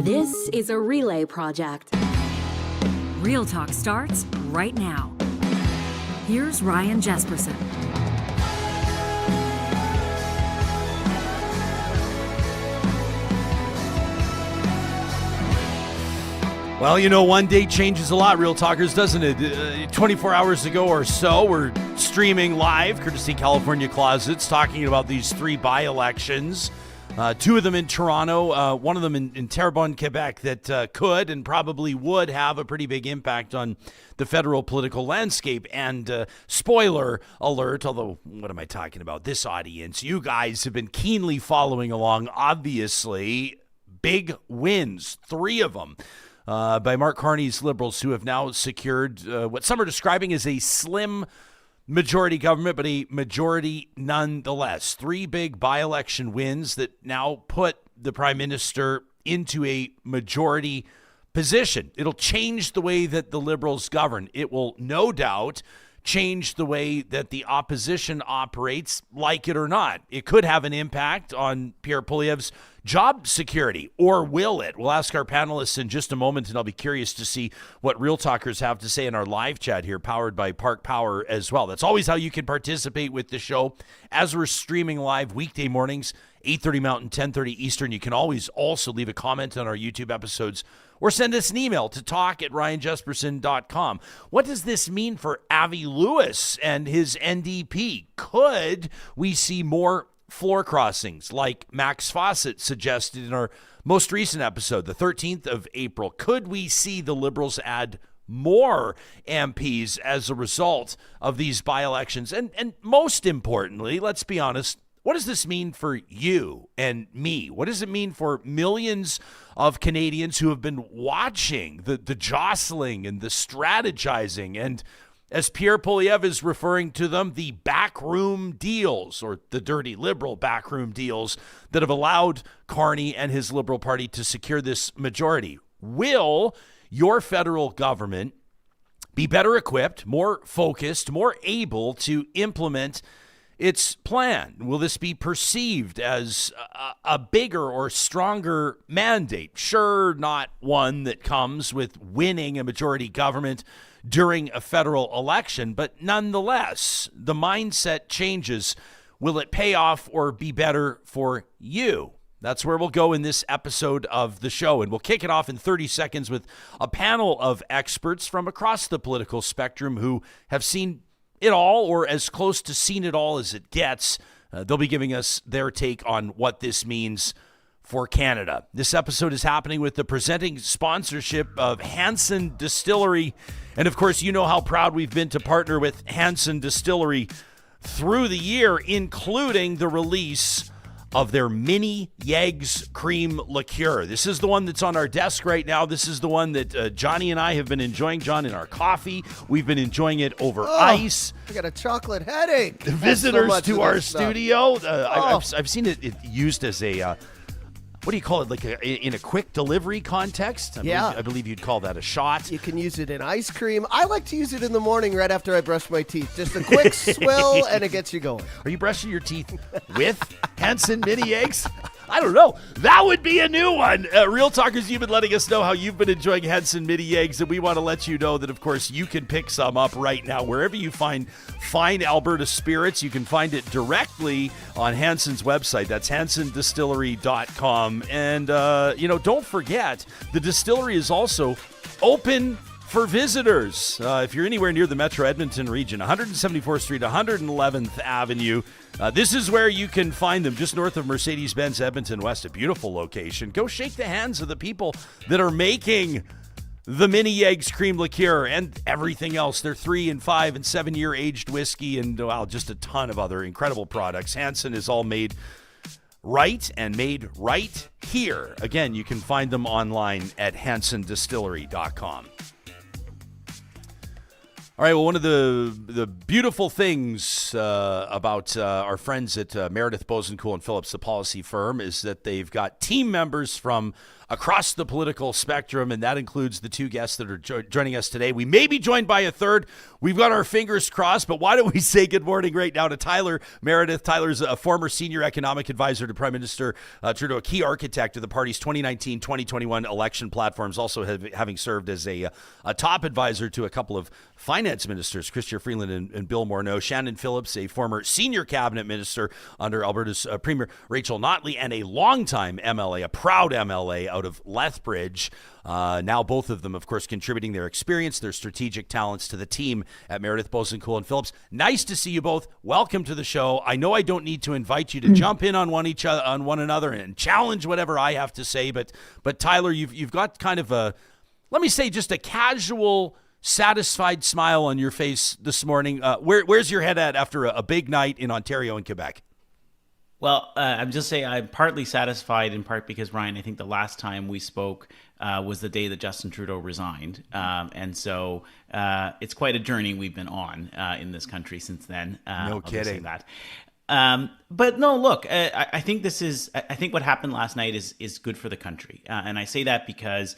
This is a relay project. Real Talk starts right now. Here's Ryan Jesperson. Well, you know, one day changes a lot, Real Talkers, doesn't it? 24 hours ago or so, we're streaming live, courtesy California Closets, talking about these three by-elections. Two of them in Toronto, one of them in Terrebonne, Quebec, that could and probably would have a pretty big impact on the federal political landscape. And spoiler alert, although what am I talking about? This audience, you guys have been keenly following along, obviously. Big wins, three of them. By Mark Carney's Liberals, who have now secured what some are describing as a slim majority government, but a majority nonetheless. Three big by-election wins that now put the Prime Minister into a majority position. It'll change the way that the Liberals govern. It will no doubt change the way that the opposition operates, like it or not. It could have an impact on Pierre Poilievre's job security, or will it? We'll ask our panelists in just a moment, and I'll be curious to see what Real Talkers have to say in our live chat here, powered by Park Power as well. That's always how you can participate with the show. As we're streaming live weekday mornings, 8:30 Mountain, 10:30 Eastern. You can always also leave a comment on our YouTube episodes or send us an email to talk@ryanjesperson.com. What does this mean for Avi Lewis and his NDP? Could we see more floor crossings like Max Fawcett suggested in our most recent episode, the 13th of April? Could we see the Liberals add more MPs as a result of these by-elections? And most importantly, let's be honest, what does this mean for you and me? What does it mean for millions of Canadians who have been watching the jostling and the strategizing and, as Pierre Poilievre is referring to them, the backroom deals, or the dirty Liberal backroom deals that have allowed Carney and his Liberal Party to secure this majority? Will your federal government be better equipped, more focused, more able to implement its plan? Will this be perceived as a bigger or stronger mandate? Sure, not one that comes with winning a majority government during a federal election, but nonetheless, the mindset changes. Will it pay off or be better for you? That's where we'll go in this episode of the show, and we'll kick it off in 30 seconds with a panel of experts from across the political spectrum who have seen it all, or as close to seen it all as it gets. They'll be giving us their take on what this means for Canada. This episode is happening with the presenting sponsorship of Hanson Distillery. And of course, you know how proud we've been to partner with Hanson Distillery through the year, including the release of their mini Yeggs cream liqueur. This is the one that's on our desk right now. This is the one that Johnny and I have been enjoying, John, in our coffee. We've been enjoying it over ice. I got a chocolate headache. Visitors to our studio. I've seen it used as a, what do you call it? Like in a quick delivery context? I believe you'd call that a shot. You can use it in ice cream. I like to use it in the morning right after I brush my teeth. Just a quick swill and it gets you going. Are you brushing your teeth with Hanson mini eggs? I don't know. That would be a new one. Real Talkers, you've been letting us know how you've been enjoying Hanson mini eggs, and we want to let you know that, of course, you can pick some up right now. Wherever you find fine Alberta spirits, you can find it directly on Hanson's website. That's hansondistillery.com. And, don't forget, the distillery is also open for visitors. If you're anywhere near the Metro Edmonton region, 174th Street, 111th Avenue, this is where you can find them, just north of Mercedes-Benz Edmonton West, a beautiful location. Go shake the hands of the people that are making the mini Yeggs cream liqueur and everything else. They're 3 and 5 and 7 year aged whiskey and just a ton of other incredible products. Hanson is all made right and made right here. Again, you can find them online at hansondistillery.com. All right. Well, one of the beautiful things about our friends at Meredith, Boessenkool and Phillips, the policy firm, is that they've got team members from across the political spectrum, and that includes the two guests that are joining us today. We may be joined by a third. We've got our fingers crossed, but why don't we say good morning right now to Tyler Meredith. Tyler's a former senior economic advisor to Prime Minister Trudeau, a key architect of the party's 2019-2021 election platforms, also having served as a top advisor to a couple of finance ministers, Chrystia Freeland and Bill Morneau. Shannon Phillips, a former senior cabinet minister under Alberta's Premier Rachel Notley, and a longtime MLA, a proud MLA out of Lethbridge. Now both of them, of course, contributing their experience, their strategic talents to the team at Meredith, Boessenkool and Phillips. Nice to see you both. Welcome to the show. I know I don't need to invite you to jump in on one another and challenge whatever I have to say, but Tyler, you've got kind of a, let me say, just a casual, satisfied smile on your face this morning. Where's your head at after a big night in Ontario and Quebec? Well, I'm just saying I'm partly satisfied, in part because, Ryan, I think the last time we spoke was the day that Justin Trudeau resigned. And so it's quite a journey we've been on in this country since then. No kidding. That. But no, look, I think I think what happened last night is good for the country. And I say that because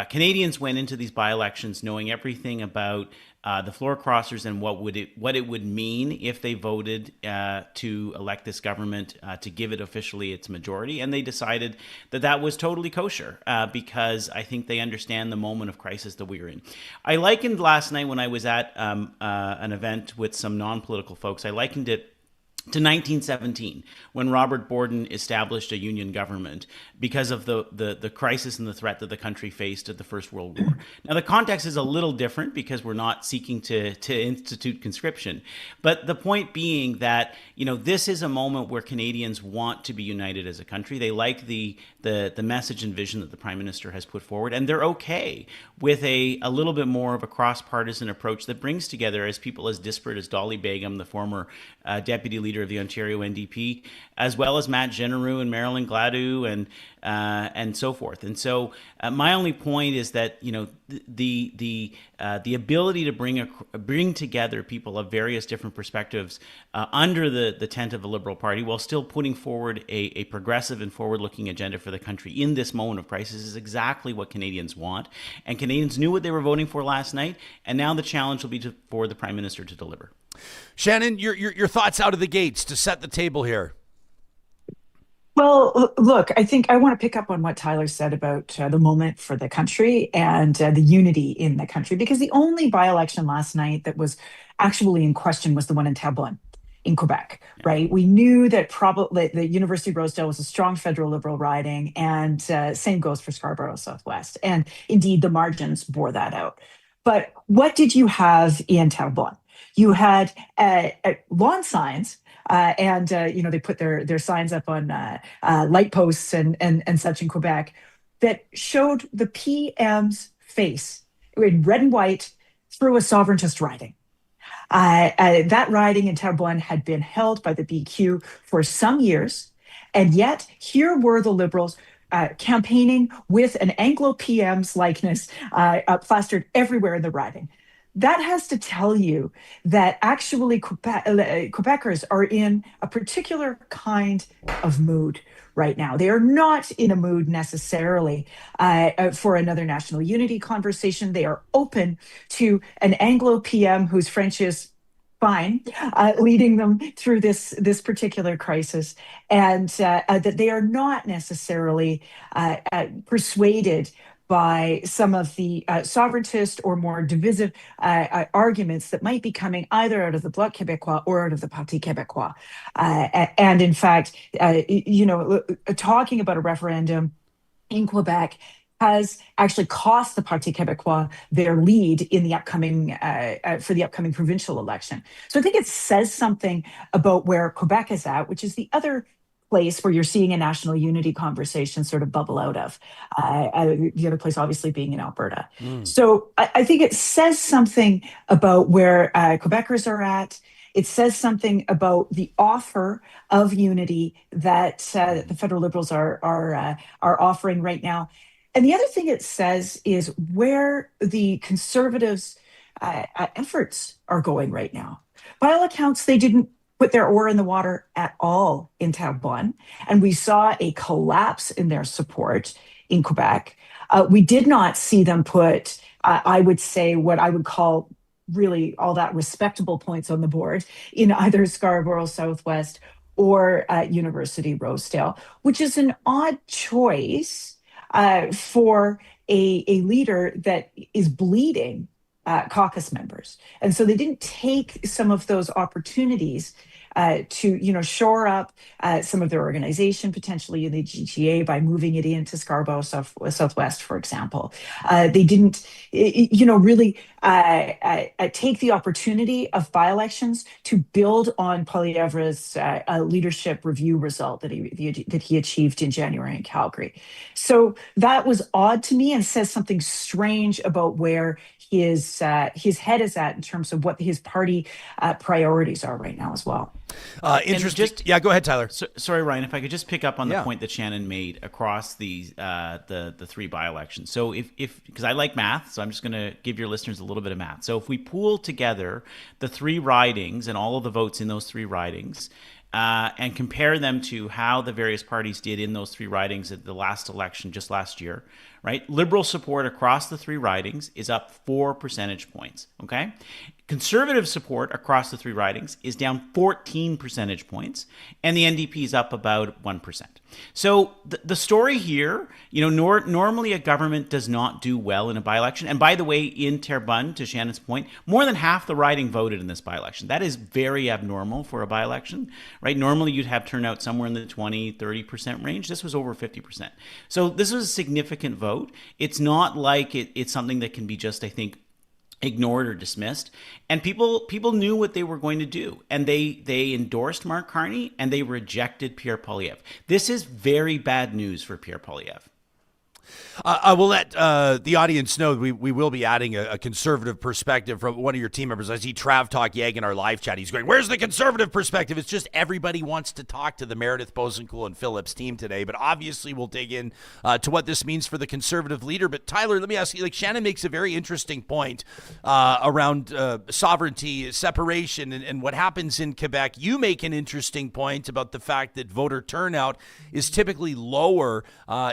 Canadians went into these by-elections knowing everything about the floor crossers and what it would mean if they voted to elect this government, to give it officially its majority. And they decided that was totally kosher because I think they understand the moment of crisis that we were in. I likened last night when I was at an event with some non-political folks, I likened it to 1917, when Robert Borden established a union government because of the crisis and the threat that the country faced at the First World War. Now, the context is a little different because we're not seeking to institute conscription. But the point being that, this is a moment where Canadians want to be united as a country. They like the message and vision that the Prime Minister has put forward, and they're okay with a little bit more of a cross-partisan approach that brings together as people as disparate as Dolly Begum, the former deputy leader of the Ontario NDP, as well as Matt Genereux and Marilyn Gladue and so forth. And so my only point is that the ability to bring together people of various different perspectives under the tent of the Liberal Party while still putting forward a progressive and forward-looking agenda for the country in this moment of crisis is exactly what Canadians want. And Canadians knew what they were voting for last night, and now the challenge will be for the Prime Minister to deliver. Shannon, your thoughts out of the gates to set the table here. Well, look, I think I want to pick up on what Tyler said about the moment for the country and the unity in the country, because the only by-election last night that was actually in question was the one in Terrebonne in Quebec, right? We knew that probably the University of Rosedale was a strong federal Liberal riding, and same goes for Scarborough Southwest. And indeed, the margins bore that out. But what did you have in Terrebonne? You had lawn signs, and they put their signs up on light posts and such in Quebec that showed the PM's face in red and white through a sovereigntist riding. That riding in Terrebonne had been held by the BQ for some years, and yet here were the Liberals campaigning with an Anglo PM's likeness plastered everywhere in the riding. That has to tell you that actually Quebecers are in a particular kind of mood right now. They are not in a mood necessarily for another national unity conversation. They are open to an Anglo PM whose French is fine, leading them through this particular crisis, and that they are not necessarily persuaded by some of the sovereigntist or more divisive arguments that might be coming either out of the Bloc Québécois or out of the Parti Québécois. And in fact, talking about a referendum in Quebec has actually cost the Parti Québécois their lead in the upcoming for the upcoming provincial election. So I think it says something about where Quebec is at, which is the other place where you're seeing a national unity conversation sort of bubble out of. The other place obviously being in Alberta. So I think it says something about where Quebecers are at. It says something about the offer of unity that the federal Liberals are offering right now. And the other thing it says is where the Conservatives efforts are going right now. By all accounts, they didn't put their oar in the water at all in Terrebonne, and we saw a collapse in their support in Quebec. We did not see them put, I would say, what I would call really all that respectable points on the board in either Scarborough Southwest or University Rosedale, which is an odd choice for a leader that is bleeding caucus members. And so they didn't take some of those opportunities to shore up some of their organization, potentially in the GTA, by moving it into Scarborough Southwest, for example. They didn't, really take the opportunity of by-elections to build on Poilievre's leadership review result that he achieved in January in Calgary. So that was odd to me and says something strange about where his head is at in terms of what his party priorities are right now as well. Interesting. Yeah, go ahead, Tyler. Sorry, Ryan, if I could just pick up on the point that Shannon made across the three by-elections. So if because I like math, so I'm just going to give your listeners a little bit of math. So if we pool together the three ridings and all of the votes in those three ridings, and compare them to how the various parties did in those three ridings at the last election just last year, right? Liberal support across the three ridings is up 4 percentage points, okay? Conservative support across the three ridings is down 14 percentage points, and the NDP is up about 1%. So the story here, normally a government does not do well in a by-election. And by the way, in Terrebonne, to Shannon's point, more than half the riding voted in this by-election. That is very abnormal for a by-election, right? Normally you'd have turnout somewhere in the 20, 30% range. This was over 50%. So this was a significant vote. It's not like it's something that can be just, I think, ignored or dismissed, and people knew what they were going to do, and they endorsed Mark Carney and they rejected Pierre Poilievre. This is very bad news for Pierre Poilievre. I will let the audience know we will be adding a conservative perspective from one of your team members. I see Trav Talk Yeg in our live chat. He's going, where's the conservative perspective? It's just everybody wants to talk to the Meredith, Boessenkool, and Phillips team today. But obviously we'll dig in to what this means for the conservative leader. But Tyler, let me ask you, Shannon makes a very interesting point around sovereignty, separation, and what happens in Quebec. You make an interesting point about the fact that voter turnout is typically lower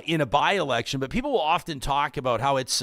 in a by-election. But people will often talk about how it's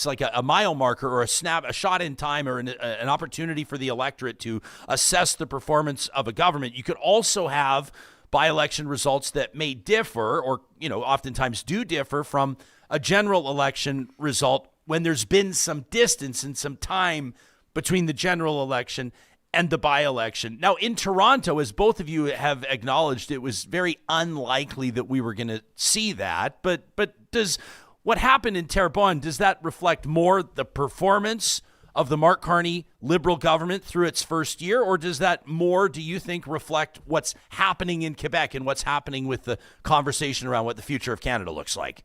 like a mile marker or a shot in time, or an opportunity for the electorate to assess the performance of a government. You could also have by-election results that may differ, or oftentimes do differ from a general election result when there's been some distance and some time between the general election and the by-election. Now, in Toronto, as both of you have acknowledged, it was very unlikely that we were going to see that. But does what happened in Terrebonne, does that reflect more the performance of the Mark Carney Liberal government through its first year, or does that more, do you think, reflect what's happening in Quebec and what's happening with the conversation around what the future of Canada looks like?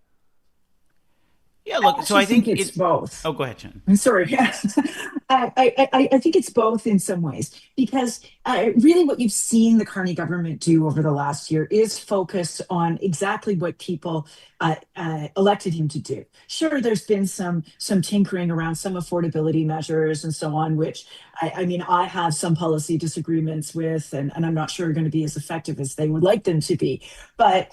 Yeah, look, so I think it's both. Oh, go ahead, Jen. I'm sorry. I think it's both in some ways, because really what you've seen the Carney government do over the last year is focus on exactly what people elected him to do. Sure, there's been some tinkering around some affordability measures and so on, which I have some policy disagreements with, and I'm not sure are going to be as effective as they would like them to be. But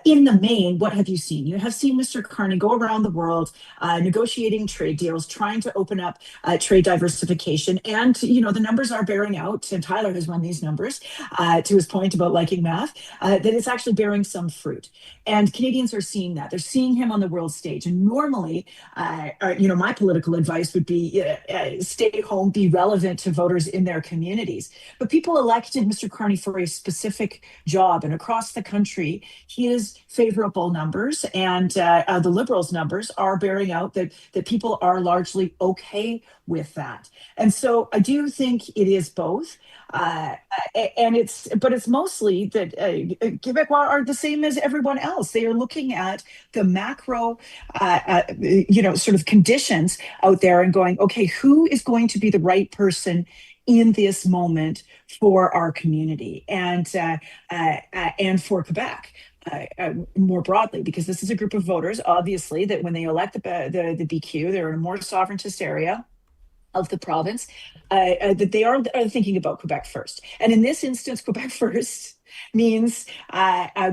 in the main, what have you seen? You have seen Mr. Carney go around the world negotiating trade deals, trying to open up trade diversification. And, the numbers are bearing out, and Tyler has run these numbers to his point about liking math, that it's actually bearing some fruit. And Canadians are seeing that. They're seeing him on the world stage. And normally, my political advice would be stay home, be relevant to voters in their communities. But people elected Mr. Carney for a specific job. And across the country, his favorable numbers and the Liberals' numbers are bearing out that people are largely okay with that. And so I do think it is both. But it's mostly that Quebecois are the same as everyone else. They are looking at the macro, sort of conditions out there and going, okay, who is going to be the right person in this moment for our community and for Quebec? More broadly, because this is a group of voters, obviously, that when they elect the BQ, they're in a more sovereigntist area. of the province, that they are thinking about Quebec first. And in this instance, Quebec first means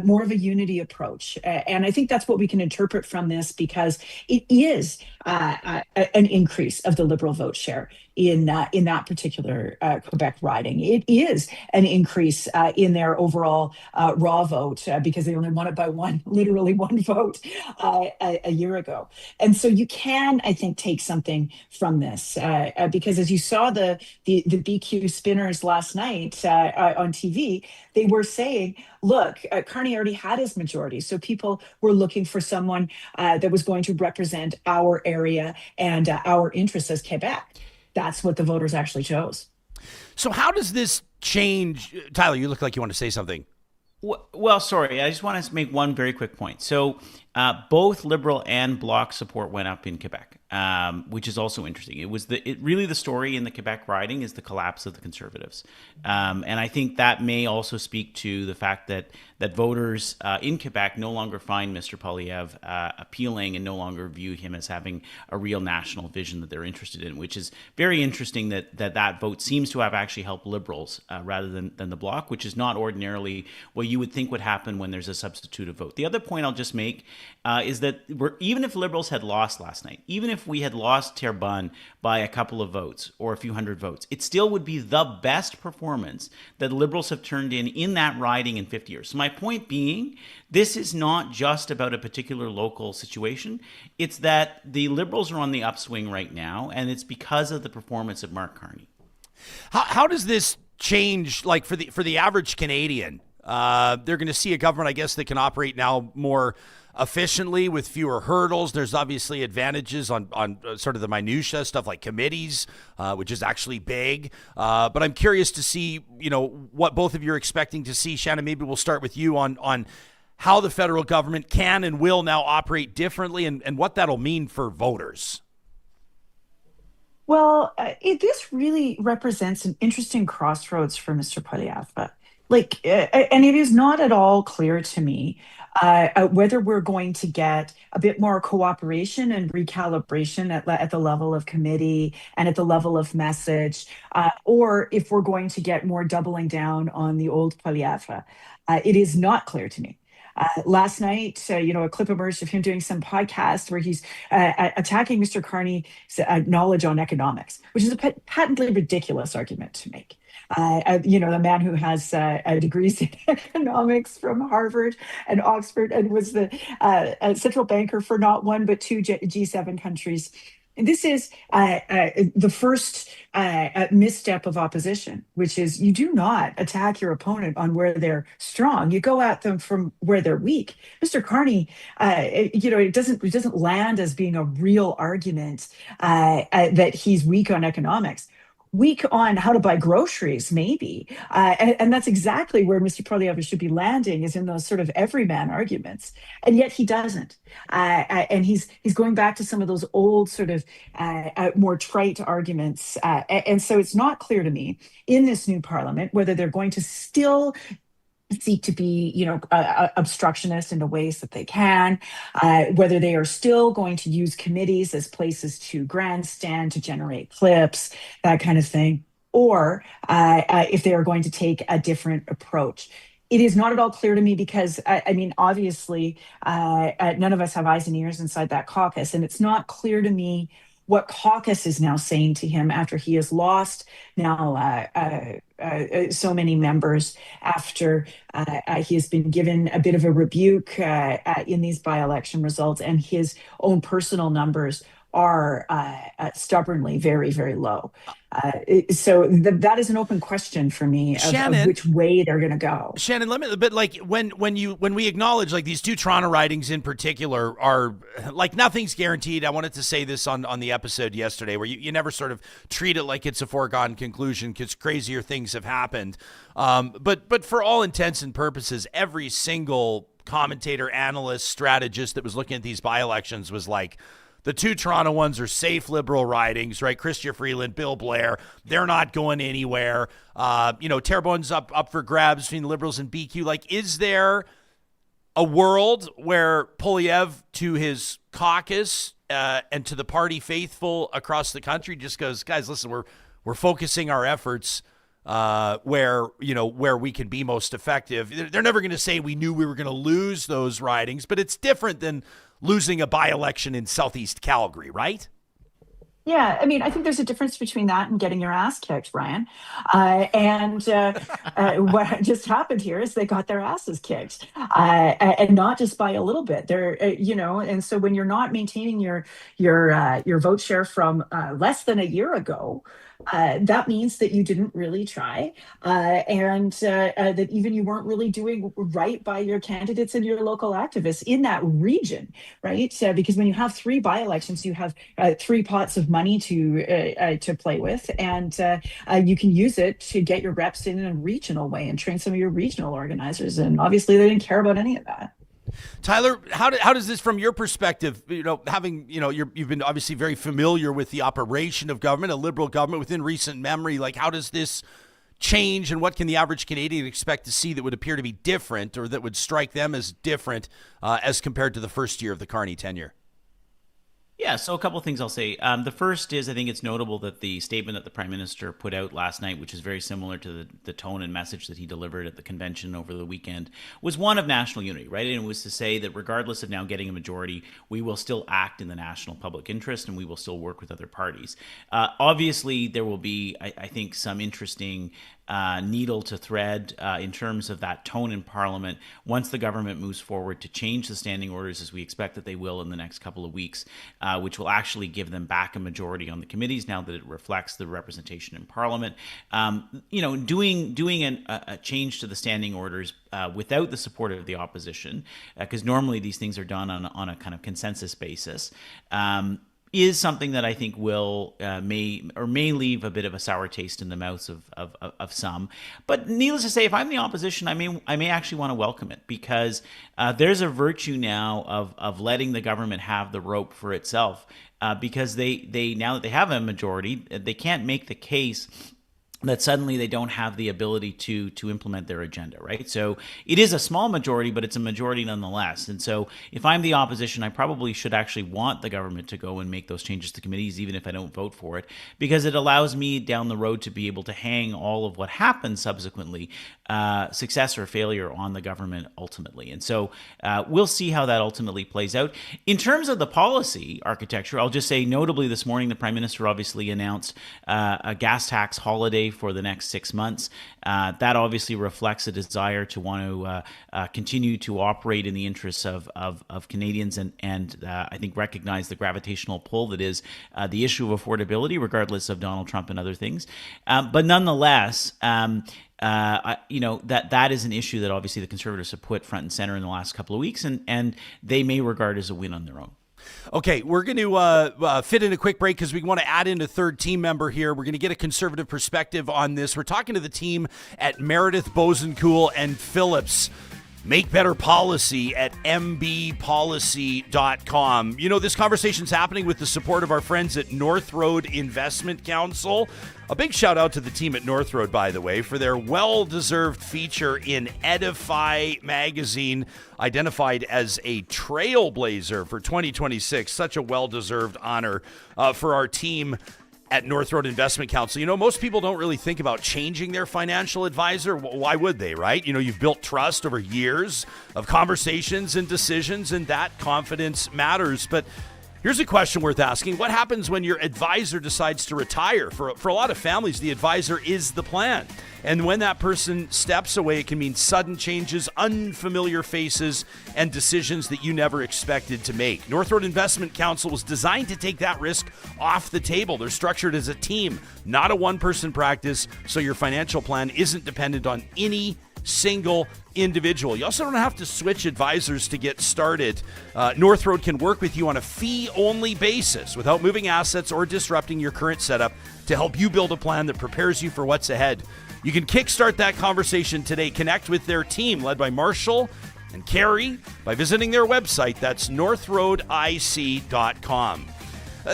more of a unity approach. And I think that's what we can interpret from this, because it is an increase of the Liberal vote share in that particular Quebec riding. It is an increase in their overall raw vote, because they only won it by literally one vote a year ago. And so you can, I think, take something from this, because as you saw the BQ spinners last night on TV, they were saying, look, Carney already had his majority. So people were looking for someone that was going to represent our area and our interests as Quebec. That's what the voters actually chose. So how does this change? Tyler, you look like you want to say something. Well, sorry, I just want to make one very quick point. So both Liberal and Bloc support went up in Quebec, which is also interesting. It was really the story in the Quebec riding is the collapse of the Conservatives. And I think that may also speak to the fact that voters in Quebec no longer find Mr. Poilievre appealing and no longer view him as having a real national vision that they're interested in, which is very interesting that vote seems to have actually helped Liberals rather than the Bloc, which is not ordinarily what you would think would happen when there's a substitutive vote. The other point I'll just make is that even if Liberals had lost last night, even if we had lost Terrebonne by a couple of votes or a few hundred votes, it still would be the best performance that Liberals have turned in that riding in 50 years. So my point being, this is not just about a particular local situation. It's that the Liberals are on the upswing right now, and it's because of the performance of Mark Carney. How does this change, like for the average Canadian? They're going to see a government, I guess, that can operate now more efficiently with fewer hurdles. There's obviously advantages on sort of the minutia stuff like committees, which is actually big. But I'm curious to see, what both of you are expecting to see. Shannon, maybe we'll start with you on how the federal government can and will now operate differently and what that'll mean for voters. Well, this really represents an interesting crossroads for Mr. Poilievre. And it is not at all clear to me whether we're going to get a bit more cooperation and recalibration at the level of committee and at the level of message, or if we're going to get more doubling down on the old Poilievre. It is not clear to me. Last night, a clip emerged of him doing some podcast where he's attacking Mr. Carney's knowledge on economics, which is a patently ridiculous argument to make. The man who has degrees in economics from Harvard and Oxford and was the central banker for not one but two G7 countries. And this is the first misstep of opposition, which is you do not attack your opponent on where they're strong. You go at them from where they're weak. Mr. Carney, it doesn't land as being a real argument that he's weak on economics. Weak on how to buy groceries, maybe. And that's exactly where Mr. Poilievre should be landing, is in those sort of everyman arguments. And yet he doesn't. And he's going back to some of those old sort of more trite arguments. And so it's not clear to me in this new parliament whether they're going to still seek to be, obstructionist in the ways that they can, whether they are still going to use committees as places to grandstand, to generate clips, that kind of thing, or if they are going to take a different approach. It is not at all clear to me because, obviously, none of us have eyes and ears inside that caucus, and it's not clear to me what caucus is now saying to him after he has lost now so many members, after he has been given a bit of a rebuke in these by-election results, and his own personal numbers are stubbornly very, very low. So that is an open question for me of which way they're going to go. Shannon, let me, but like when we acknowledge like these two Toronto ridings in particular are like nothing's guaranteed. I wanted to say this on the episode yesterday where you never sort of treat it like it's a foregone conclusion because crazier things have happened. But for all intents and purposes, every single commentator, analyst, strategist that was looking at these by-elections was like, the two Toronto ones are safe Liberal ridings, right? Chrystia Freeland, Bill Blair, they're not going anywhere. Terrebonne's up for grabs between the Liberals and BQ. Like, is there a world where Poilievre, to his caucus, and to the party faithful across the country just goes, guys, listen, we're focusing our efforts where we can be most effective. They're never going to say we knew we were going to lose those ridings, but it's different than losing a by-election in Southeast Calgary, right? Yeah, I mean, I think there's a difference between that and getting your ass kicked, Ryan. What just happened here is they got their asses kicked, and not just by a little bit. And so when you're not maintaining your vote share from less than a year ago, that means that you didn't really try, and that even you weren't really doing right by your candidates and your local activists in that region, right? Because when you have 3 by-elections, you have 3 pots of money to play with, and you can use it to get your reps in a regional way and train some of your regional organizers. And obviously, they didn't care about any of that. Tyler, how does this, from your perspective, you've been obviously very familiar with the operation of government, a Liberal government within recent memory. Like, how does this change, and what can the average Canadian expect to see that would appear to be different, or that would strike them as different as compared to the first year of the Carney tenure? Yeah, so a couple of things I'll say. The first is, I think it's notable that the statement that the Prime Minister put out last night, which is very similar to the tone and message that he delivered at the convention over the weekend, was one of national unity, right? And it was to say that regardless of now getting a majority, we will still act in the national public interest and we will still work with other parties. Obviously, there will be, I think, some interesting needle to thread in terms of that tone in Parliament once the government moves forward to change the standing orders, as we expect that they will in the next couple of weeks, which will actually give them back a majority on the committees now that it reflects the representation in Parliament. Doing a change to the standing orders without the support of the opposition, because normally these things are done on a kind of consensus basis, is something that I think will may leave a bit of a sour taste in the mouths of some. But needless to say, if I'm the opposition, I may actually want to welcome it, because there's a virtue now of letting the government have the rope for itself, because they now that they have a majority, they can't make the case that suddenly they don't have the ability to implement their agenda, right? So it is a small majority, but it's a majority nonetheless. And so if I'm the opposition, I probably should actually want the government to go and make those changes to committees, even if I don't vote for it, because it allows me down the road to be able to hang all of what happens subsequently, success or failure, on the government ultimately. And so we'll see how that ultimately plays out. In terms of the policy architecture, I'll just say notably this morning, the Prime Minister obviously announced a gas tax holiday for the next 6 months. That obviously reflects a desire to want to continue to operate in the interests of Canadians and I think recognize the gravitational pull that is the issue of affordability, regardless of Donald Trump and other things. But nonetheless, that is an issue that obviously the Conservatives have put front and center in the last couple of weeks, and they may regard as a win on their own. Okay, we're going to fit in a quick break because we want to add in a third team member here. We're going to get a Conservative perspective on this. We're talking to the team at Meredith, Boessenkool, and Phillips. Make better policy at mbpolicy.com. This conversation's happening with the support of our friends at North Road Investment Council. A big shout out to the team at North Road, by the way, for their well-deserved feature in Edify magazine, identified as a trailblazer for 2026. Such a well-deserved honor for our team at North Road Investment Council. Most people don't really think about changing their financial advisor. Why would they, right? You've built trust over years of conversations and decisions, and that confidence matters. But here's a question worth asking. What happens when your advisor decides to retire? For a lot of families, the advisor is the plan. And when that person steps away, it can mean sudden changes, unfamiliar faces, and decisions that you never expected to make. North Road Investment Council was designed to take that risk off the table. They're structured as a team, not a one-person practice, so your financial plan isn't dependent on any single individual. You also don't have to switch advisors to get started. North Road can work with you on a fee-only basis without moving assets or disrupting your current setup to help you build a plan that prepares you for what's ahead. You can kickstart that conversation today. Connect with their team led by Marshall and Carrie by visiting their website. That's northroadic.com.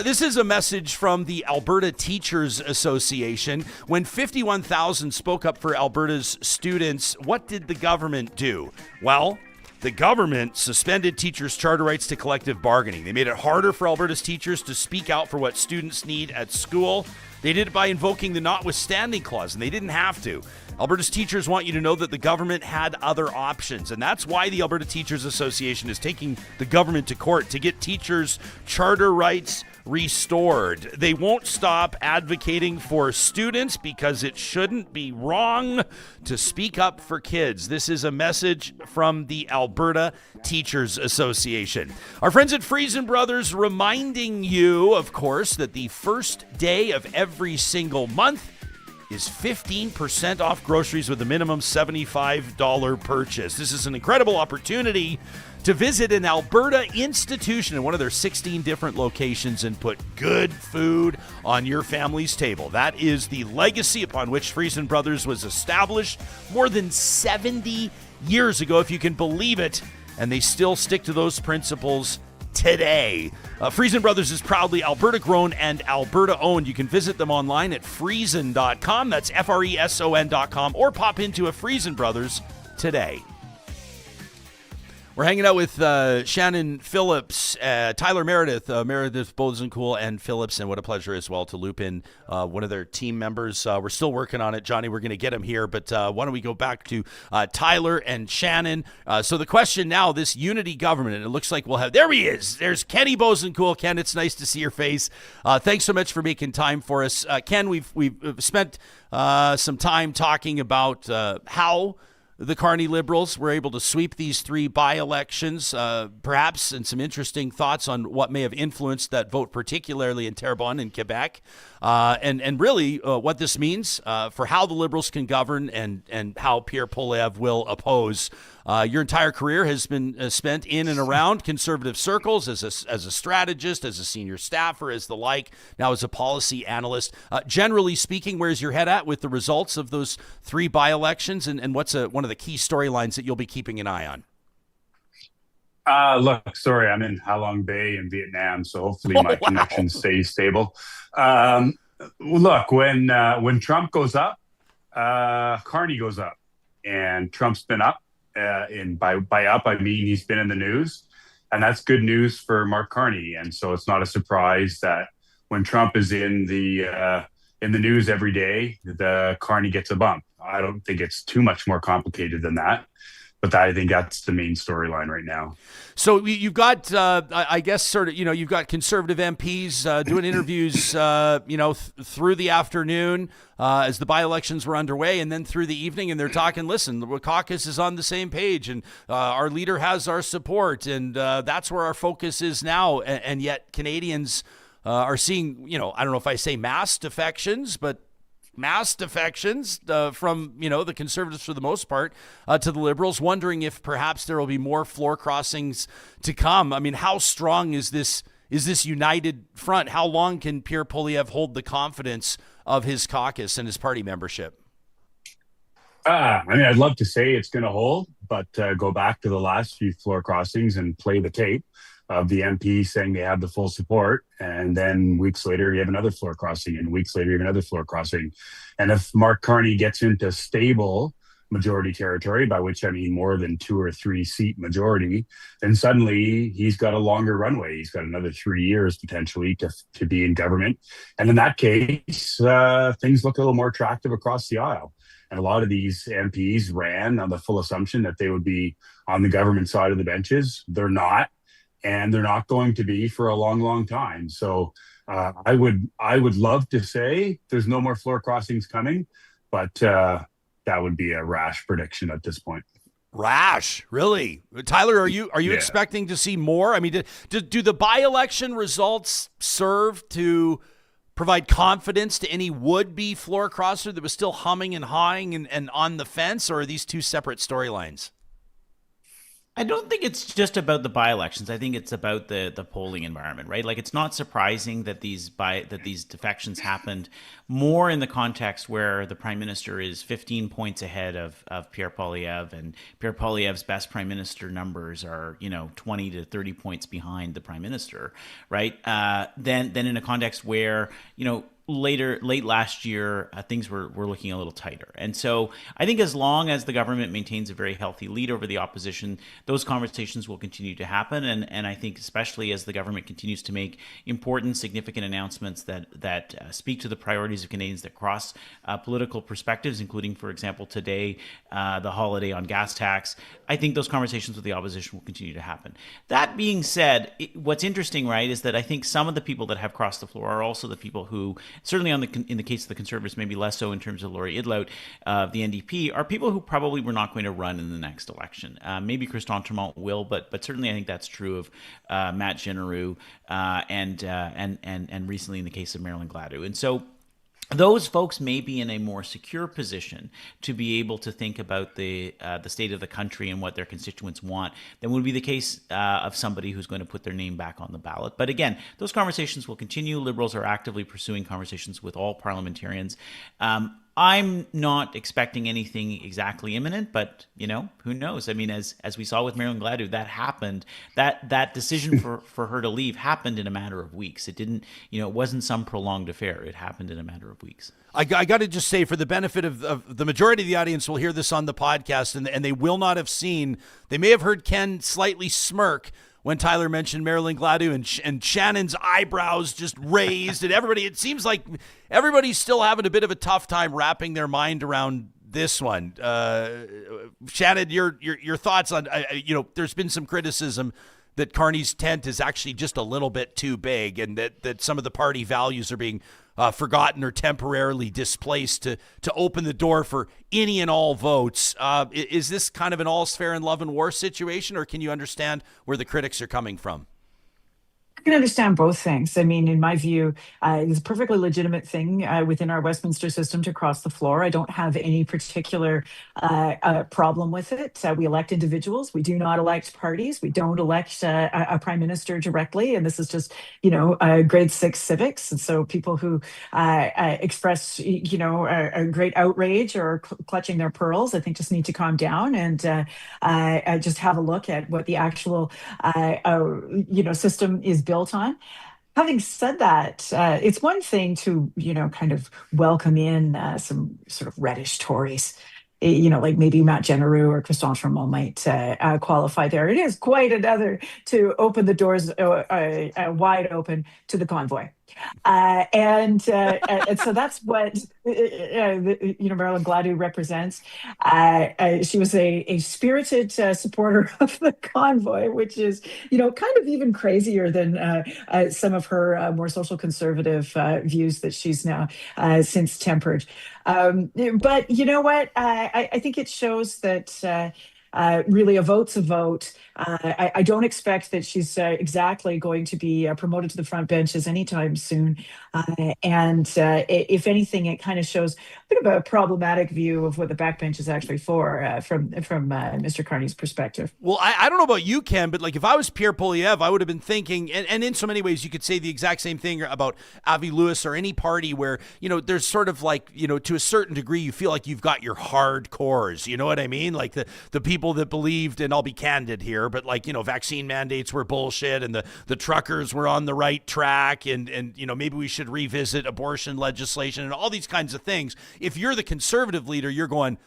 This is a message from the Alberta Teachers Association. When 51,000 spoke up for Alberta's students, what did the government do? Well, the government suspended teachers' charter rights to collective bargaining. They made it harder for Alberta's teachers to speak out for what students need at school. They did it by invoking the notwithstanding clause, and they didn't have to. Alberta's teachers want you to know that the government had other options, and that's why the Alberta Teachers Association is taking the government to court to get teachers' charter rights restored. They won't stop advocating for students because it shouldn't be wrong to speak up for kids. This is a message from the Alberta Teachers Association. Our friends at Friesen Brothers reminding you, of course, that the first day of every single month is 15% off groceries with a minimum $75 purchase. This is an incredible opportunity to visit an Alberta institution in one of their 16 different locations and put good food on your family's table. That is the legacy upon which Friesen Brothers was established more than 70 years ago, if you can believe it, and they still stick to those principles today. Friesen Brothers is proudly Alberta-grown and Alberta-owned. You can visit them online at friesen.com. That's Freson.com, or pop into a Friesen Brothers today. We're hanging out with Shannon Phillips, Tyler Meredith, Meredith Boessenkool, and Phillips, and what a pleasure as well to loop in one of their team members. We're still working on it, Johnny. We're going to get him here, but why don't we go back to Tyler and Shannon? So the question now, this unity government, and it looks like we'll have, there he is. There's Kenny Boessenkool. Ken, it's nice to see your face. Thanks so much for making time for us. Ken, we've spent some time talking about how the Carney Liberals were able to sweep these three by-elections, perhaps, and some interesting thoughts on what may have influenced that vote, particularly in Terrebonne in Quebec, and really what this means for how the Liberals can govern and how Pierre Poilievre will oppose. Your entire career has been spent in and around conservative circles as a strategist, as a senior staffer, as the like, now as a policy analyst. Generally speaking, where's your head at with the results of those three by-elections, and what's one of the key storylines that you'll be keeping an eye on? Look, sorry, I'm in Halong Bay in Vietnam, so hopefully my connection stays stable. Look, when Trump goes up, Carney goes up, and Trump's been up. And by up, I mean he's been in the news, and that's good news for Mark Carney. And so it's not a surprise that when Trump is in the news every day, the Carney gets a bump. I don't think it's too much more complicated than that. But I think that's the main storyline right now. So you've got, I guess, sort of, you've got conservative MPs doing interviews, through the afternoon as the by-elections were underway, and then through the evening, and they're talking, listen, the caucus is on the same page, and our leader has our support, and that's where our focus is now. And yet Canadians are seeing, I don't know if I say mass defections, but mass defections from, the Conservatives for the most part to the Liberals, wondering if perhaps there will be more floor crossings to come. I mean, how strong is this united front? How long can Pierre Poilievre hold the confidence of his caucus and his party membership? I'd love to say it's going to hold, but go back to the last few floor crossings and play the tape of the MP saying they have the full support. And then weeks later, you have another floor crossing, and weeks later, you have another floor crossing. And if Mark Carney gets into stable majority territory, by which I mean more than 2 or 3 seat majority, then suddenly he's got a longer runway. He's got another 3 years potentially to be in government. And in that case, things look a little more attractive across the aisle. And a lot of these MPs ran on the full assumption that they would be on the government side of the benches. They're not. And they're not going to be for a long, long time. So I would love to say there's no more floor crossings coming, but that would be a rash prediction at this point. Rash, really? Tyler, are you expecting to see more? I mean, do the by-election results serve to provide confidence to any would-be floor crosser that was still humming and hawing and on the fence, or are these two separate storylines? I don't think it's just about the by-elections. I think it's about the polling environment, right? Like, it's not surprising that these defections happened more in the context where the Prime Minister is 15 points ahead of Pierre Poilievre, and Pierre Poilievre's best Prime Minister numbers are 20 to 30 points behind the Prime Minister, right? Then in a context where late last year, things were looking a little tighter. And so I think as long as the government maintains a very healthy lead over the opposition, those conversations will continue to happen. And I think especially as the government continues to make important, significant announcements that speak to the priorities of Canadians that cross political perspectives, including, for example, today, the holiday on gas tax, I think those conversations with the opposition will continue to happen. That being said, what's interesting, right, is that I think some of the people that have crossed the floor are also the people who, certainly in the case of the Conservatives, maybe less so in terms of Laurie Idlout of the NDP, are people who probably were not going to run in the next election. Maybe Christian Tremont will, but certainly I think that's true of Matt Genereux and recently in the case of Marilyn Gladu. And so those folks may be in a more secure position to be able to think about the state of the country and what their constituents want than would be the case of somebody who's going to put their name back on the ballot. But again, those conversations will continue. Liberals are actively pursuing conversations with all parliamentarians. I'm not expecting anything exactly imminent, but who knows? I mean, as we saw with Marilyn Gladu, that happened. That decision for her to leave happened in a matter of weeks. It didn't, it wasn't some prolonged affair. It happened in a matter of weeks. I got to just say, for the benefit of the majority of the audience, will hear this on the podcast, and they will not have seen. They may have heard Ken slightly smirk when Tyler mentioned Marilyn Gladu, and Shannon's eyebrows just raised, and it seems like everybody's still having a bit of a tough time wrapping their mind around this one. Shannon, your thoughts on, there's been some criticism that Carney's tent is actually just a little bit too big, and that some of the party values are being forgotten or temporarily displaced to open the door for any and all votes. Is this kind of an all's fair in love and war situation, or can you understand where the critics are coming from? I can understand both things. I mean, in my view, it's a perfectly legitimate thing within our Westminster system to cross the floor. I don't have any particular problem with it. We elect individuals. We do not elect parties. We don't elect a prime minister directly. And this is just, grade 6 civics. And so people who express, a great outrage or clutching their pearls, I think just need to calm down and just have a look at what the actual, system is built on. Having said that, it's one thing to, kind of welcome in some sort of reddish Tories, like maybe Matt Genereux or Christian Tremont might qualify there. It is quite another to open the doors wide open to the convoy. And so that's what Marilyn Gladu represents. She was a spirited supporter of the convoy, which is kind of even crazier than some of her more social conservative views that she's now since tempered. But you know what? I think it shows that really a vote's a vote. I don't expect that she's exactly going to be promoted to the front benches anytime soon. And if anything, it kind of shows a bit of a problematic view of what the backbench is actually for from Mr. Carney's perspective. Well, I don't know about you, Ken, but like if I was Pierre Poilievre, I would have been thinking, and in so many ways you could say the exact same thing about Avi Lewis or any party where, there's sort of like, to a certain degree, you feel like you've got your hardcores, you know what I mean? Like the people that believed, and I'll be candid here, but like, vaccine mandates were bullshit and the truckers were on the right track and maybe we should revisit abortion legislation and all these kinds of things. If you're the conservative leader, you're going,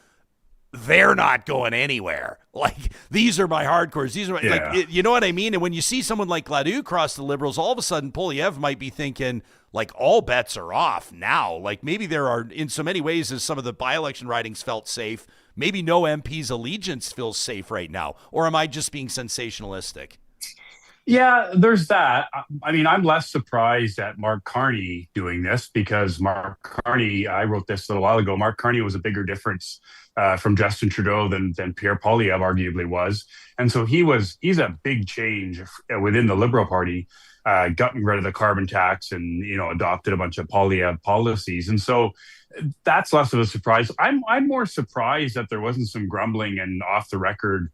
they're not going anywhere. Like, these are my hardcores. These are my, like, you know what I mean? And when you see someone like Gladu cross the Liberals, all of a sudden Poilievre might be thinking, like, all bets are off now. Like, maybe there are, in so many ways, as some of the by-election ridings felt safe, maybe no MP's allegiance feels safe right now. Or am I just being sensationalistic? Yeah, there's that. I mean, I'm less surprised at Mark Carney doing this because Mark Carney, I wrote this a little while ago, Mark Carney was a bigger difference from Justin Trudeau than Pierre Poilievre arguably was. And so he's a big change within the Liberal Party, gotten rid of the carbon tax and, adopted a bunch of Poilievre policies. And so that's less of a surprise. I'm more surprised that there wasn't some grumbling and off the record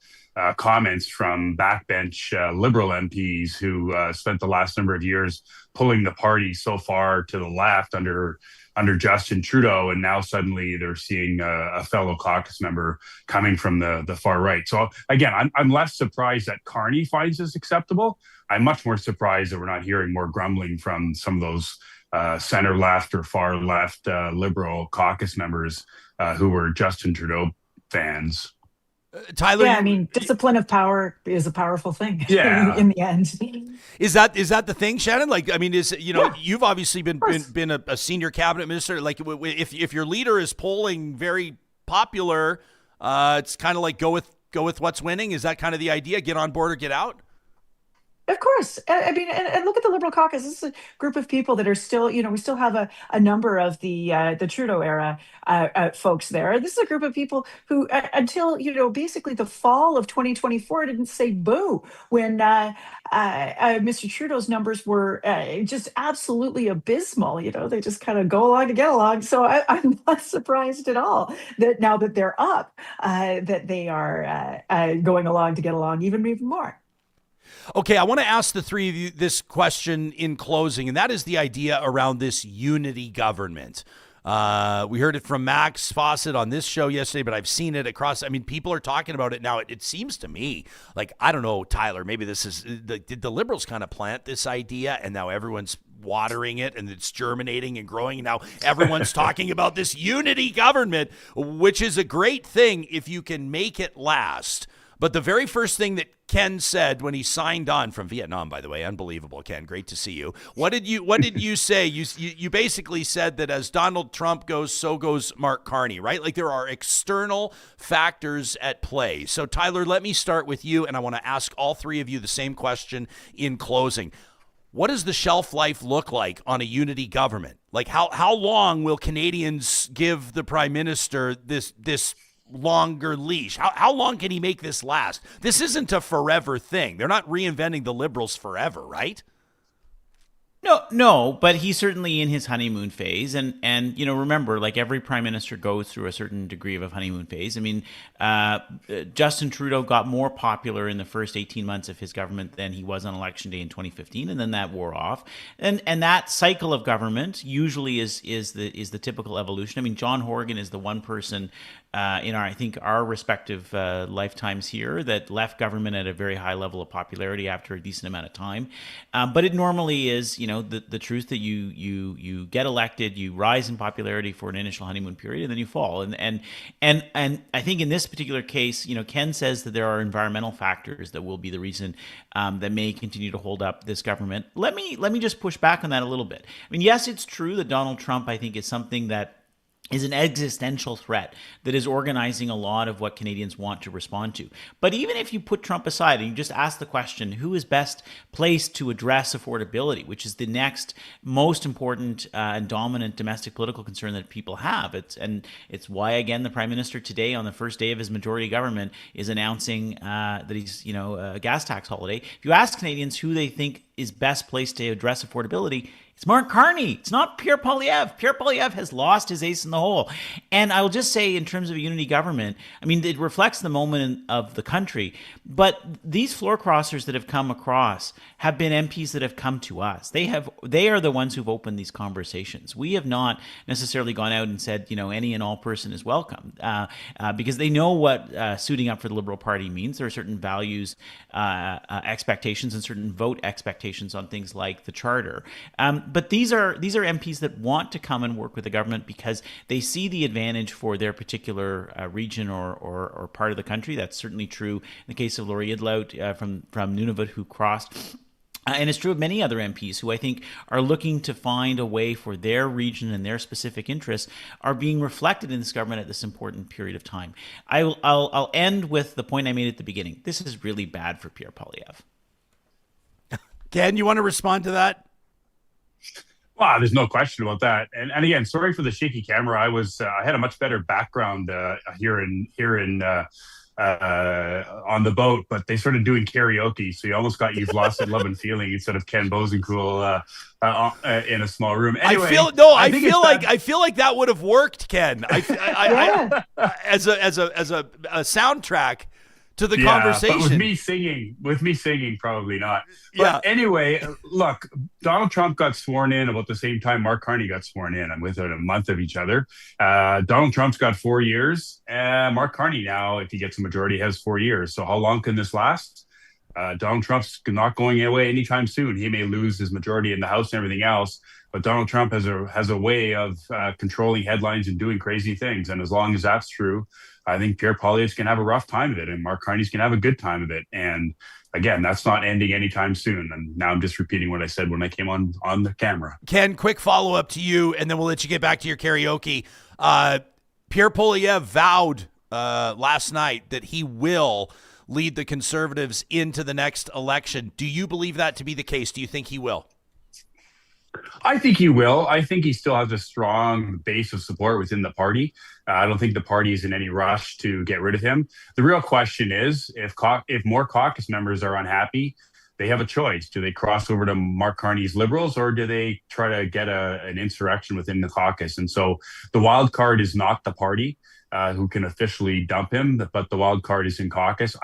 comments from backbench Liberal MPs who spent the last number of years pulling the party so far to the left under Justin Trudeau, and now suddenly they're seeing a fellow caucus member coming from the far right. So again, I'm less surprised that Carney finds this acceptable. I'm much more surprised that we're not hearing more grumbling from some of those center left or far left Liberal caucus members who were Justin Trudeau fans. Tyler, Yeah, I mean, discipline of power is a powerful thing. Yeah. in the end. is that the thing, Shannon? Like, I mean, you've obviously been a senior cabinet minister. Like, if your leader is polling very popular, it's kind of like go with what's winning. Is that kind of the idea? Get on board or get out? Of course. I mean, and look at the Liberal caucus. This is a group of people that are still, we still have a number of the Trudeau era folks there. This is a group of people who, until, basically the fall of 2024, didn't say boo when Mr. Trudeau's numbers were just absolutely abysmal. They just kind of go along to get along. So I'm not surprised at all that now that they're up, that they are going along to get along even more. Okay, I want to ask the three of you this question in closing, and that is the idea around this unity government. We heard it from Max Fawcett on this show yesterday, but I've seen it across. I mean, people are talking about it now. It seems to me like, I don't know, Tyler, maybe this is, did the Liberals kind of plant this idea and now everyone's watering it and it's germinating and growing. And now everyone's talking about this unity government, which is a great thing if you can make it last. But the very first thing that Ken said when he signed on from Vietnam, by the way, unbelievable, Ken, great to see you. What did you say? You basically said that as Donald Trump goes, so goes Mark Carney, right? Like there are external factors at play. So Tyler, let me start with you, and I want to ask all three of you the same question in closing. What does the shelf life look like on a unity government? Like how long will Canadians give the Prime Minister this longer leash? How long can he make this last? This isn't a forever thing. They're not reinventing the Liberals forever, right? No, but he's certainly in his honeymoon phase, and remember, like every prime minister goes through a certain degree of a honeymoon phase. I mean, Justin Trudeau got more popular in the first 18 months of his government than he was on election day in 2015, and then that wore off. And that cycle of government usually is the typical evolution. I mean, John Horgan is the one person in our respective lifetimes here that left government at a very high level of popularity after a decent amount of time. But it normally is, the truth that you get elected, you rise in popularity for an initial honeymoon period, and then you fall. And I think in this particular case, Ken says that there are environmental factors that will be the reason that may continue to hold up this government. Let me just push back on that a little bit. I mean, yes, it's true that Donald Trump, I think, is something that is an existential threat that is organizing a lot of what Canadians want to respond to. But even if you put Trump aside and you just ask the question, who is best placed to address affordability, which is the next most important and dominant domestic political concern that people have. It's why, again, the Prime Minister today, on the first day of his majority government, is announcing that he's, a gas tax holiday. If you ask Canadians who they think is best placed to address affordability, it's Mark Carney. It's not Pierre Poilievre. Pierre Poilievre has lost his ace in the hole. And I will just say, in terms of a unity government, I mean, it reflects the moment of the country. But these floor crossers that have come across have been MPs that have come to us. They are the ones who've opened these conversations. We have not necessarily gone out and said, any and all person is welcome, because they know what suiting up for the Liberal Party means. There are certain values, expectations, and certain vote expectations on things like the Charter. But these are MPs that want to come and work with the government because they see the advantage for their particular region or part of the country. That's certainly true in the case of Laurie Idlout from Nunavut, who crossed. And it's true of many other MPs who I think are looking to find a way for their region and their specific interests are being reflected in this government at this important period of time. I'll end with the point I made at the beginning. This is really bad for Pierre Poilievre. Ken, you want to respond to that? Well, there's no question about that. And again, sorry for the shaky camera. I had a much better background here in on the boat, but they started doing karaoke, so you almost got "You've Lost It, Love and Feeling" instead of Ken Boessenkool in a small room. Anyway, I feel like that would have worked, Ken. I as a soundtrack to the conversation. But with me singing, probably not. But anyway, look, Donald Trump got sworn in about the same time Mark Carney got sworn in. I'm within a month of each other. Donald Trump's got 4 years. Mark Carney now, if he gets a majority, has 4 years. So how long can this last? Donald Trump's not going away anytime soon. He may lose his majority in the House and everything else, but Donald Trump has a way of controlling headlines and doing crazy things. And as long as that's true, I think Pierre Poilievre's going to have a rough time of it, and Mark Carney's going to have a good time of it. And again, that's not ending anytime soon. And now I'm just repeating what I said when I came on the camera. Ken, quick follow-up to you, and then we'll let you get back to your karaoke. Pierre Poilievre vowed last night that he will lead the Conservatives into the next election. Do you believe that to be the case? Do you think he will? I think he will. I think he still has a strong base of support within the party. I don't think the party is in any rush to get rid of him. The real question is, if more caucus members are unhappy, they have a choice. Do they cross over to Mark Carney's Liberals, or do they try to get an insurrection within the caucus? And so the wild card is not the party who can officially dump him, but the wild card is in caucus.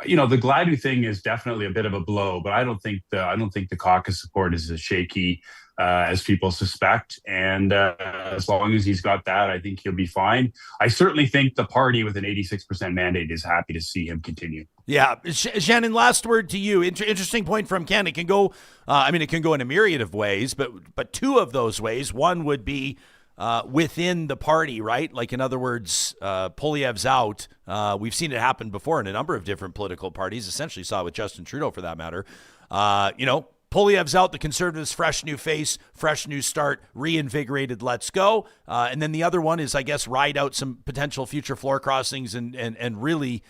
The Gladue thing is definitely a bit of a blow, but I don't think the caucus support is as shaky as people suspect. And as long as he's got that, I think he'll be fine. I certainly think the party with an 86% mandate is happy to see him continue. Yeah. Shannon, last word to you. Interesting point from Ken. It can go, it can go in a myriad of ways, but two of those ways, one would be within the party, right? Like, in other words, Poilievre's out. We've seen it happen before in a number of different political parties. Essentially saw it with Justin Trudeau, for that matter. Poilievre's out. The Conservatives, fresh new face, fresh new start, reinvigorated. Let's go. And then the other one is, I guess, ride out some potential future floor crossings and really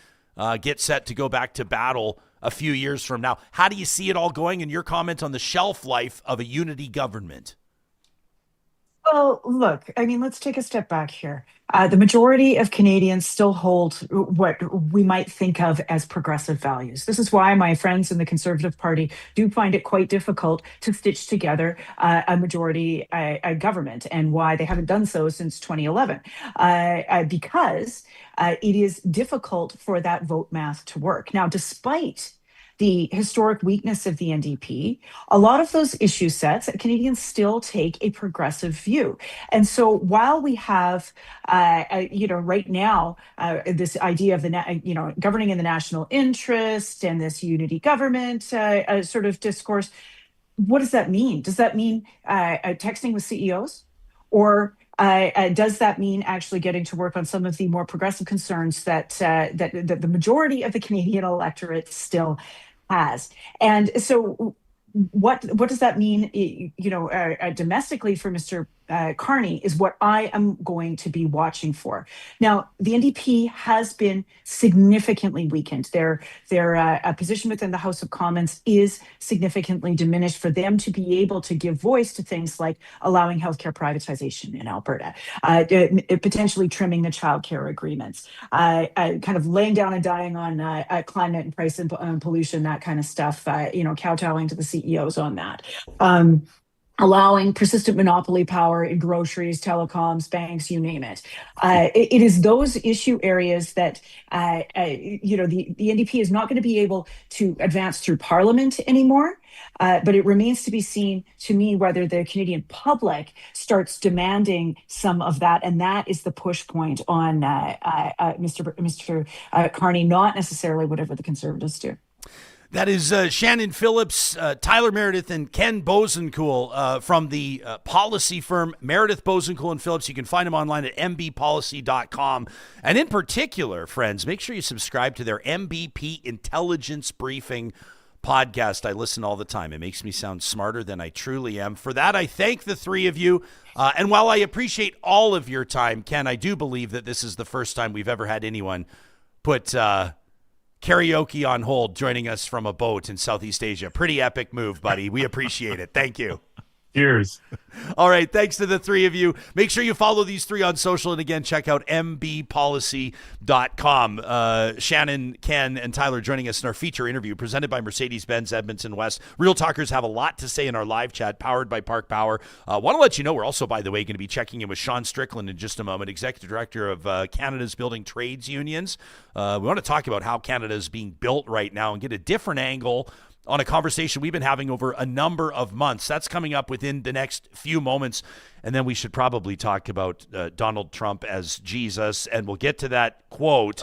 get set to go back to battle a few years from now. How do you see it all going? And your comment on the shelf life of a unity government? Well, look, let's take a step back here. The majority of Canadians still hold what we might think of as progressive values. This is why my friends in the Conservative Party do find it quite difficult to stitch together a majority government, and why they haven't done so since 2011. Because it is difficult for that vote math to work. Now, despite the historic weakness of the NDP, a lot of those issue sets, Canadians still take a progressive view. And so while we have, right now, this idea of governing in the national interest and this unity government sort of discourse, what does that mean? Does that mean texting with CEOs? Or does that mean actually getting to work on some of the more progressive concerns that the majority of the Canadian electorate still has? And so what does that mean, domestically for Mr. Carney is what I am going to be watching for. Now, the NDP has been significantly weakened. Their position within the House of Commons is significantly diminished for them to be able to give voice to things like allowing healthcare privatization in Alberta, potentially trimming the childcare agreements, kind of laying down and dying on climate and price and pollution, that kind of stuff, kowtowing to the CEOs on that. Allowing persistent monopoly power in groceries, telecoms, banks, you name it. It is those issue areas that, the NDP is not going to be able to advance through Parliament anymore. But it remains to be seen, to me, whether the Canadian public starts demanding some of that. And that is the push point on Mr. Carney, not necessarily whatever the Conservatives do. That is Shannon Phillips, Tyler Meredith, and Ken Boessenkool from the policy firm Meredith, Boessenkool, and Phillips. You can find them online at mbpolicy.com. And in particular, friends, make sure you subscribe to their MBP Intelligence Briefing podcast. I listen all the time. It makes me sound smarter than I truly am. For that, I thank the three of you. And while I appreciate all of your time, Ken, I do believe that this is the first time we've ever had anyone put karaoke on hold joining us from a boat in Southeast Asia. Pretty epic move, buddy. We appreciate it. Thank you. Cheers. All right. Thanks to the three of you. Make sure you follow these three on social. And again, check out mbpolicy.com. Shannon, Ken, and Tyler joining us in our feature interview presented by Mercedes-Benz Edmonton West. Real Talkers have a lot to say in our live chat, powered by Park Power. Want to let you know we're also, by the way, going to be checking in with Sean Strickland in just a moment, Executive Director of Canada's Building Trades Unions. We want to talk about how Canada is being built right now and get a different angle on a conversation we've been having over a number of months. That's coming up within the next few moments. And then we should probably talk about Donald Trump as Jesus, and we'll get to that quote.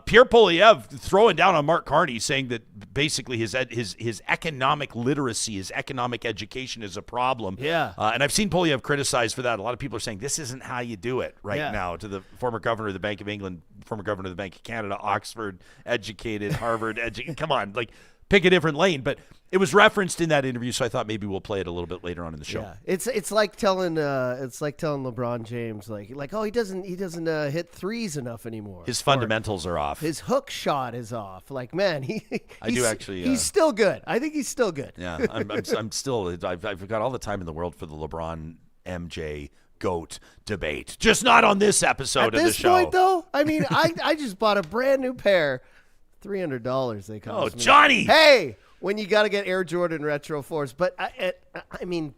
Pierre Poilievre throwing down on Mark Carney, saying that basically his economic literacy, his economic education is a problem. Yeah. And I've seen Poilievre criticized for that. A lot of people are saying this isn't how you do it now, to the former governor of the Bank of England, former governor of the Bank of Canada, Oxford educated, Harvard educated. Come on, like, pick a different lane. But it was referenced in that interview, so I thought maybe we'll play it a little bit later on in the show. Yeah. It's like telling LeBron James like, oh, he doesn't hit threes enough anymore. His fundamentals are off. His hook shot is off. Like, man, he's still good. I think he's still good. Yeah, I'm still. I've got all the time in the world for the LeBron MJ GOAT debate. Just not on this episode of the show. At this point, though, I mean, I just bought a brand new pair. $300 they cost me. Johnny! Hey, when you got to get Air Jordan Retro 4s. But, I mean,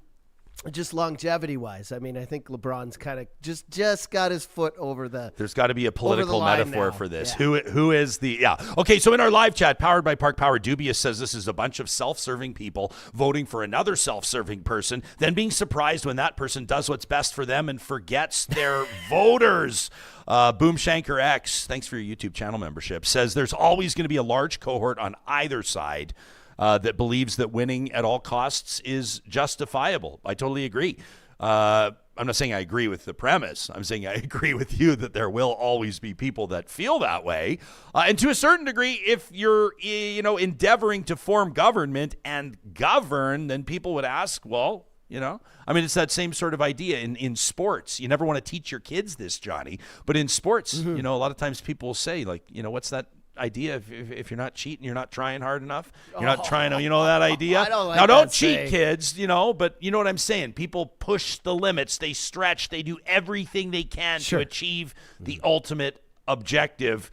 just longevity-wise, I mean, I think LeBron's kind of just got his foot over the There's got to be a political metaphor for this. Yeah. Who is the – yeah. Okay, so in our live chat, powered by Park Power, Dubious says this is a bunch of self-serving people voting for another self-serving person, then being surprised when that person does what's best for them and forgets their voters. Boomshanker X, thanks for your YouTube channel membership, says there's always going to be a large cohort on either side that believes that winning at all costs is justifiable. I totally agree. I'm not saying I agree with the premise. I'm saying I agree with you that there will always be people that feel that way. And to a certain degree, if you're endeavoring to form government and govern, then people would ask, well, I mean, it's that same sort of idea in sports. You never want to teach your kids this, Johnny. But in sports, a lot of times people will say, like, what's that idea if you're not cheating, you're not trying hard enough? You're not trying to, that idea? I don't like now, don't that cheat, saying. kids, but you know what I'm saying? People push the limits. They stretch. They do everything they can to achieve the ultimate objective.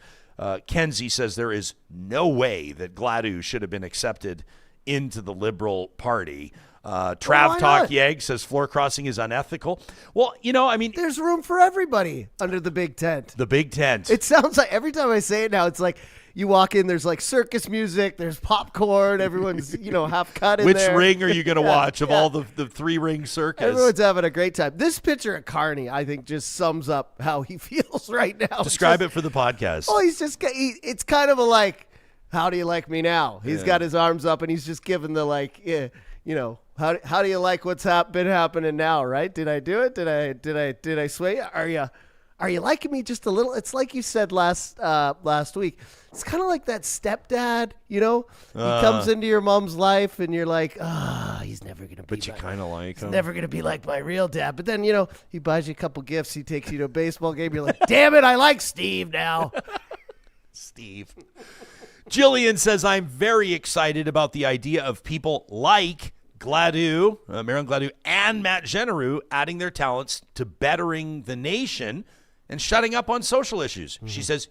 Kenzie says there is no way that Gladue should have been accepted into the Liberal Party. Trav Talk Yeg says floor crossing is unethical. Well, I mean, there's room for everybody under the big tent. The big tent. It sounds like every time I say it now, it's like you walk in, there's like circus music, there's popcorn, everyone's, half cut in Which there. ring are you going to watch of all the 3-ring circus? Everyone's having a great time. This picture of Carney, I think, just sums up how he feels right now. Describe it for the podcast. Oh, it's kind of a like, how do you like me now? He's got his arms up and he's just giving the how do you like what's been happening now, right? Did I do it? Did I sway? Are you liking me just a little? It's like you said last week. It's kind of like that stepdad, He comes into your mom's life and you're like, he's never going to be. But you kind of like him. He's never going to be like my real dad. But then, he buys you a couple gifts. He takes you to a baseball game. You're like, damn it, I like Steve now. Steve. Jillian says, I'm very excited about the idea of people like Gladue, Marion Gladue, and Matt Genereux adding their talents to bettering the nation and shutting up on social issues. Mm-hmm. She says,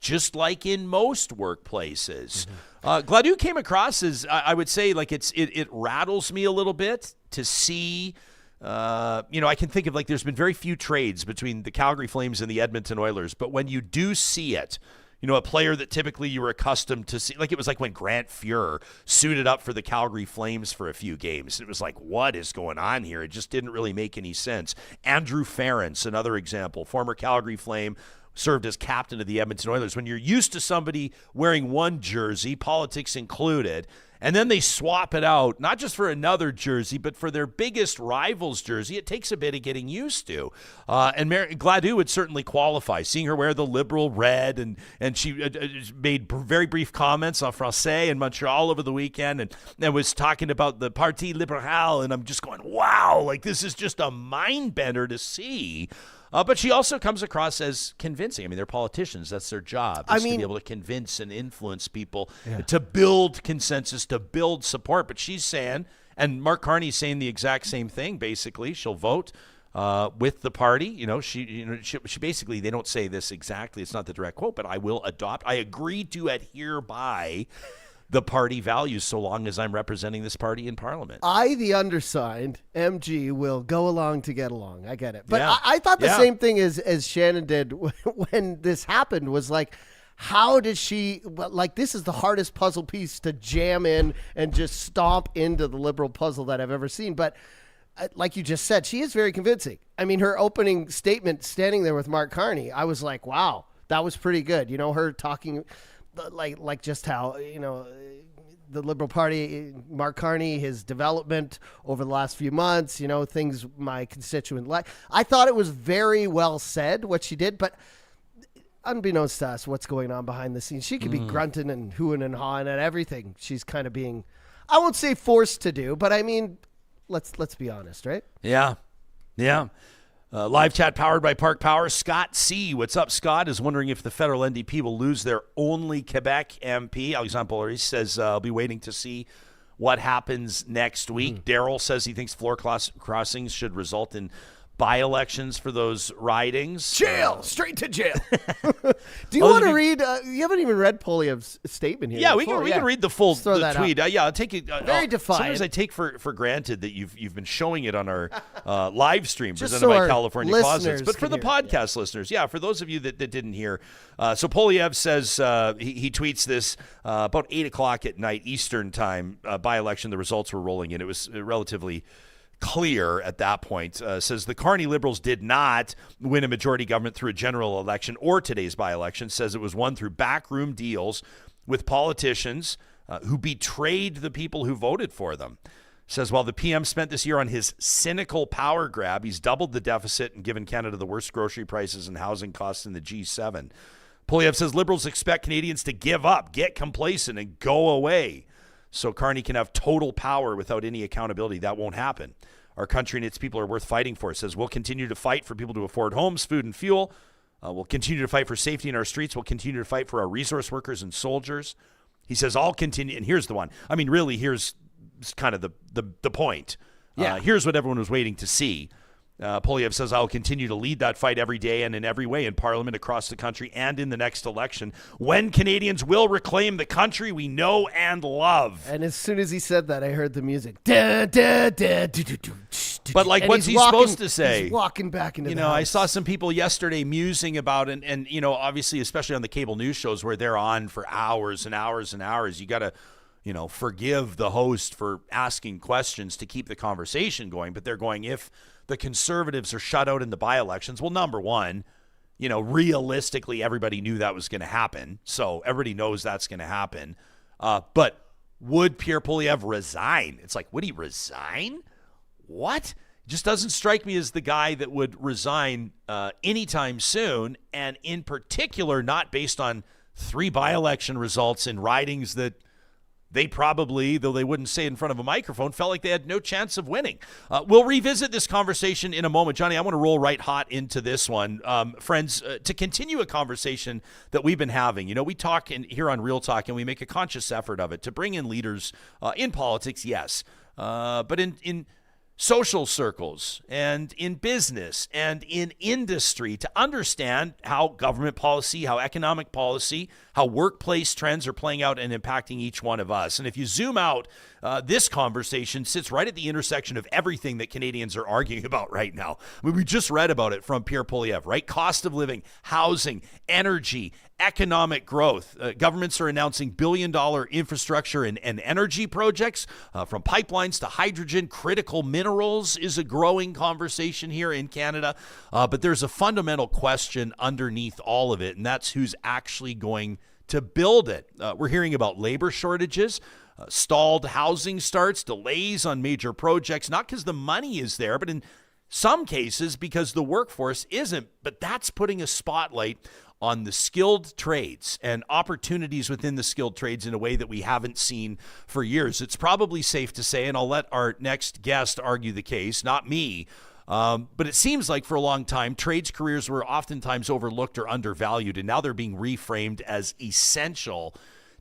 just like in most workplaces. Mm-hmm. Gladue came across as, I would say, like it rattles me a little bit to see. I can think of there's been very few trades between the Calgary Flames and the Edmonton Oilers, but when you do see it, a player that typically you were accustomed to see, like it was like when Grant Fuhr suited up for the Calgary Flames for a few games. It was like, what is going on here? It just didn't really make any sense. Andrew Ference, another example, former Calgary Flame, served as captain of the Edmonton Oilers. When you're used to somebody wearing one jersey, politics included, and then they swap it out, not just for another jersey, but for their biggest rival's jersey, it takes a bit of getting used to. And Gladue would certainly qualify, seeing her wear the Liberal red, and she made very brief comments en français in Montreal over the weekend, and was talking about the Parti Libéral, and I'm just going, wow, this is just a mind bender to see. But she also comes across as convincing. I mean, they're politicians. That's their job, to be able to convince and influence people to build consensus, to build support. But she's saying, and Mark Carney's saying the exact same thing, basically. She'll vote with the party. She basically, they don't say this exactly. It's not the direct quote, but I agree to adhere by the party values so long as I'm representing this party in Parliament. I, the undersigned, MG, will go along to get along. I get it. But Yeah. I thought the same thing as Shannon did when this happened was like, how did she, like, this is the hardest puzzle piece to jam in and just stomp into the Liberal puzzle that I've ever seen. But like you just said, she is very convincing. I mean, her opening statement standing there with Mark Carney, I was like, wow, that was pretty good. You know, her talking like just how, you know, the Liberal Party, Mark Carney, his development over the last few months, you know, things my constituent like. I thought it was very well said what she did, but unbeknownst to us, what's going on behind the scenes, she could be grunting and hooing and hawing at everything. She's kind of being, I won't say forced to do, but I mean, let's be honest, right? Yeah. Live chat powered by Park Power. Scott C. What's up, Scott? Is wondering if the federal NDP will lose their only Quebec MP. Alexandre Boulary says, I'll be waiting to see what happens next week. Daryl says he thinks floor crossings should result in by-elections for those ridings. Jail! Straight to jail. Do you want to read? You haven't even read Poilievre's statement here. Yeah, we can read the full tweet. Yeah, I'll take it. Very defiant. Sometimes I take for granted that you've been showing it on our live stream Just presented so by our California listeners Closets. But for the can hear, podcast listeners, for those of you that didn't hear, so Poilievre says he tweets this about 8 o'clock at night Eastern time by-election. The results were rolling in. It was relatively clear at that point. Says the Carney Liberals did not win a majority government through a general election or today's by-election. Says it was won through backroom deals with politicians who betrayed the people who voted for them. Says while the PM spent this year on his cynical power grab, he's doubled the deficit and given Canada the worst grocery prices and housing costs in the G7. Poilievre says Liberals expect Canadians to give up, get complacent, and go away so Carney can have total power without any accountability. That won't happen. Our country and its people are worth fighting for. It says we'll continue to fight for people to afford homes, food, and fuel. We'll continue to fight for safety in our streets. We'll continue to fight for our resource workers and soldiers. He says, I'll continue. And here's the one. I mean, really, here's kind of the point. Here's what everyone was waiting to see. Poilievre says, I'll continue to lead that fight every day and in every way in Parliament across the country and in the next election when Canadians will reclaim the country we know and love. And as soon as he said that, I heard the music. Da, da, da, do, do, do, do, but like, what's he supposed to say? He's walking back into the house. I saw some people yesterday musing about it, and obviously, especially on the cable news shows where they're on for hours and hours and hours, you got to, forgive the host for asking questions to keep the conversation going. But they're going, if the Conservatives are shut out in the by-elections, well, number one, realistically, everybody knew that was going to happen. So everybody knows that's going to happen. But would Pierre Poilievre resign? It's like, would he resign? What? It just doesn't strike me as the guy that would resign anytime soon, and in particular, not based on 3 by-election results in ridings that they probably, though they wouldn't say it in front of a microphone, felt like they had no chance of winning. We'll revisit this conversation in a moment. Johnny, I want to roll right hot into this one. Friends, to continue a conversation that we've been having, we talk here on Real Talk, and we make a conscious effort of it to bring in leaders in politics, yes, but in social circles and in business and in industry to understand how government policy, how economic policy, how workplace trends are playing out and impacting each one of us. And if you zoom out, this conversation sits right at the intersection of everything that Canadians are arguing about right now. I mean, we just read about it from Pierre Poilievre, right? Cost of living, housing, energy, economic growth. Governments are announcing billion-dollar infrastructure and energy projects, from pipelines to hydrogen. Critical minerals is a growing conversation here in Canada. But there's a fundamental question underneath all of it, and that's who's actually going to build it. We're hearing about labor shortages, stalled housing starts, delays on major projects, not because the money is there, but in some cases because the workforce isn't. But that's putting a spotlight on the skilled trades and opportunities within the skilled trades in a way that we haven't seen for years. It's probably safe to say, and I'll let our next guest argue the case, not me, but it seems like for a long time, trades careers were oftentimes overlooked or undervalued, and now they're being reframed as essential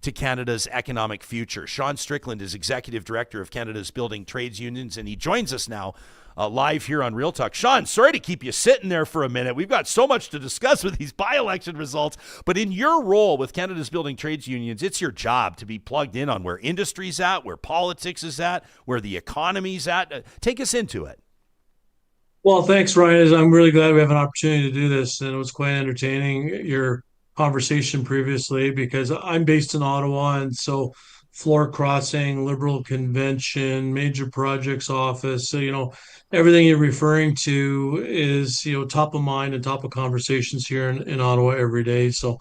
to Canada's economic future. Sean Strickland is Executive Director of Canada's Building Trades Unions, and he joins us now live here on Real Talk. Sean, sorry to keep you sitting there for a minute. We've got so much to discuss with these by-election results, but in your role with Canada's Building Trades Unions, it's your job to be plugged in on where industry's at, where politics is at, where the economy's at. Take us into it. Well, thanks, Ryan. I'm really glad we have an opportunity to do this, and it was quite entertaining. Your conversation previously because I'm based in Ottawa, and so floor crossing, Liberal convention, major projects office. So, everything you're referring to is, top of mind and top of conversations here in Ottawa every day. So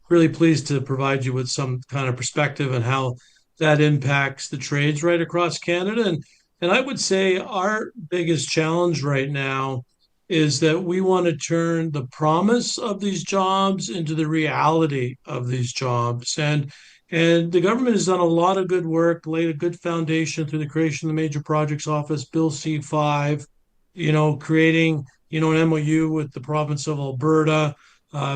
really pleased to provide you with some kind of perspective on how that impacts the trades right across Canada. And I would say our biggest challenge right now is that we want to turn the promise of these jobs into the reality of these jobs. And the government has done a lot of good work, laid a good foundation through the creation of the Major Projects Office, Bill C5, creating, an MOU with the province of Alberta,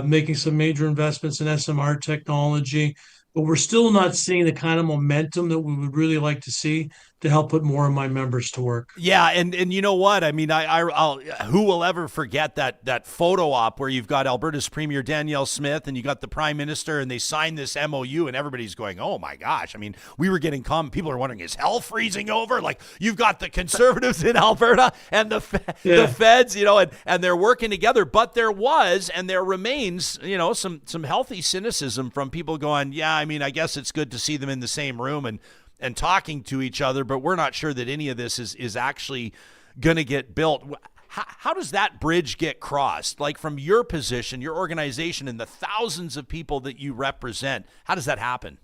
making some major investments in SMR technology. But we're still not seeing the kind of momentum that we would really like to see to help put more of my members to work. Yeah, and you know what? I mean, I'll who will ever forget that photo op where you've got Alberta's Premier Danielle Smith and you got the Prime Minister and they signed this MOU and everybody's going, oh my gosh. I mean, we were getting people are wondering, is hell freezing over? Like, you've got the Conservatives in Alberta and the feds, and they're working together. But there was and there remains, some healthy cynicism from people going, yeah, I mean, I guess it's good to see them in the same room and talking to each other, but we're not sure that any of this is actually going to get built. How does that bridge get crossed? Like, from your position, your organization, and the thousands of people that you represent, how does that happen?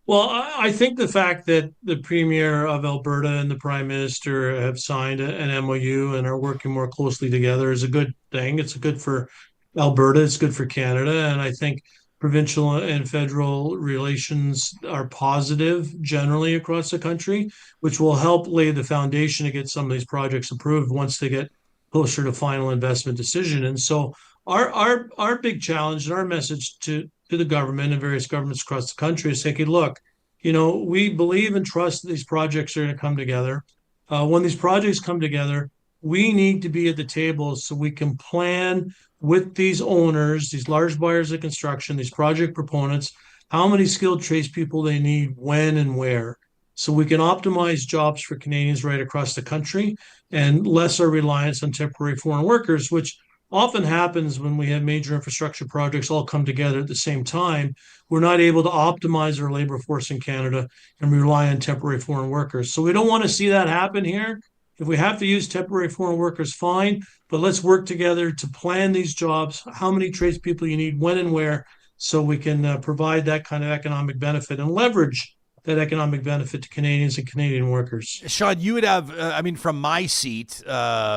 Well, I think the fact that the Premier of Alberta and the Prime Minister have signed an MOU and are working more closely together is a good thing. It's good for Alberta. It's good for Canada. And I think provincial and federal relations are positive generally across the country, which will help lay the foundation to get some of these projects approved once they get closer to final investment decision. And so our big challenge and our message to the government and various governments across the country is saying, hey, look, we believe and trust that these projects are going to come together. When these projects come together, we need to be at the table so we can plan with these owners, these large buyers of construction, these project proponents, how many skilled tradespeople they need, when and where, so we can optimize jobs for Canadians right across the country and less our reliance on temporary foreign workers, which often happens when we have major infrastructure projects all come together at the same time. We're not able to optimize our labor force in Canada and rely on temporary foreign workers. So we don't want to see that happen here. If we have to use temporary foreign workers, fine, but let's work together to plan these jobs, how many tradespeople you need, when and where, so we can provide that kind of economic benefit and leverage that economic benefit to Canadians and Canadian workers. Sean, you would have, from my seat,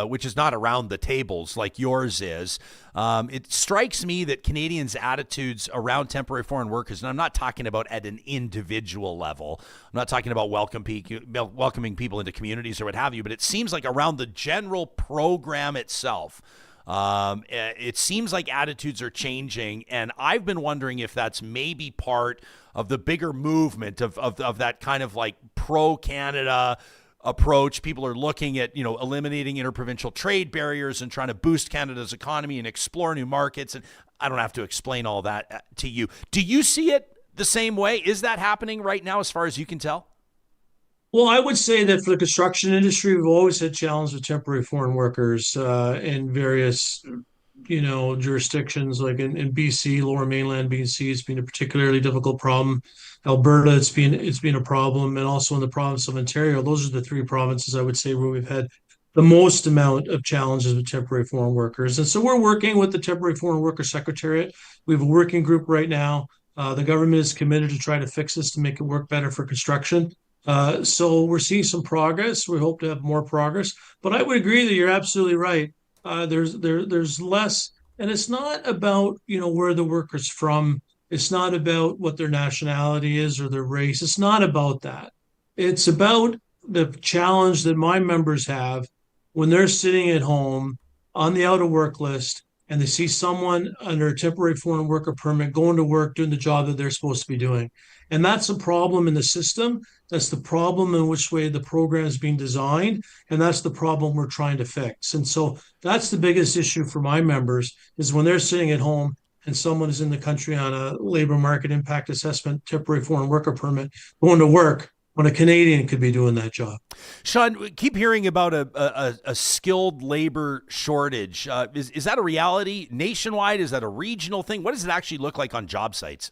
which is not around the tables like yours is, it strikes me that Canadians' attitudes around temporary foreign workers, and I'm not talking about at an individual level, I'm not talking about welcoming people into communities or what have you, but it seems like around the general program itself, it seems like attitudes are changing, and I've been wondering if that's maybe part of the bigger movement of that kind of like pro-Canada approach. People are looking at, eliminating interprovincial trade barriers and trying to boost Canada's economy and explore new markets. And I don't have to explain all that to you. Do you see it the same way? Is that happening right now as far as you can tell? Well, I would say that for the construction industry, we've always had challenges with temporary foreign workers in various jurisdictions, like in BC, Lower Mainland BC, it's been a particularly difficult problem. Alberta, it's been a problem, and also in the province of Ontario. Those are the three provinces I would say where we've had the most amount of challenges with temporary foreign workers. And so we're working with the Temporary Foreign Worker Secretariat. We have a working group right now. The government is committed to try to fix this to make it work better for construction. So we're seeing some progress. We hope to have more progress. But I would agree that you're absolutely right. There's less, and it's not about where the worker's from. It's not about what their nationality is or their race. It's not about that. It's about the challenge that my members have when they're sitting at home on the out of work list and they see someone under a temporary foreign worker permit going to work doing the job that they're supposed to be doing. And that's a problem in the system. That's the problem in which way the program is being designed. And that's the problem we're trying to fix. And so that's the biggest issue for my members, is when they're sitting at home and someone is in the country on a labor market impact assessment, temporary foreign worker permit, going to work, when a Canadian could be doing that job. Sean, we keep hearing about a skilled labor shortage. Is that a reality nationwide? Is that a regional thing? What does it actually look like on job sites?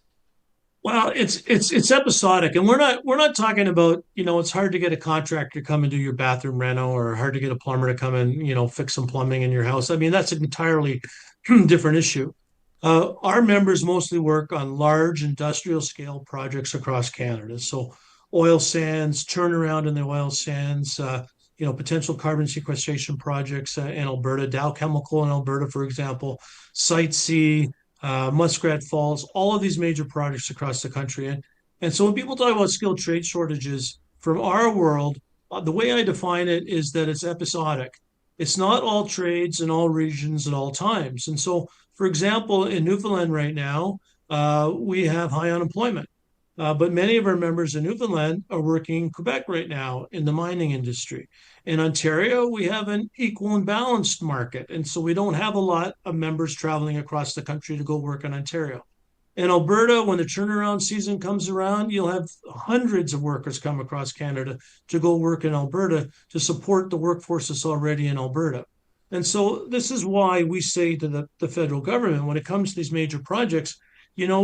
Well, it's episodic, and we're not talking about, it's hard to get a contractor to come and do your bathroom reno, or hard to get a plumber to come and fix some plumbing in your house. I mean, that's an entirely different issue. Our members mostly work on large industrial scale projects across Canada. So oil sands, turnaround in the oil sands, potential carbon sequestration projects in Alberta, Dow Chemical in Alberta, for example, Site C, Muskrat Falls, all of these major projects across the country. And so when people talk about skilled trade shortages from our world, the way I define it is that it's episodic. It's not all trades in all regions at all times. And so, for example, in Newfoundland right now, we have high unemployment. But many of our members in Newfoundland are working in Quebec right now in the mining industry. In Ontario, we have an equal and balanced market. And so we don't have a lot of members traveling across the country to go work in Ontario. In Alberta, when the turnaround season comes around, you'll have hundreds of workers come across Canada to go work in Alberta to support the workforce that's already in Alberta. And so this is why we say to the federal government, when it comes to these major projects,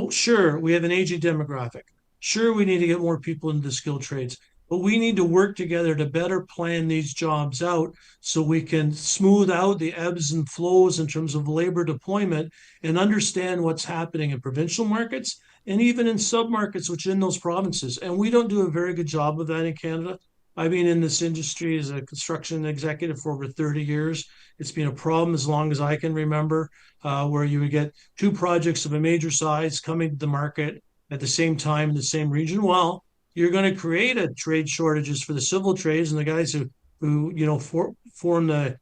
sure, we have an aging demographic. Sure, we need to get more people into the skilled trades, but we need to work together to better plan these jobs out so we can smooth out the ebbs and flows in terms of labor deployment and understand what's happening in provincial markets and even in sub-markets within those provinces. And we don't do a very good job of that in Canada. I've been in this industry as a construction executive for over 30 years. It's been a problem as long as I can remember, where you would get two projects of a major size coming to the market at the same time in the same region. Well, you're going to create a trade shortages for the civil trades and the guys who form the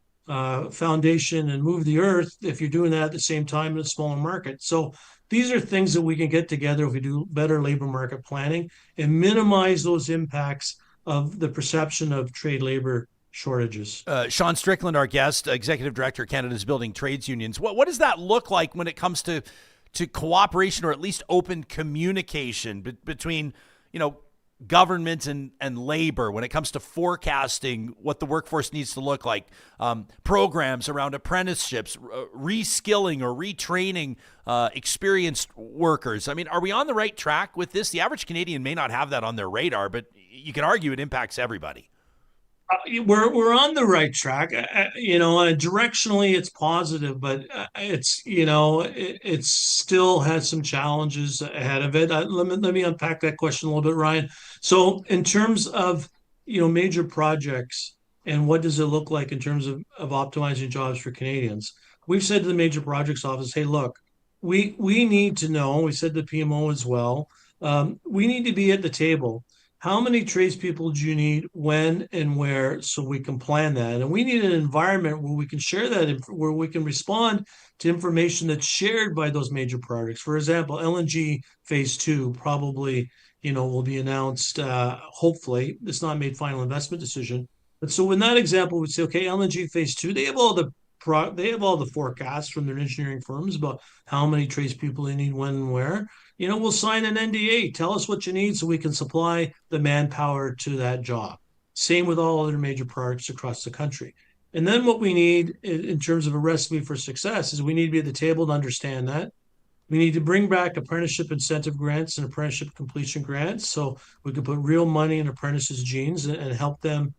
foundation and move the earth if you're doing that at the same time in a smaller market. So these are things that we can get together if we do better labor market planning and minimize those impacts of the perception of trade labor shortages. Sean Strickland, our guest, Executive Director, Canada's Building Trades Unions. What does that look like when it comes to cooperation, or at least open communication between, government and labor when it comes to forecasting what the workforce needs to look like, programs around apprenticeships, reskilling or retraining experienced workers? I mean, are we on the right track with this? The average Canadian may not have that on their radar, but you can argue it impacts everybody. We're on the right track, directionally it's positive, but it still has some challenges ahead of it. Let me unpack that question a little bit, Ryan. So in terms of major projects and what does it look like in terms of optimizing jobs for Canadians, we've said to the major projects office, hey, look, we need to know. We said to the PMO as well. We need to be at the table. How many tradespeople do you need, when and where, so we can plan that? And we need an environment where we can share that, where we can respond to information that's shared by those major projects. For example, LNG Phase 2 probably, will be announced, hopefully. It's not made final investment decision. But so in that example, we'd say, okay, LNG Phase 2, they have all the forecasts from their engineering firms about how many tradespeople they need, when and where. We'll sign an NDA. Tell us what you need so we can supply the manpower to that job. Same with all other major projects across the country. And then what we need in terms of a recipe for success is we need to be at the table to understand that. We need to bring back apprenticeship incentive grants and apprenticeship completion grants so we can put real money in apprentices' jeans and help them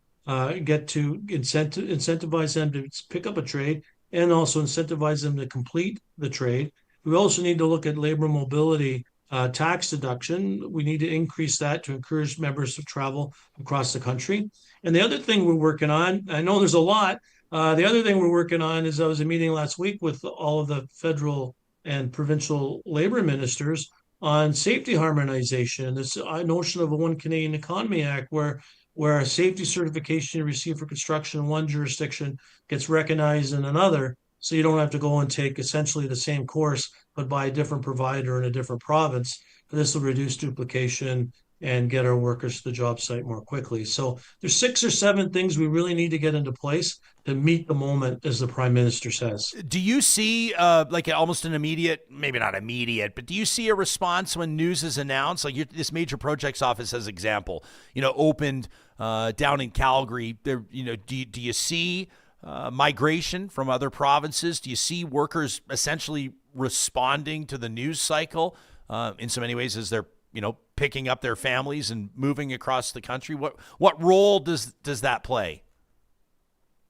get to incentivize them to pick up a trade and also incentivize them to complete the trade. We also need to look at labor mobility tax deduction. We need to increase that to encourage members to travel across the country. And the other thing we're working on, I know there's a lot, the other thing we're working on is I was in a meeting last week with all of the federal and provincial labor ministers on safety harmonization, this notion of a One Canadian Economy Act where a safety certification you receive for construction in one jurisdiction gets recognized in another. So you don't have to go and take essentially the same course, but by a different provider in a different province. This will reduce duplication and get our workers to the job site more quickly. So there's 6 or 7 things we really need to get into place to meet the moment, as the Prime Minister says. Do you see like almost an immediate, maybe not immediate, but do you see a response when news is announced? Like this major projects office, as example, opened down in Calgary. There, do you see migration from other provinces? Do you see workers essentially responding to the news cycle in so many ways as they're picking up their families and moving across the country? What role does that play?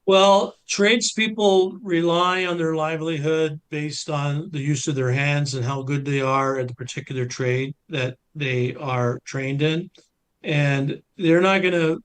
Well, tradespeople rely on their livelihood based on the use of their hands and how good they are at the particular trade that they are trained in. And they're not gonna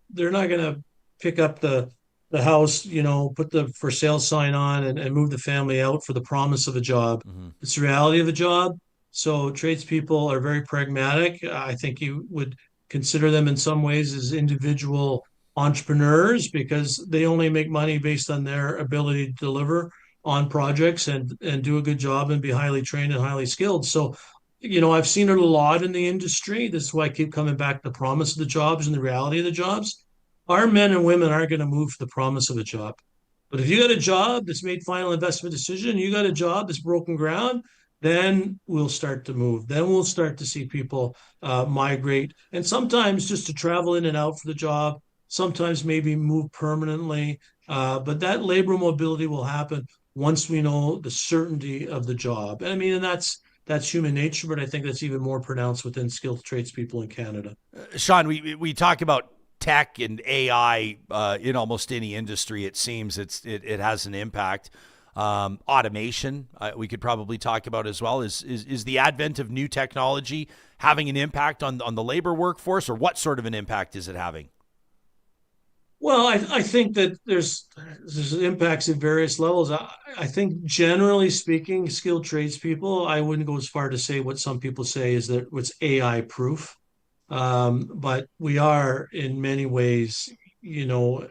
pick up the house, put the for sale sign on and move the family out for the promise of a job. Mm-hmm. It's the reality of a job. So tradespeople are very pragmatic. I think you would consider them in some ways as individual entrepreneurs because they only make money based on their ability to deliver on projects and do a good job and be highly trained and highly skilled. So, I've seen it a lot in the industry. This is why I keep coming back to the promise of the jobs and the reality of the jobs. Our men and women aren't going to move for the promise of a job. But if you got a job that's made final investment decision, you got a job that's broken ground, then we'll start to move. Then we'll start to see people migrate, and sometimes just to travel in and out for the job, sometimes maybe move permanently. But that labor mobility will happen once we know the certainty of the job. And I mean, and that's human nature, but I think that's even more pronounced within skilled tradespeople in Canada. Sean, we talk about tech and AI in almost any industry. It seems it has an impact. Automation, we could probably talk about as well. Is the advent of new technology having an impact on the labor workforce, or what sort of an impact is it having? Well, I think that there's impacts at various levels. I think generally speaking, skilled tradespeople, I wouldn't go as far to say what some people say is that it's AI proof. But we are in many ways, there's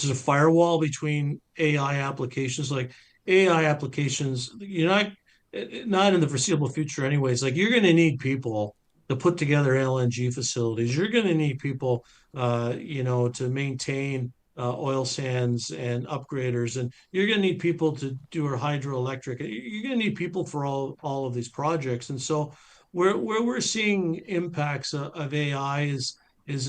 a firewall between AI applications. Like AI applications, not in the foreseeable future anyways. Like you're going to need people to put together LNG facilities. You're going to need people, to maintain oil sands and upgraders, and you're going to need people to do our hydroelectric. You're going to need people for all of these projects. And so where we're seeing impacts of AI is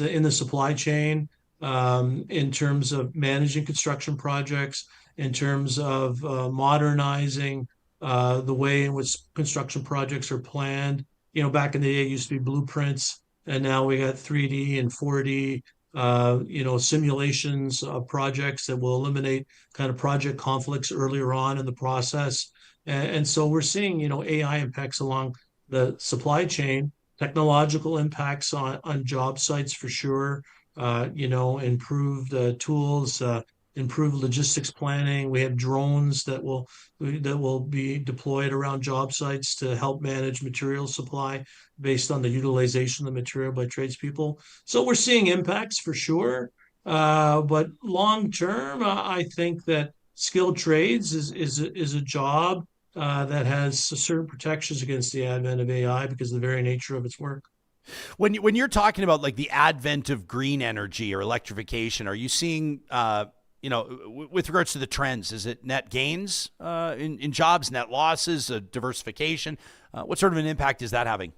in the supply chain, in terms of managing construction projects, in terms of modernizing the way in which construction projects are planned. Back in the day, it used to be blueprints, and now we got 3D and 4D, simulations of projects that will eliminate kind of project conflicts earlier on in the process. And so we're seeing, AI impacts along the supply chain, technological impacts on job sites for sure, improved tools, improved logistics planning. We have drones that will be deployed around job sites to help manage material supply based on the utilization of the material by tradespeople. So we're seeing impacts for sure. But long term, I think that skilled trades is a job that has certain protections against the advent of AI because of the very nature of its work. When you're talking about like the advent of green energy or electrification, are you seeing, with regards to the trends, is it net gains in jobs, net losses, diversification? What sort of an impact is that having?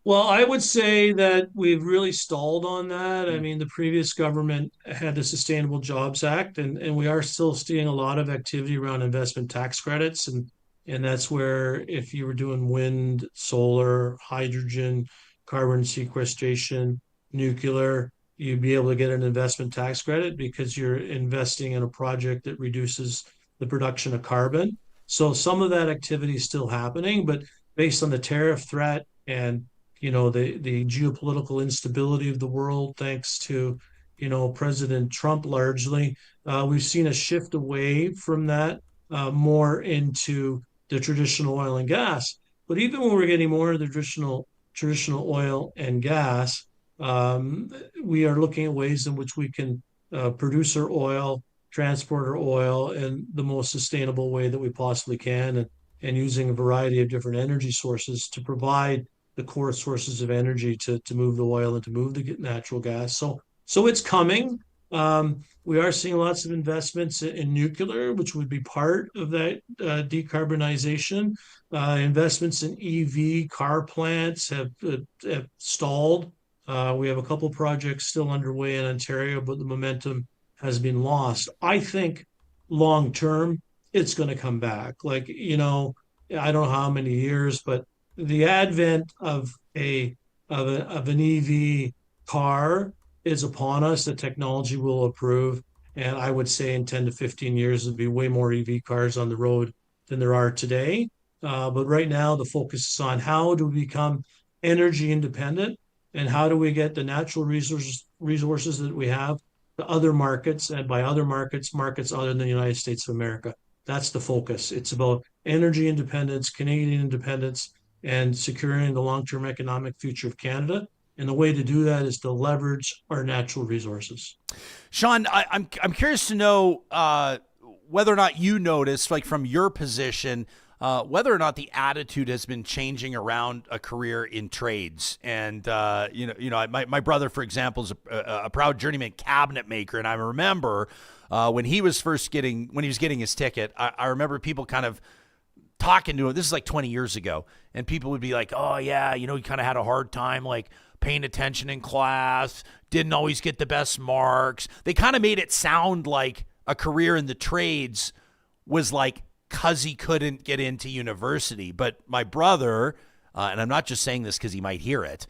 Well, I would say that we've really stalled on that. I mean, the previous government had the Sustainable Jobs Act, and we are still seeing a lot of activity around investment tax credits. And that's where if you were doing wind, solar, hydrogen, carbon sequestration, nuclear, you'd be able to get an investment tax credit because you're investing in a project that reduces the production of carbon. So some of that activity is still happening, but based on the tariff threat and the geopolitical instability of the world, thanks to President Trump largely, we've seen a shift away from that more into the traditional oil and gas. But even when we're getting more of the traditional oil and gas, we are looking at ways in which we can produce our oil, transport our oil in the most sustainable way that we possibly can, and using a variety of different energy sources to provide the core sources of energy to move the oil and to move the natural gas. So it's coming. We are seeing lots of investments in nuclear, which would be part of that decarbonization. Investments in EV car plants have stalled. We have a couple projects still underway in Ontario, but the momentum has been lost. I think long term, it's going to come back. Like, I don't know how many years, but the advent of an EV car is upon us. The technology will improve, and I would say in 10 to 15 years there'll be way more EV cars on the road than there are today. But right now the focus is on how do we become energy independent, and how do we get the natural resources that we have to other markets, and by other markets other than the United States of America. That's the focus. It's about energy independence, Canadian independence, and securing the long-term economic future of Canada. And the way to do that is to leverage our natural resources. Sean, I'm curious to know whether or not you noticed, like from your position, whether or not the attitude has been changing around a career in trades. And my brother, for example, is a proud journeyman cabinet maker, and I remember when he was getting his ticket, I remember people kind of talking to him. This is like 20 years ago, and people would be like, "Oh yeah, he kind of had a hard time like paying attention in class, didn't always get the best marks." They kind of made it sound like a career in the trades was like because he couldn't get into university. But my brother, and I'm not just saying this because he might hear it,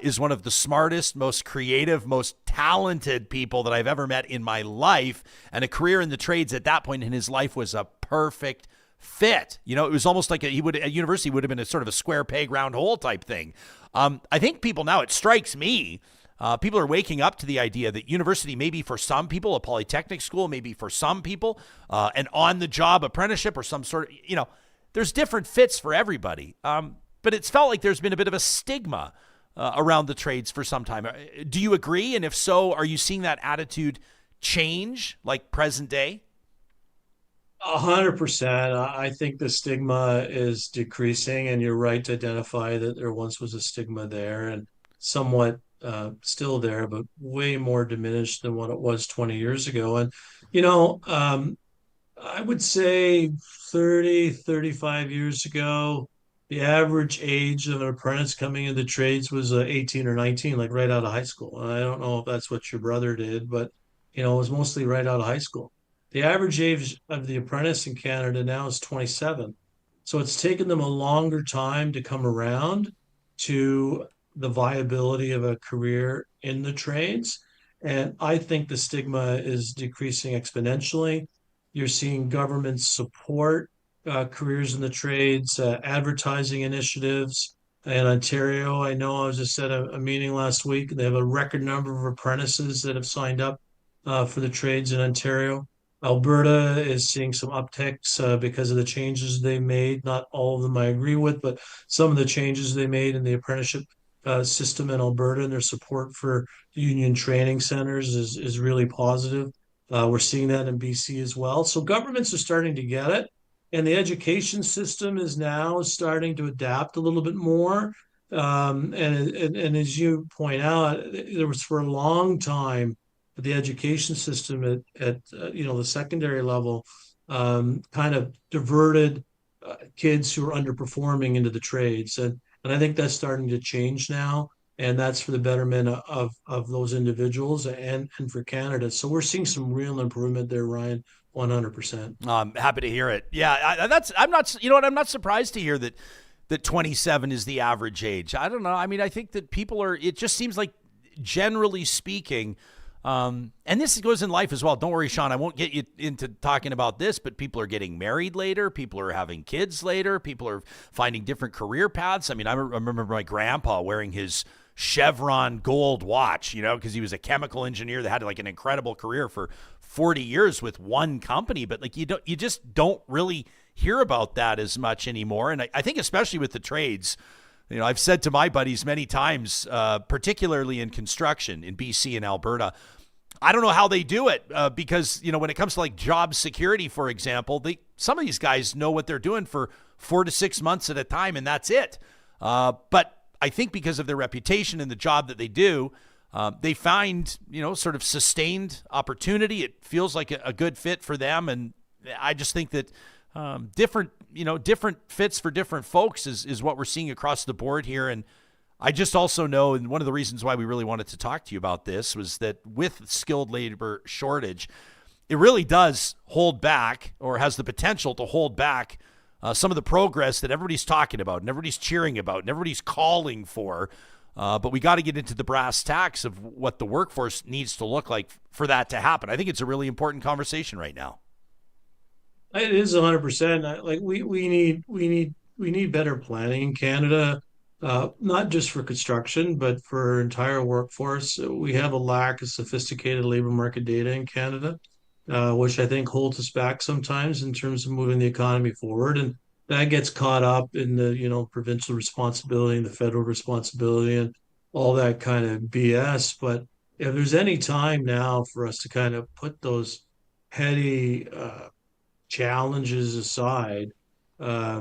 is one of the smartest, most creative, most talented people that I've ever met in my life. And a career in the trades at that point in his life was a perfect fit. It was almost like at university would have been a sort of a square peg round hole type thing. I think people now, it strikes me, people are waking up to the idea that university may be for some people, a polytechnic school may be for some people, an on-the-job apprenticeship or some sort of, there's different fits for everybody. But it's felt like there's been a bit of a stigma around the trades for some time. Do you agree? And if so, are you seeing that change, like present day? 100%. I think the stigma is decreasing, and you're right to identify that there once was a stigma there, and somewhat still there, but way more diminished than what it was 20 years ago. And, I would say 30, 35 years ago, the average age of an apprentice coming into trades was 18 or 19, like right out of high school. And I don't know if that's what your brother did, but, it was mostly right out of high school. The average age of the apprentice in Canada now is 27. So it's taken them a longer time to come around to the viability of a career in the trades. And I think the stigma is decreasing exponentially. You're seeing government support careers in the trades, advertising initiatives. In Ontario, I know I was just at a meeting last week. They have a record number of apprentices that have signed up for the trades in Ontario. Alberta is seeing some upticks because of the changes they made. Not all of them I agree with, but some of the changes they made in the apprenticeship system in Alberta and their support for union training centers is really positive. We're seeing that in BC as well. So governments are starting to get it, and the education system is now starting to adapt a little bit more. And as you point out, there was for a long time the education system at the secondary level kind of diverted kids who are underperforming into the trades, and I think that's starting to change now, and that's for the betterment of those individuals and for Canada. So we're seeing some real improvement there, Ryan. 100%. I'm happy to hear it. Yeah, I'm not surprised to hear that 27 is the average age. I don't know. I mean, I think that it just seems like, generally speaking, and this goes in life as well. Don't worry, Sean, I won't get you into talking about this, but people are getting married later. People are having kids later. People are finding different career paths. I mean, I remember my grandpa wearing his Chevron gold watch, because he was a chemical engineer that had like an incredible career for 40 years with one company. But like, you just don't really hear about that as much anymore. And I think especially with the trades, I've said to my buddies many times, particularly in construction in BC and Alberta, I don't know how they do it because, when it comes to like job security, for example, some of these guys know what they're doing for 4 to 6 months at a time, and that's it. But I think because of their reputation and the job that they do, they find, sort of sustained opportunity. It feels like a good fit for them. And I just think that different fits for different folks is what we're seeing across the board here. And I just also know, and one of the reasons why we really wanted to talk to you about this was that with skilled labor shortage, it really does hold back, or has the potential to hold back, some of the progress that everybody's talking about and everybody's cheering about and everybody's calling for. But we got to get into the brass tacks of what the workforce needs to look like for that to happen. I think it's a really important conversation right now. It is 100%. Like we need better planning in Canada, not just for construction, but for our entire workforce. We have a lack of sophisticated labor market data in Canada, which I think holds us back sometimes in terms of moving the economy forward. And that gets caught up in the provincial responsibility and the federal responsibility and all that kind of BS. But if there's any time now for us to kind of put those petty challenges aside, now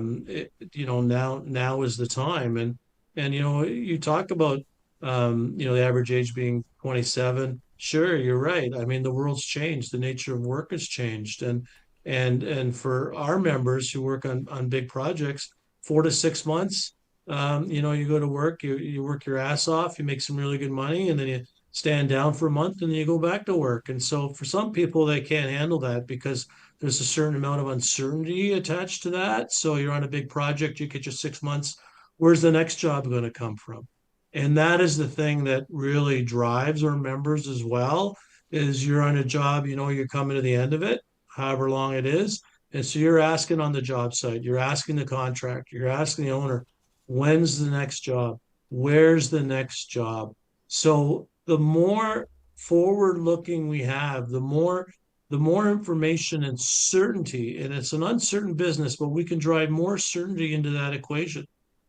is the time. And you talk about the average age being 27. Sure, you're right. I mean, the world's changed. The nature of work has changed, and for our members who work on big projects, 4 to 6 months, you go to work, you work your ass off, you make some really good money, and then you stand down for a month, and then you go back to work. And so for some people, they can't handle that because there's a certain amount of uncertainty attached to that. So you're on a big project, you get your 6 months. Where's the next job going to come from? And that is the thing that really drives our members as well, is you're on a job, you're coming to the end of it, however long it is. And so you're asking on the job site, you're asking the contractor, you're asking the owner, when's the next job? Where's the next job? So the more forward looking we have, the more information and certainty, and it's an uncertain business, but we can drive more certainty into that equation.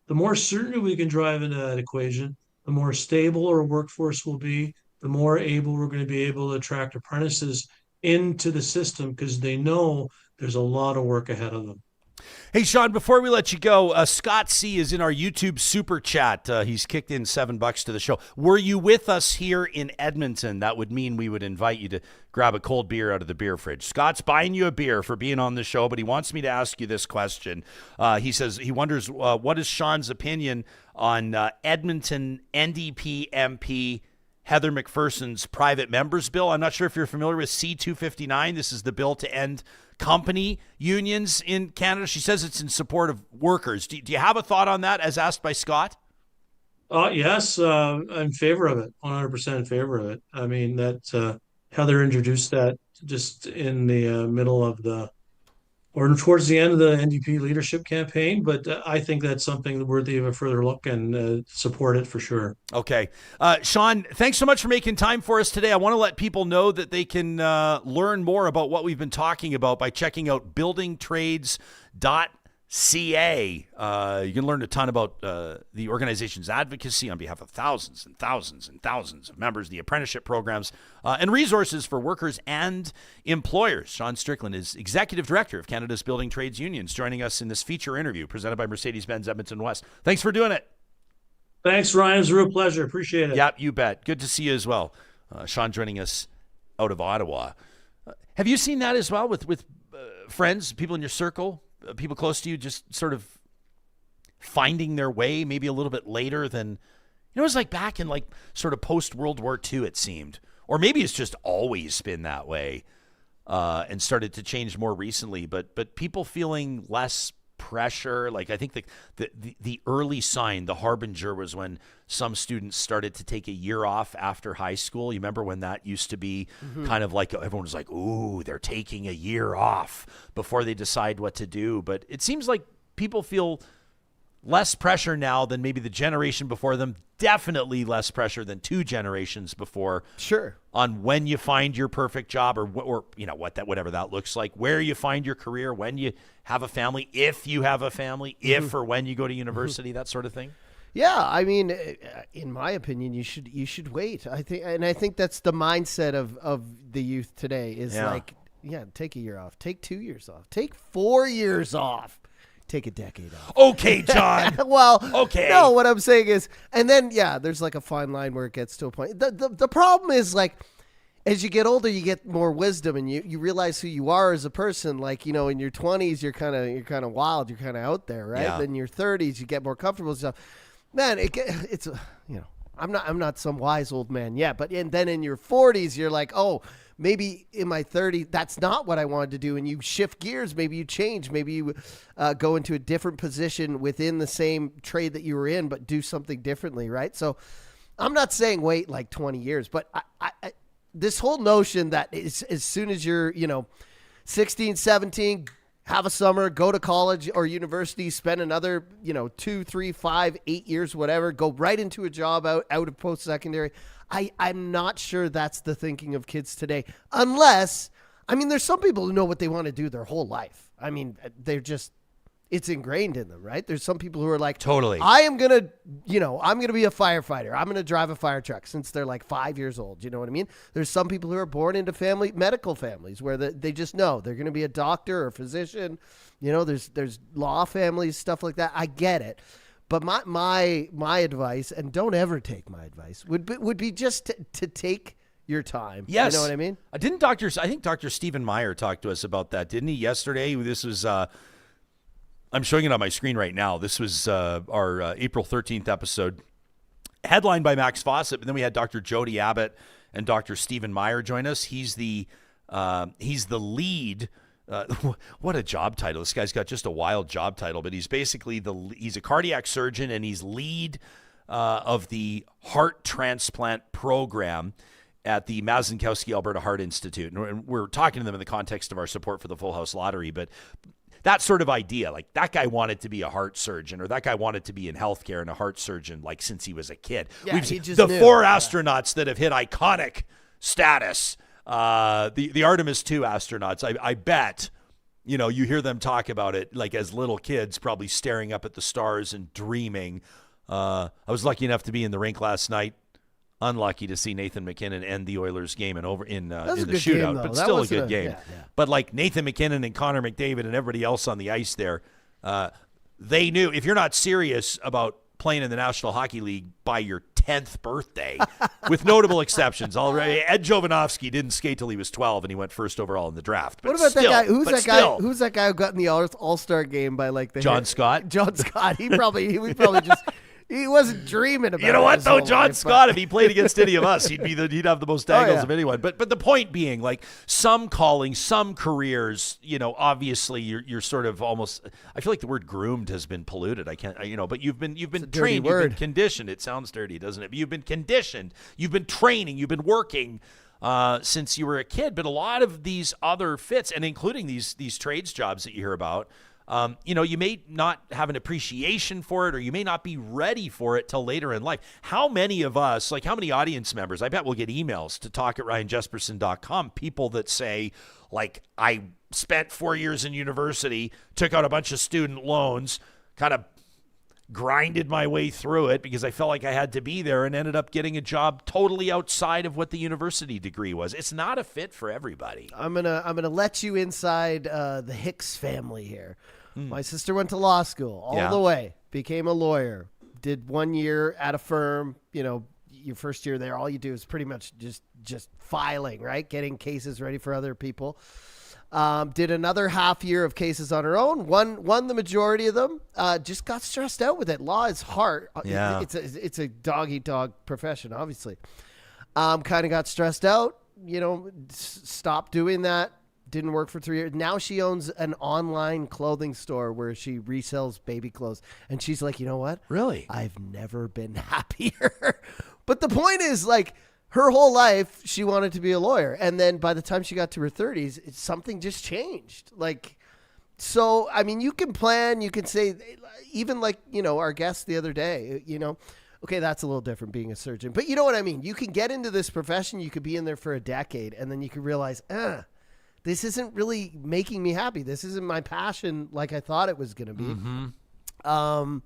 The more certainty we can drive into that equation, the more stable our workforce will be, the more able we're going to be able to attract apprentices into the system because they know there's a lot of work ahead of them. Hey, Sean, before we let you go, Scott C. is in our YouTube super chat. He's kicked in $7 to the show. Were you with us here in Edmonton? That would mean we would invite you to grab a cold beer out of the beer fridge. Scott's buying you a beer for being on the show, but he wants me to ask you this question. He says he wonders what is Sean's opinion on Edmonton NDP MP Heather McPherson's private members bill. I'm not sure if you're familiar with C-259. This is the bill to end company unions in Canada. She says it's in support of workers. Do you have a thought on that, as asked by Scott? Yes, I'm in favor of it, 100% in favor of it. I mean, that Heather introduced that just in the middle of or towards the end of the NDP leadership campaign, but I think that's something worthy of a further look and support it for sure. Okay. Sean, thanks so much for making time for us today. I want to let people know that they can learn more about what we've been talking about by checking out buildingtrades.ca. You can learn a ton about the organization's advocacy on behalf of thousands and thousands and thousands of members, the apprenticeship programs, and resources for workers and employers. Sean Strickland is Executive Director of Canada's Building Trades Unions, joining us in this feature interview presented by Mercedes-Benz Edmonton West. Thanks for doing it. Thanks, Ryan. It was a real pleasure. Appreciate it. Yeah, you bet. Good to see you as well. Sean joining us out of Ottawa. Have you seen that as well with friends, people in your circle? People close to you just sort of finding their way maybe a little bit later than, it was like back in like sort of post-World War II, it seemed. Or maybe it's just always been that way and started to change more recently. But people feeling less pressure. Like I think the early sign, the harbinger, was when some students started to take a year off after high school. You remember when that used to be kind of like everyone was like, ooh, they're taking a year off before they decide what to do. But it seems like people feel less pressure now than maybe the generation before them. Definitely less pressure than 2 generations before. Sure. On when you find your perfect job or whatever that looks like, where you find your career, when you have a family, if you have a family, if or when you go to university, that sort of thing. Yeah, I mean, in my opinion, you should wait. I think that's the mindset of the youth today is take a year off, take 2 years off, take 4 years off. take a decade off. Okay, John. Well, okay. No, what I'm saying is, and then, there's like a fine line where it gets to a point. The problem is, like, as you get older, you get more wisdom, and you realize who you are as a person. Like, in your 20s, you're kind of wild, you're kind of out there, right? Yeah. Then in your 30s, you get more comfortable and stuff. Man, it's I'm not some wise old man yet, but then in your 40s, you're like, oh, maybe in my 30s, that's not what I wanted to do, and you shift gears. Maybe you change. Maybe you go into a different position within the same trade that you were in, but do something differently, right? So, I'm not saying wait like 20 years, but I this whole notion that as soon as you're, 16, 17, have a summer, go to college or university, spend another, 2, 3, 5, 8 years, whatever, go right into a job out of post-secondary. I'm not sure that's the thinking of kids today, unless, there's some people who know what they want to do their whole life. It's ingrained in them, right? There's some people who are like, totally, I am going to, I'm going to be a firefighter. I'm going to drive a fire truck since they're like 5 years old. You know what I mean? There's some people who are born into medical families where they just know they're going to be a doctor or a physician. There's law families, stuff like that. I get it. But my advice, and don't ever take my advice, would be just to take your time. Yes. You know what I mean? I think Dr. Stephen Meyer talked to us about that, didn't he, yesterday? This was, I'm showing it on my screen right now. This was our April 13th episode, headlined by Max Fawcett, but then we had Dr. Jody Abbott and Dr. Stephen Meyer join us. He's the lead. What a job title. This guy's got just a wild job title, but he's basically he's a cardiac surgeon, and he's lead of the heart transplant program at the Mazankowski Alberta Heart Institute. And we're talking to them in the context of our support for the Full House Lottery, but that sort of idea, like that guy wanted to be a heart surgeon, or that guy wanted to be in healthcare and a heart surgeon, like since he was a kid. Yeah, We've the knew. 4 astronauts that have hit iconic status, the Artemis 2 astronauts, I bet, you hear them talk about it like as little kids, probably staring up at the stars and dreaming. I was lucky enough to be in the rink last night. Unlucky to see Nathan McKinnon end the Oilers game and over in the shootout, game, but still a good game. Yeah. But like Nathan McKinnon and Connor McDavid and everybody else on the ice there, they knew if you're not serious about playing in the National Hockey League by your 10th birthday, with notable exceptions. Already, Ed Jovanovski didn't skate till he was 12, and he went first overall in the draft. But what about still, that guy? Who's that guy who got in the All-Star game by like the John Scott? John Scott. He probably just. He wasn't dreaming about it. You know what, though? John life, Scott, if he played against any of us, he'd have the most angles of anyone. But the point being, like, some callings, some careers, obviously you're sort of almost, I feel like the word groomed has been polluted. I can't, but you've been trained, you've been conditioned. It sounds dirty, doesn't it? But you've been conditioned, you've been training, you've been working since you were a kid. But a lot of these other fits, and including these trades jobs that you hear about, you may not have an appreciation for it, or you may not be ready for it till later in life. How many of us, like how many audience members, I bet we'll get emails to talk@ryanjesperson.com, people that say, like, I spent 4 years in university, took out a bunch of student loans, kind of grinded my way through it because I felt like I had to be there, and ended up getting a job totally outside of what the university degree was. It's not a fit for everybody. I'm gonna let you inside the Hicks family here. My sister went to law school all the way, became a lawyer, did 1 year at a firm. Your first year there, all you do is pretty much just filing, right? Getting cases ready for other people. Did another half year of cases on her own. Won the majority of them. Just got stressed out with it. Law is hard. Yeah. It's a dog-eat-dog profession, obviously. Kind of got stressed out. Stopped doing that. Didn't work for 3 years. Now she owns an online clothing store where she resells baby clothes. And she's like, you know what? Really? I've never been happier. But the point is, like, her whole life, she wanted to be a lawyer. And then by the time she got to her 30s, something just changed. Like, so, you can plan, you can say, even like, our guest the other day, okay, that's a little different being a surgeon. But you know what I mean? You can get into this profession, you could be in there for a decade, and then you could realize, this isn't really making me happy. This isn't my passion like I thought it was going to be. Mm-hmm.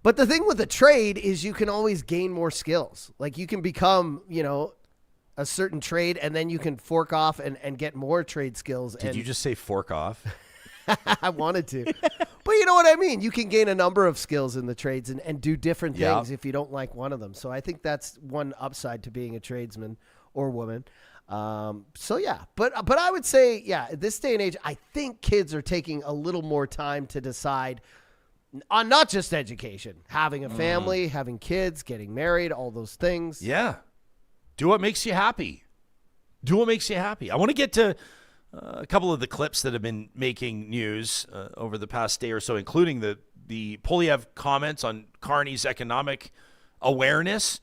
But the thing with a trade is you can always gain more skills. Like you can become, a certain trade, and then you can fork off and get more trade skills. Did you just say fork off? I wanted to. But you know what I mean? You can gain a number of skills in the trades and do different things if you don't like one of them. So I think that's one upside to being a tradesman or woman. But I would say, at this day and age, I think kids are taking a little more time to decide on not just education, having a family, having kids, getting married, all those things. Yeah. Do what makes you happy. I want to get to a couple of the clips that have been making news over the past day or so, including the Poilievre comments on Carney's economic awareness,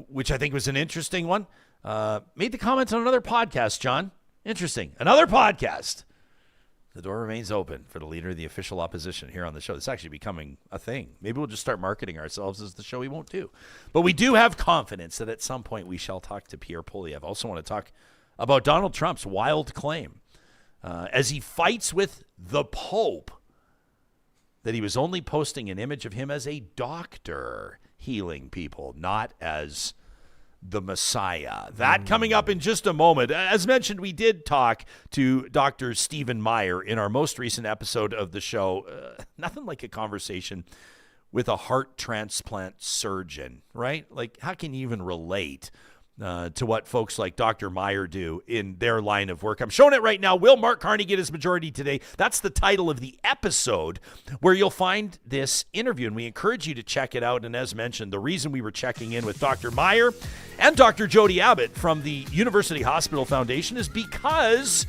which I think was an interesting one. Made the comments on another podcast, John. Interesting. Another podcast. The door remains open for the leader of the official opposition here on the show. It's actually becoming a thing. Maybe we'll just start marketing ourselves as the show we won't do. But we do have confidence that at some point we shall talk to Pierre Poilievre. I also want to talk about Donald Trump's wild claim as he fights with the Pope that he was only posting an image of him as a doctor healing people, not as the Messiah. That coming up in just a moment. As mentioned, we did talk to Dr. Stephen Meyer in our most recent episode of the show. Nothing like a conversation with a heart transplant surgeon, right? Like, how can you even relate to what folks like Dr. Meyer do in their line of work? I'm showing it right now. Will Mark Carney get his majority today? That's the title of the episode where you'll find this interview, and we encourage you to check it out. And as mentioned, the reason we were checking in with Dr. Meyer and Dr. Jody Abbott from the University Hospital Foundation is because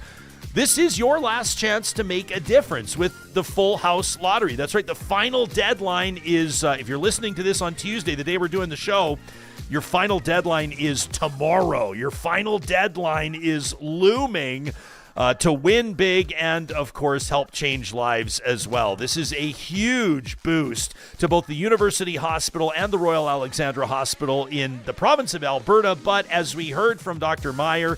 this is your last chance to make a difference with the Full House Lottery. That's right. The final deadline is, if you're listening to this on Tuesday, the day we're doing the show, your final deadline is tomorrow. Your final deadline is looming to win big and, of course, help change lives as well. This is a huge boost to both the University Hospital and the Royal Alexandra Hospital in the province of Alberta. But as we heard from Dr. Meyer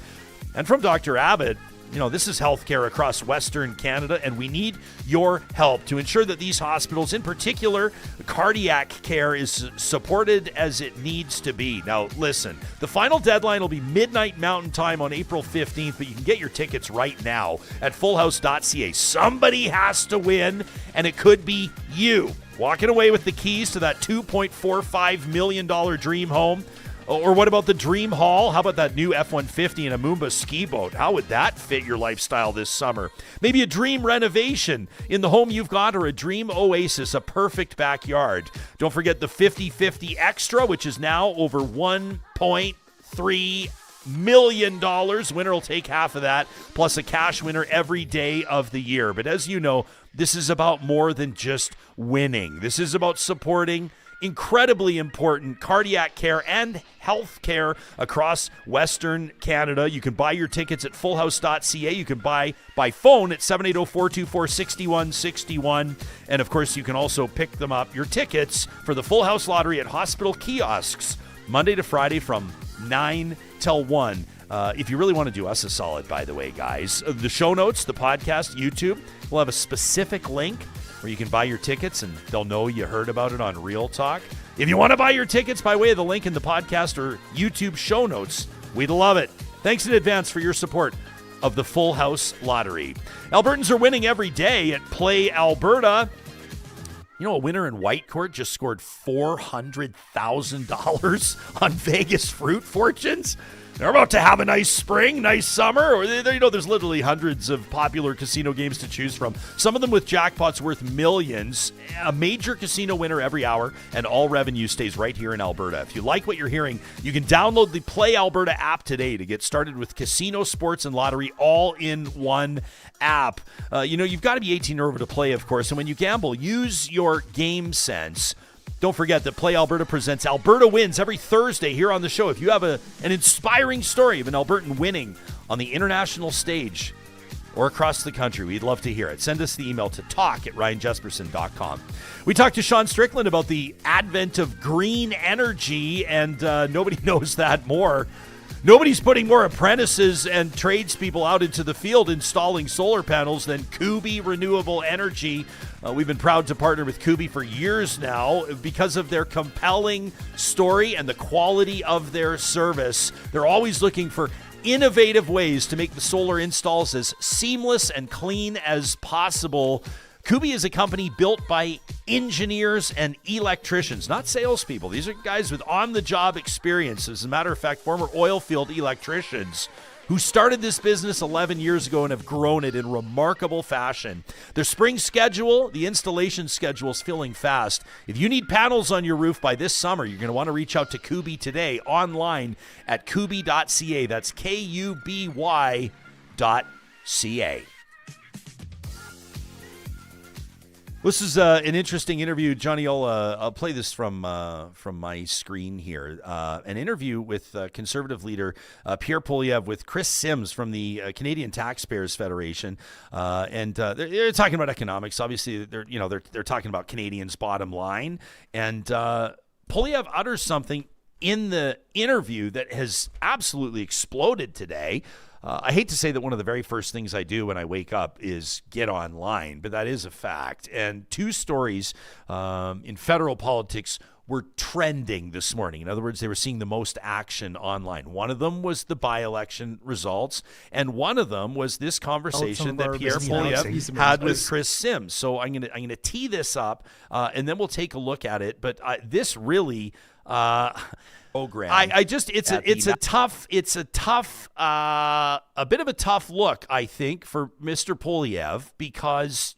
and from Dr. Abbott, you know, this is healthcare across Western Canada, and we need your help to ensure that these hospitals, in particular, cardiac care, is supported as it needs to be. Now, listen, the final deadline will be midnight Mountain Time on April 15th, but you can get your tickets right now at fullhouse.ca. Somebody has to win, and it could be you. Walking away with the keys to that $2.45 million dream home. Or what about the Dream Hall? How about that new F-150 and a Moomba ski boat? How would that fit your lifestyle this summer? Maybe a dream renovation in the home you've got, or a dream oasis, a perfect backyard. Don't forget the 50-50 Extra, which is now over $1.3 million. Winner will take half of that, plus a cash winner every day of the year. But as you know, this is about more than just winning. This is about supporting incredibly important cardiac care and health care across Western Canada. You can buy your tickets at fullhouse.ca. You can buy by phone at 780-424-6161. And of course, you can also pick them up, your tickets for the Full House Lottery, at hospital kiosks Monday to Friday from 9 till 1. If you really want to do us a solid, by the way, guys, the show notes, the podcast, YouTube, will have a specific link where you can buy your tickets, and they'll know you heard about it on Real Talk. If you want to buy your tickets by way of the link in the podcast or YouTube show notes, we'd love it. Thanks in advance for your support of the Full House Lottery. Albertans are winning every day at Play Alberta. You know, a winner in Whitecourt just scored $400,000 on Vegas fruit fortunes. They're about to have a nice spring, nice summer, or there's literally hundreds of popular casino games to choose from. Some of them with jackpots worth millions. A major casino winner every hour, and all revenue stays right here in Alberta. If you like what you're hearing, you can download the Play Alberta app today to get started with casino, sports, and lottery all in one app. You've got to be 18 or over to play, of course, and when you gamble, use your game sense. Don't forget that Play Alberta presents Alberta Wins every Thursday here on the show. If you have an inspiring story of an Albertan winning on the international stage or across the country, we'd love to hear it. Send us the email to talk@ryanjesperson.com. We talked to Sean Strickland about the advent of green energy, and nobody knows that more. Nobody's putting more apprentices and tradespeople out into the field installing solar panels than Kubi Renewable Energy. We've been proud to partner with Kubi for years now because of their compelling story and the quality of their service. They're always looking for innovative ways to make the solar installs as seamless and clean as possible. Kubi is a company built by engineers and electricians, not salespeople. These are guys with on-the-job experience. As a matter of fact, former oil field electricians who started this business 11 years ago and have grown it in remarkable fashion. Their spring schedule, the installation schedule, is filling fast. If you need panels on your roof by this summer, you're going to want to reach out to Kubi today online at kubi.ca. That's KUBY.ca. This is an interesting interview, Johnny. I'll play this from my screen here. An interview with Conservative leader Pierre Poilievre with Chris Sims from the Canadian Taxpayers Federation, and they're talking about economics. Obviously, they're talking about Canadians' bottom line, and Poilievre utters something in the interview that has absolutely exploded today. I hate to say that one of the very first things I do when I wake up is get online, but that is a fact. And two stories in federal politics were trending this morning. In other words, they were seeing the most action online. One of them was the by-election results, and one of them was this conversation that Pierre Poilievre had with Chris Sims. So I'm gonna tee this up, and then we'll take a look at it. But this really. Program. It's a bit of a tough look, I think, for Mr. Poilievre, because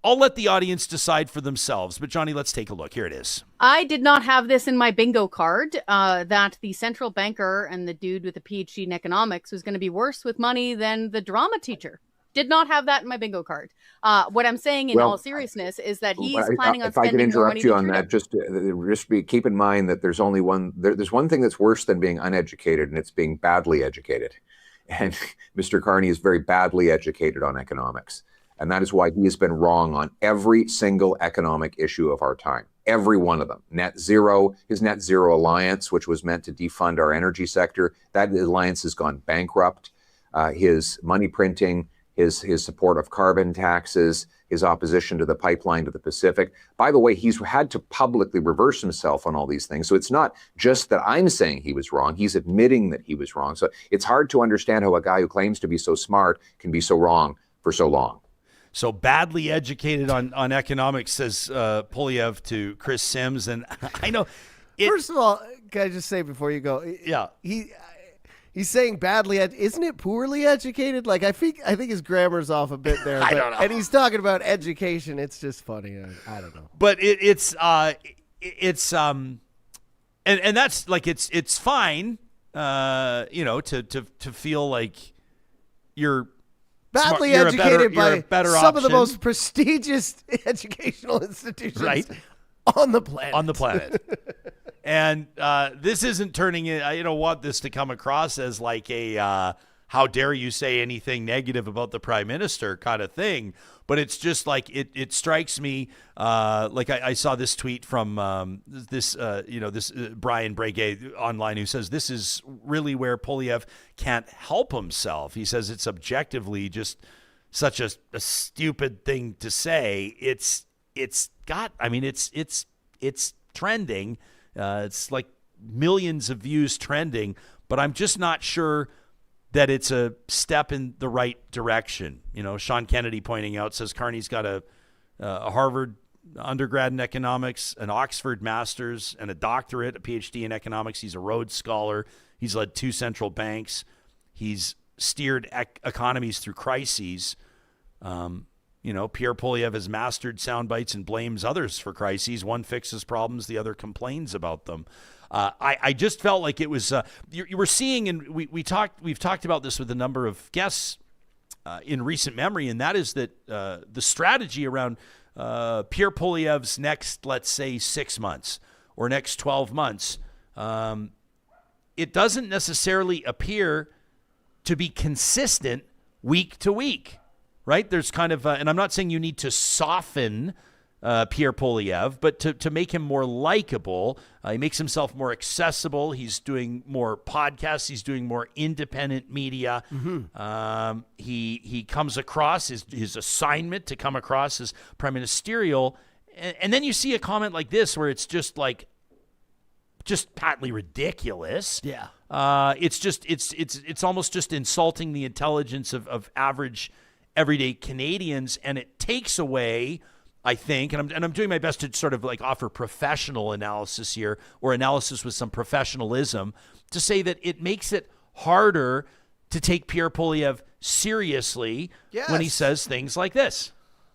I'll let the audience decide for themselves. But Johnny, let's take a look. Here it is. I did not have this in my bingo card, that the central banker and the dude with a PhD in economics was going to be worse with money than the drama teacher. Did not have that in my bingo card. What I'm saying in all seriousness is that he's planning on spending more money. If I could interrupt you on that, just keep in mind that there's only one. There's one thing that's worse than being uneducated, and it's being badly educated. And Mr. Carney is very badly educated on economics, and that is why he has been wrong on every single economic issue of our time. Every one of them. Net zero, his net zero alliance, which was meant to defund our energy sector, that alliance has gone bankrupt. His money printing. His support of carbon taxes, his opposition to the pipeline to the Pacific. By the way, he's had to publicly reverse himself on all these things. So it's not just that I'm saying he was wrong. He's admitting that he was wrong. So it's hard to understand how a guy who claims to be so smart can be so wrong for so long. So badly educated on economics, says Poilievre to Chris Sims. And I know. First of all, can I just say before you go? Yeah. He's saying badly, isn't it poorly educated? Like I think his grammar's off a bit there. But, I don't know. And he's talking about education. It's just funny. I don't know. But it's and that's like it's fine. To feel like you're badly you're educated by some option. of the most prestigious educational institutions on the planet. And this isn't turning it. I don't want this to come across as like a how dare you say anything negative about the prime minister kind of thing. But it's just like it strikes me like I saw this tweet from this Brian Breguet online, who says this is really where Poilievre can't help himself. He says it's objectively just such a stupid thing to say. It's trending. It's like millions of views trending, but I'm just not sure that it's a step in the right direction. Sean Kennedy pointing out, says Carney's got a Harvard undergrad in economics, an Oxford master's, and a doctorate, a PhD in economics. He's a Rhodes Scholar. He's led 2 central banks. He's steered economies through crises. Pierre Poilievre has mastered sound bites and blames others for crises. One fixes problems, the other complains about them. I just felt like it was you were seeing, and we've talked about this with a number of guests in recent memory, and that is that the strategy around Pierre Poilievre's next, let's say, 6 months or next 12 months, it doesn't necessarily appear to be consistent week to week. Right? There's kind of, and I'm not saying you need to soften Pierre Poilievre, but to make him more likable. He makes himself more accessible. He's doing more podcasts. He's doing more independent media. Mm-hmm. He comes across his assignment to come across as prime ministerial. And then you see a comment like this where it's just patently ridiculous. Yeah. It's almost just insulting the intelligence of average everyday Canadians, and it takes away, I think, and I'm doing my best to sort of like offer professional analysis here, or analysis with some professionalism, to say that it makes it harder to take Pierre Poilievre seriously when he says things like this.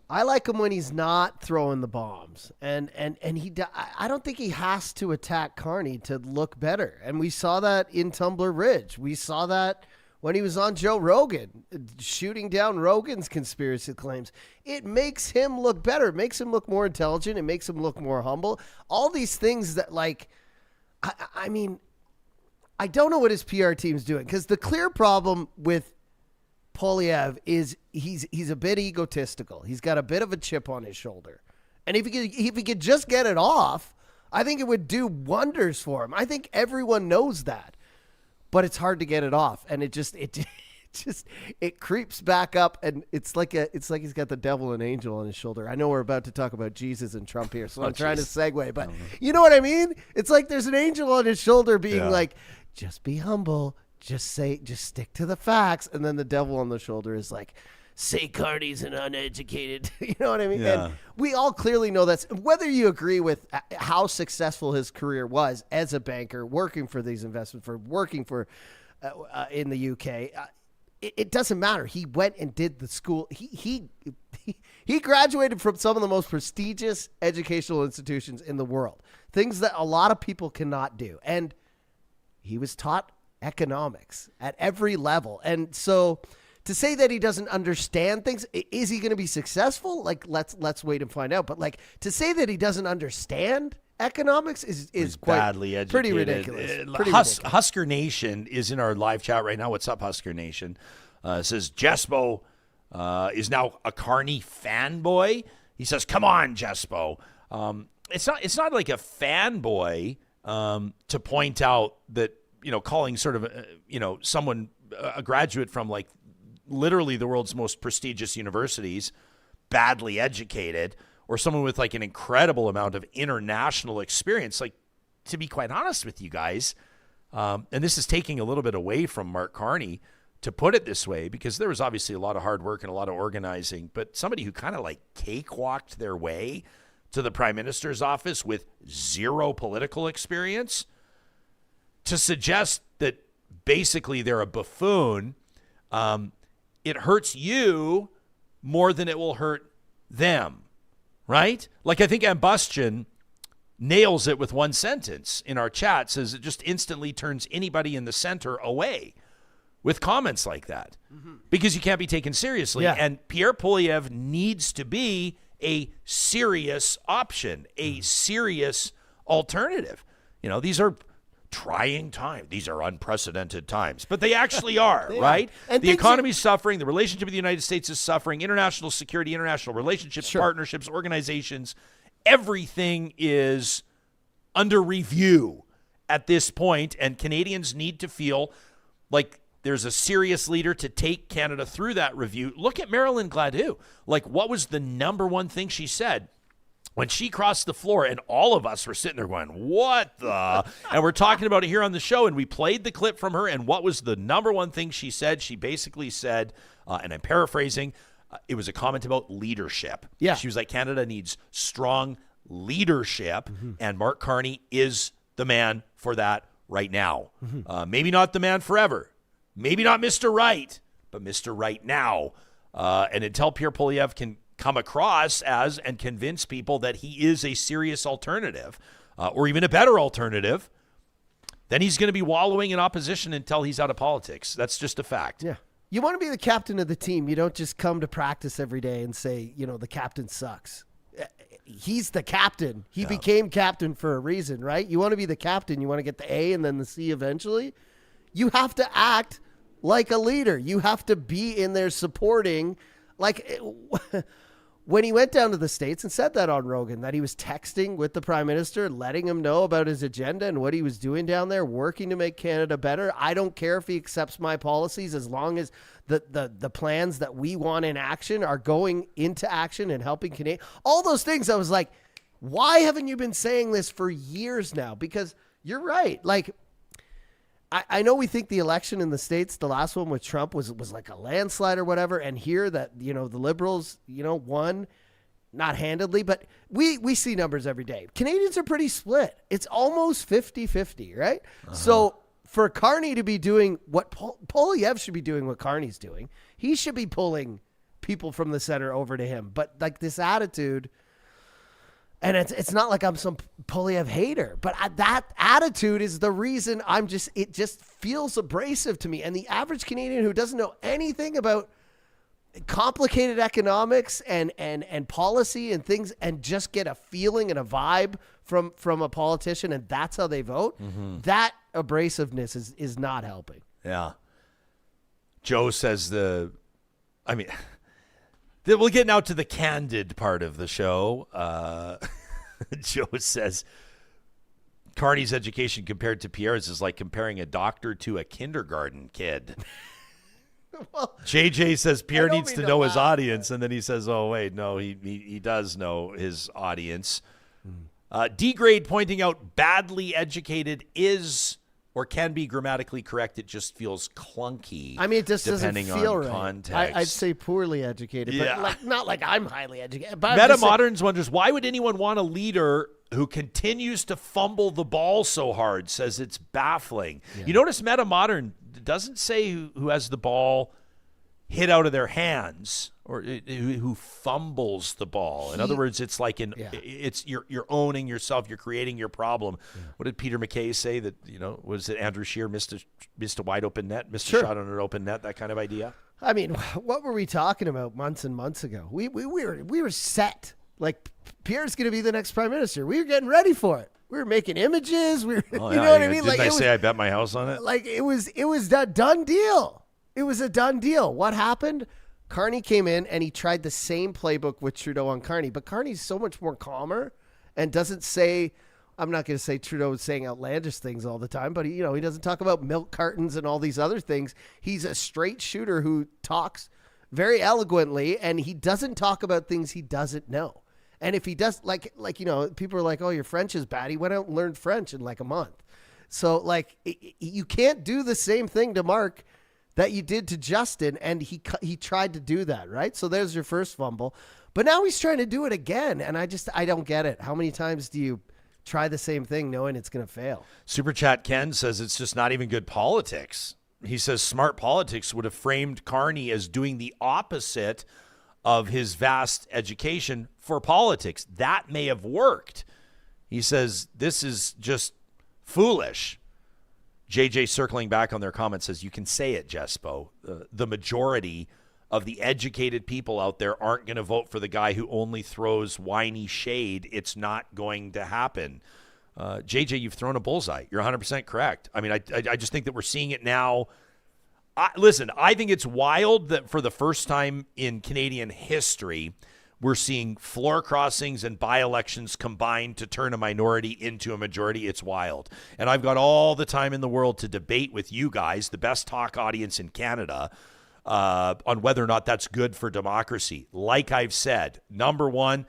I like him when he's not throwing the bombs, and I don't think he has to attack Carney to look better. And we saw that in Tumbler Ridge. We saw that when he was on Joe Rogan, shooting down Rogan's conspiracy claims. It makes him look better. It makes him look more intelligent. It makes him look more humble. All these things that, like, I mean, I don't know what his PR team's doing, because the clear problem with Poilievre is he's a bit egotistical. He's got a bit of a chip on his shoulder. And if he could just get it off, I think it would do wonders for him. I think everyone knows that. But it's hard to get it off, and it creeps back up, and it's like he's got the devil and angel on his shoulder. I know we're about to talk about Jesus and Trump here, so I'm trying to segue, but you know what I mean? It's like there's an angel on his shoulder being like, just be humble, just stick to the facts, and then the devil on the shoulder is like, say Carney's an uneducated, you know what I mean? Yeah. And we all clearly know that's, whether you agree with how successful his career was as a banker, working for these investment firms, working for in the UK, it doesn't matter. He went and did the school. He graduated from some of the most prestigious educational institutions in the world, things that a lot of people cannot do. And he was taught economics at every level. And so to say that he doesn't understand things, is he going to be successful? Like, let's wait and find out. But like, to say that he doesn't understand economics is quite badly educated. Pretty ridiculous. Husker Nation is in our live chat right now. What's up, Husker Nation? Says Jespo is now a Carney fanboy. He says, "Come on, Jespo." It's not like a fanboy to point out that, you know, calling sort of someone a graduate from like literally the world's most prestigious universities badly educated, or someone with like an incredible amount of international experience. Like, to be quite honest with you guys, and this is taking a little bit away from Mark Carney to put it this way, because there was obviously a lot of hard work and a lot of organizing, but somebody who kind of like cakewalked their way to the Prime Minister's office with zero political experience, to suggest that basically they're a buffoon, it hurts you more than it will hurt them, right? Like, I think Ambustion nails it with one sentence in our chat, says it just instantly turns anybody in the center away with comments like that, because you can't be taken seriously. Yeah. And Pierre Poilievre needs to be a serious option, a serious alternative. You know, these are trying times. These are unprecedented times, but they actually are, right? And the economy's suffering. The relationship with the United States is suffering. International security, international relationships, partnerships, organizations, everything is under review at this point, and Canadians need to feel like there's a serious leader to take Canada through that review. Look at Marilyn Gladue. Like, what was the number one thing she said when she crossed the floor? And all of us were sitting there going, what the? And we're talking about it here on the show, and we played the clip from her, and what was the number one thing she said? She basically said, and I'm paraphrasing, it was a comment about leadership. Yeah. She was like, Canada needs strong leadership, and Mark Carney is the man for that right now. Maybe not the man forever. Maybe not Mr. Right, but Mr. Right now. And until Pierre Poilievre can come across as and convince people that he is a serious alternative, or even a better alternative, then he's going to be wallowing in opposition until he's out of politics. That's just a fact. Yeah. You want to be the captain of the team. You don't just come to practice every day and say, you know, the captain sucks. He's the captain. He became captain for a reason, right? You want to be the captain. You want to get the A and then the C eventually. You have to act like a leader. You have to be in there supporting. Like, when he went down to the States and said that on Rogan, that he was texting with the Prime Minister, letting him know about his agenda and what he was doing down there, working to make Canada better. I don't care if he accepts my policies, as long as the plans that we want in action are going into action and helping Canada. All those things, I was like, why haven't you been saying this for years now? Because you're right. Like, I know we think the election in the States, the last one with Trump was like a landslide or whatever. And here that, the Liberals, won, not handedly, but we see numbers every day. Canadians are pretty split. It's almost 50-50, right? So for Carney to be doing what Poilievre should be doing, what Carney's doing, he should be pulling people from the center over to him. But like this attitude, and it's not like I'm some Poilievre hater, but that attitude is the reason it just feels abrasive to me. And the average Canadian who doesn't know anything about complicated economics and policy and things, and just get a feeling and a vibe from a politician, and that's how they vote, that abrasiveness is not helping. Yeah. Joe says we'll get now to the candid part of the show. Joe says Carney's education compared to Pierre's is like comparing a doctor to a kindergarten kid. Well, JJ says Pierre needs to know his laugh, audience, and then he says, oh, wait, no, he does know his audience. D-grade pointing out badly educated is or can be grammatically correct. It just feels clunky. I mean, it just doesn't feel right. Context. I'd say poorly educated, but not like I'm highly educated. But Meta Moderns wonders, why would anyone want a leader who continues to fumble the ball so hard? Says it's baffling. Yeah. You notice Meta Modern doesn't say who has the ball hit out of their hands or who fumbles the ball. In other words, it's like it's you're owning yourself, you're creating your problem. Yeah. What did Peter McKay say that, was it Andrew Scheer missed a wide open net, missed a shot on an open net, that kind of idea? I mean, what were we talking about months and months ago? We were set. Like, Pierre's going to be the next prime minister. We were getting ready for it. We were making images. You know what I mean? Didn't I say I bet my house on it? Like, it was a done deal. It was a done deal. What happened? Carney came in and he tried the same playbook with Trudeau on Carney, but Carney's so much more calmer and doesn't say, I'm not going to say Trudeau is saying outlandish things all the time, but he doesn't talk about milk cartons and all these other things. He's a straight shooter who talks very eloquently, and he doesn't talk about things he doesn't know. And if he does, like people are like, oh, your French is bad. He went out and learned French in like a month. So like, you can't do the same thing to Mark that you did to Justin, and he tried to do that, right? So there's your first fumble. But now he's trying to do it again, and I don't get it. How many times do you try the same thing knowing it's going to fail? Super Chat Ken says it's just not even good politics. He says smart politics would have framed Carney as doing the opposite of his vast education for politics. That may have worked. He says this is just foolish. JJ circling back on their comments says, you can say it, Jespo. The majority of the educated people out there aren't going to vote for the guy who only throws whiny shade. It's not going to happen. JJ, you've thrown a bullseye. You're 100% correct. I mean, I just think that we're seeing it now. Listen, I think it's wild that for the first time in Canadian history, we're seeing floor crossings and by-elections combined to turn a minority into a majority. It's wild. And I've got all the time in the world to debate with you guys, the best talk audience in Canada, on whether or not that's good for democracy. Like I've said, number one,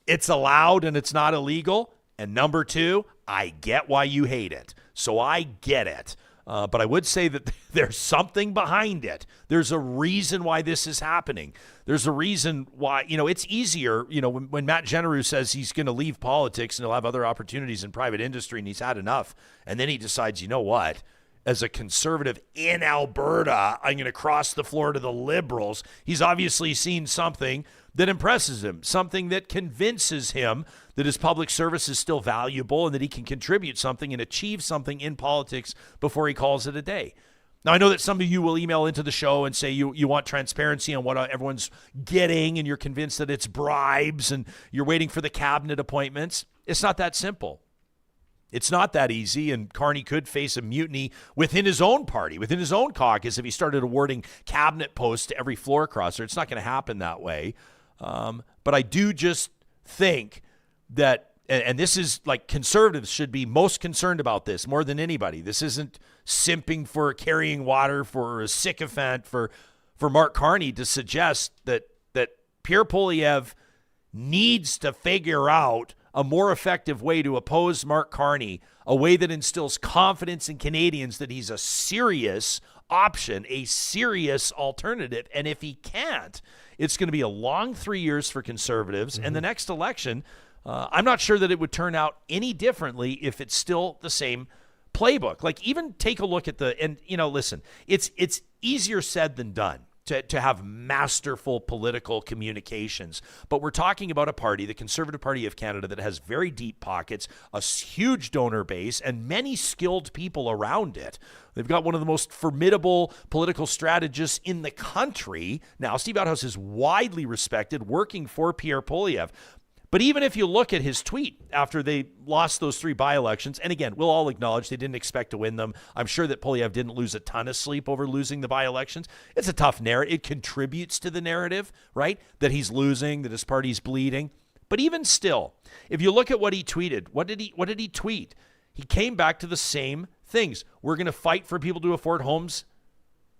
it's allowed and it's not illegal. And number two, I get why you hate it. So I get it. But I would say that there's something behind it. There's a reason why this is happening. There's a reason why, it's easier, when Matt Genereux says he's going to leave politics and he'll have other opportunities in private industry and he's had enough. And then he decides, you know what? As a conservative in Alberta, I'm going to cross the floor to the Liberals. He's obviously seen something that impresses him, something that convinces him that his public service is still valuable and that he can contribute something and achieve something in politics before he calls it a day. Now, I know that some of you will email into the show and say you want transparency on what everyone's getting and you're convinced that it's bribes and you're waiting for the cabinet appointments. It's not that simple. It's not that easy, and Carney could face a mutiny within his own party, within his own caucus, if he started awarding cabinet posts to every floor crosser. It's not going to happen that way. But I do just think that, and this is like conservatives should be most concerned about this more than anybody. This isn't simping for carrying water for a sycophant for Mark Carney to suggest that Pierre Poilievre needs to figure out a more effective way to oppose Mark Carney a way that instills confidence in Canadians that he's a serious option, a serious alternative. And if he can't, it's going to be a long 3 years for Conservatives. And the next election, I'm not sure that it would turn out any differently if it's still the same playbook. Like, even take a look at listen, it's easier said than done to have masterful political communications. But we're talking about a party, the Conservative Party of Canada, that has very deep pockets, a huge donor base, and many skilled people around it. They've got one of the most formidable political strategists in the country. Now, Steve Outhouse is widely respected, working for Pierre Poilievre. But even if you look at his tweet after they lost those 3 by-elections, and again, we'll all acknowledge they didn't expect to win them. I'm sure that Poilievre didn't lose a ton of sleep over losing the by-elections. It's a tough narrative. It contributes to the narrative, right? That he's losing, that his party's bleeding. But even still, if you look at what he tweeted, what did he tweet? He came back to the same things. We're going to fight for people to afford homes,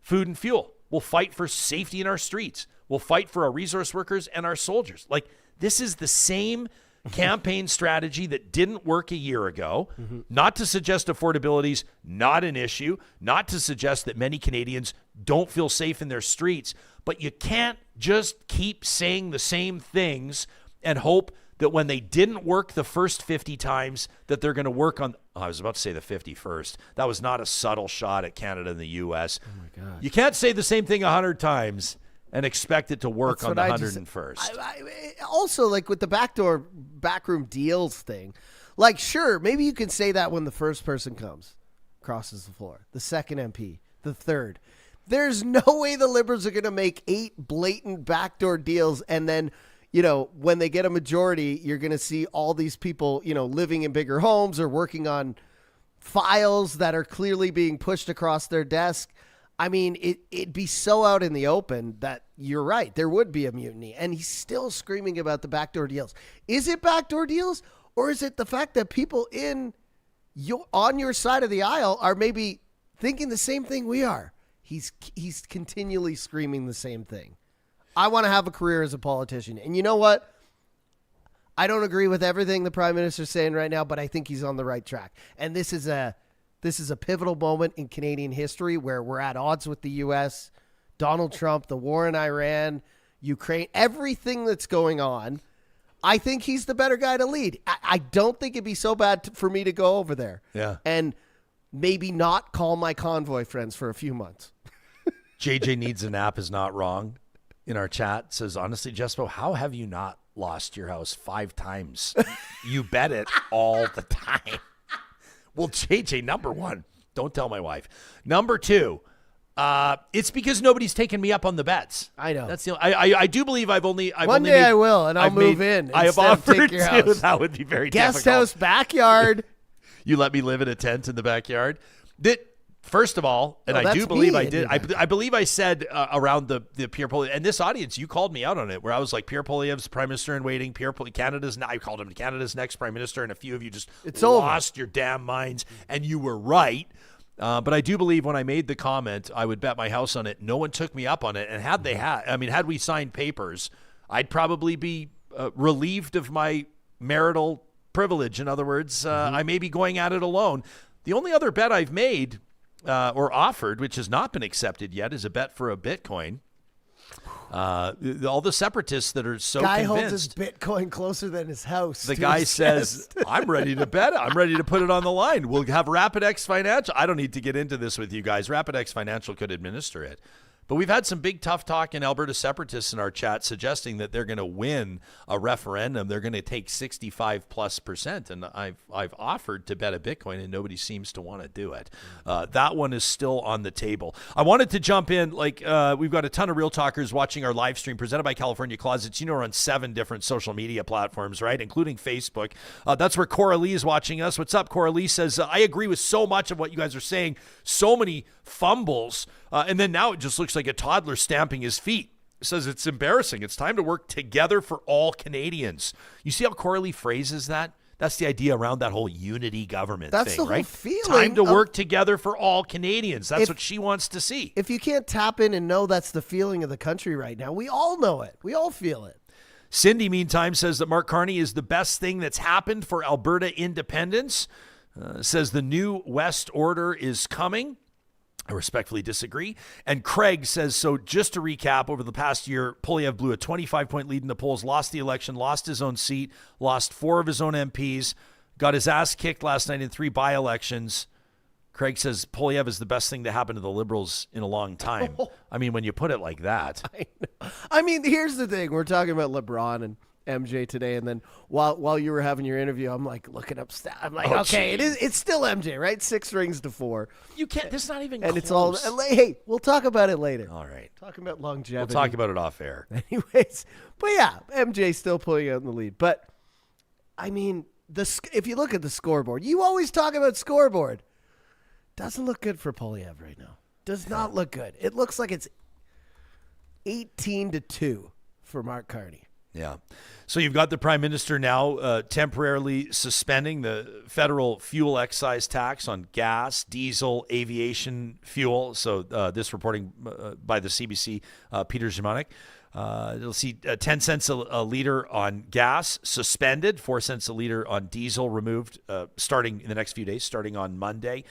food, and fuel. We'll fight for safety in our streets. We'll fight for our resource workers and our soldiers. Like, this is the same campaign strategy that didn't work a year ago. Not to suggest affordability's not an issue, not to suggest that many Canadians don't feel safe in their streets, but you can't just keep saying the same things and hope that when they didn't work the first 50 times that they're going to work on. I was about to say the 51st. That was not a subtle shot at Canada and the U.S. Oh my God. You can't say the same thing 100 times and expect it to work on the 101st. Also, like with the backroom deals thing, like, sure, maybe you can say that when the first person crosses the floor, the second MP, the third. There's no way the Liberals are going to make 8 blatant backdoor deals, and then, when they get a majority, you're going to see all these people, living in bigger homes or working on files that are clearly being pushed across their desk. I mean, it'd be so out in the open that you're right. There would be a mutiny. And he's still screaming about the backdoor deals. Is it backdoor deals, or is it the fact that people on your side of the aisle are maybe thinking the same thing we are? He's continually screaming the same thing. I want to have a career as a politician. And you know what? I don't agree with everything the Prime Minister's saying right now, but I think he's on the right track. And this is a pivotal moment in Canadian history where we're at odds with the U.S., Donald Trump, the war in Iran, Ukraine, everything that's going on. I think he's the better guy to lead. I don't think it'd be so bad for me to go over there. Yeah. And maybe not call my convoy friends for a few months. JJ Needs a Nap is not wrong. In our chat says, honestly, Jespo, how have you not lost your house 5 times? You bet it all the time. Well, JJ, number 1, don't tell my wife. Number 2, it's because nobody's taken me up on the bets. I know. That's the. I do believe I've only. One day I will, and I'll move in. I have offered your house. That would be very guest difficult. house backyard. You let me live in a tent in the backyard. First of all, and I do believe I did. I believe I said around the Pierre Poilievre, and this audience, you called me out on it, where I was like, Pierre Poilievre's Prime Minister in waiting. I called him Canada's next Prime Minister, and a few of you just lost your damn minds, and you were right. But I do believe when I made the comment, I would bet my house on it. No one took me up on it, and had we signed papers, I'd probably be relieved of my marital privilege. In other words, I may be going at it alone. The only other bet I've made. Or offered, which has not been accepted yet, is a bet for a Bitcoin. All the separatists that are so guy convinced. Holds his Bitcoin closer than his house. The guy says, I'm ready to bet it. I'm ready to put it on the line. We'll have RapidX Financial. I don't need to get into this with you guys. RapidX Financial could administer it. But we've had some big tough talk in Alberta separatists in our chat suggesting that they're going to win a referendum. They're going to take 65+%. And I've offered to bet a Bitcoin, and nobody seems to want to do it. That one is still on the table. I wanted to jump in. We've got a ton of Real Talkers watching our live stream presented by California Closets. We're on 7 different social media platforms, right, including Facebook. That's where Coralie is watching us. What's up? Coralie says, I agree with so much of what you guys are saying. So many fumbles. And then now it just looks like a toddler stamping his feet. It says it's embarrassing. It's time to work together for all Canadians. You see how Coralie phrases that? That's the idea around that whole unity government thing, right? That's the whole feeling. Time to work together for all Canadians. That's what she wants to see. If you can't tap in and know that's the feeling of the country right now, we all know it. We all feel it. Cindy, meantime, says that Mark Carney is the best thing that's happened for Alberta independence. says the new West order is coming. I respectfully disagree. And Craig says, so just to recap, over the past year, Poilievre blew a 25-point lead in the polls, lost the election, lost his own seat, lost 4 of his own MPs, got his ass kicked last night in 3 by-elections. Craig says Poilievre is the best thing to happen to the Liberals in a long time. I mean, when you put it like that. I mean, here's the thing. We're talking about LeBron and MJ today, and then while you were having your interview, I'm like looking up stats. I'm like, okay, it's still MJ, right? 6 rings to 4. You can't. This is not even. And close. it's all. Hey, we'll talk about it later. All right, talking about longevity. We'll talk about it off air. Anyways, but yeah, MJ still pulling out in the lead. But I mean, if you look at the scoreboard, you always talk about scoreboard. Doesn't look good for Poilievre right now. Does not look good. It looks like it's 18-2 for Mark Carney. Yeah. So you've got the Prime Minister now temporarily suspending the federal fuel excise tax on gas, diesel, aviation fuel. So this reporting by the CBC, Peter Zimonek. You'll see 10 cents a liter on gas suspended, 4 cents a liter on diesel removed starting in the next few days, starting on Monday.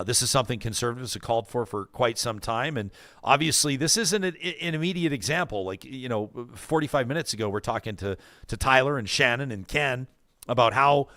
This is something Conservatives have called for quite some time. And obviously this isn't an immediate example. Like, 45 minutes ago, we're talking to Tyler and Shannon and Ken about how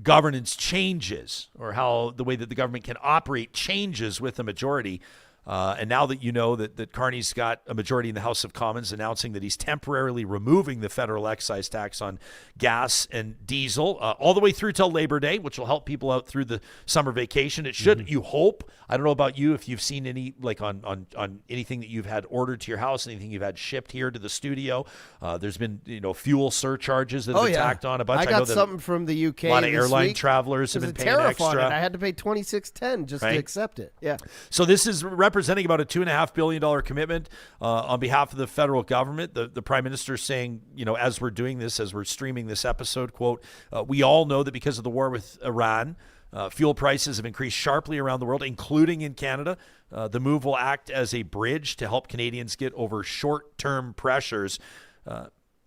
governance changes, or how the way that the government can operate changes with a majority. And now that you know that Carney's got a majority in the House of Commons announcing that he's temporarily removing the federal excise tax on gas and diesel all the way through till Labor Day, which will help people out through the summer vacation. It should, you hope. I don't know about you, if you've seen any, like on anything that you've had ordered to your house, anything you've had shipped here to the studio. There's been, fuel surcharges that have been tacked on a bunch. I got something from the UK. A lot of airline travelers have been paying extra. I had to pay $26.10 just to accept it. Yeah. So this is representing about a $2.5 billion commitment on behalf of the federal government. The Prime Minister saying, as we're doing this, as we're streaming this episode, quote, we all know that because of the war with Iran, fuel prices have increased sharply around the world, including in Canada. The move will act as a bridge to help Canadians get over short-term pressures.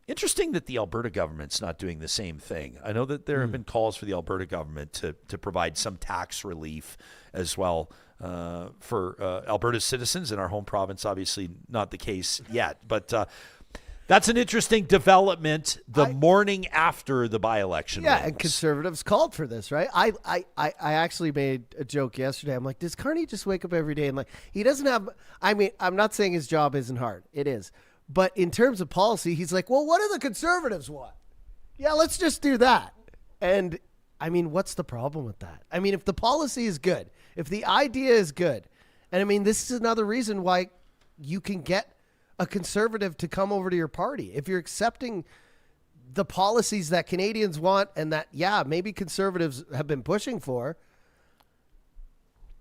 Interesting that the Alberta government's not doing the same thing. I know that there have been calls for the Alberta government to provide some tax relief as well for Alberta's citizens. In our home province, obviously not the case yet. But that's an interesting development the morning after the by-election. Yeah, and Conservatives called for this, right? I actually made a joke yesterday. I'm like, does Carney just wake up every day and he doesn't have – I mean, I'm not saying his job isn't hard. It is. But in terms of policy, he's like, well, what do the Conservatives want? Yeah, let's just do that. And, I mean, what's the problem with that? I mean, if the policy is good, if the idea is good, and, I mean, this is another reason why you can get a Conservative to come over to your party. If you're accepting the policies that Canadians want and that, maybe Conservatives have been pushing for,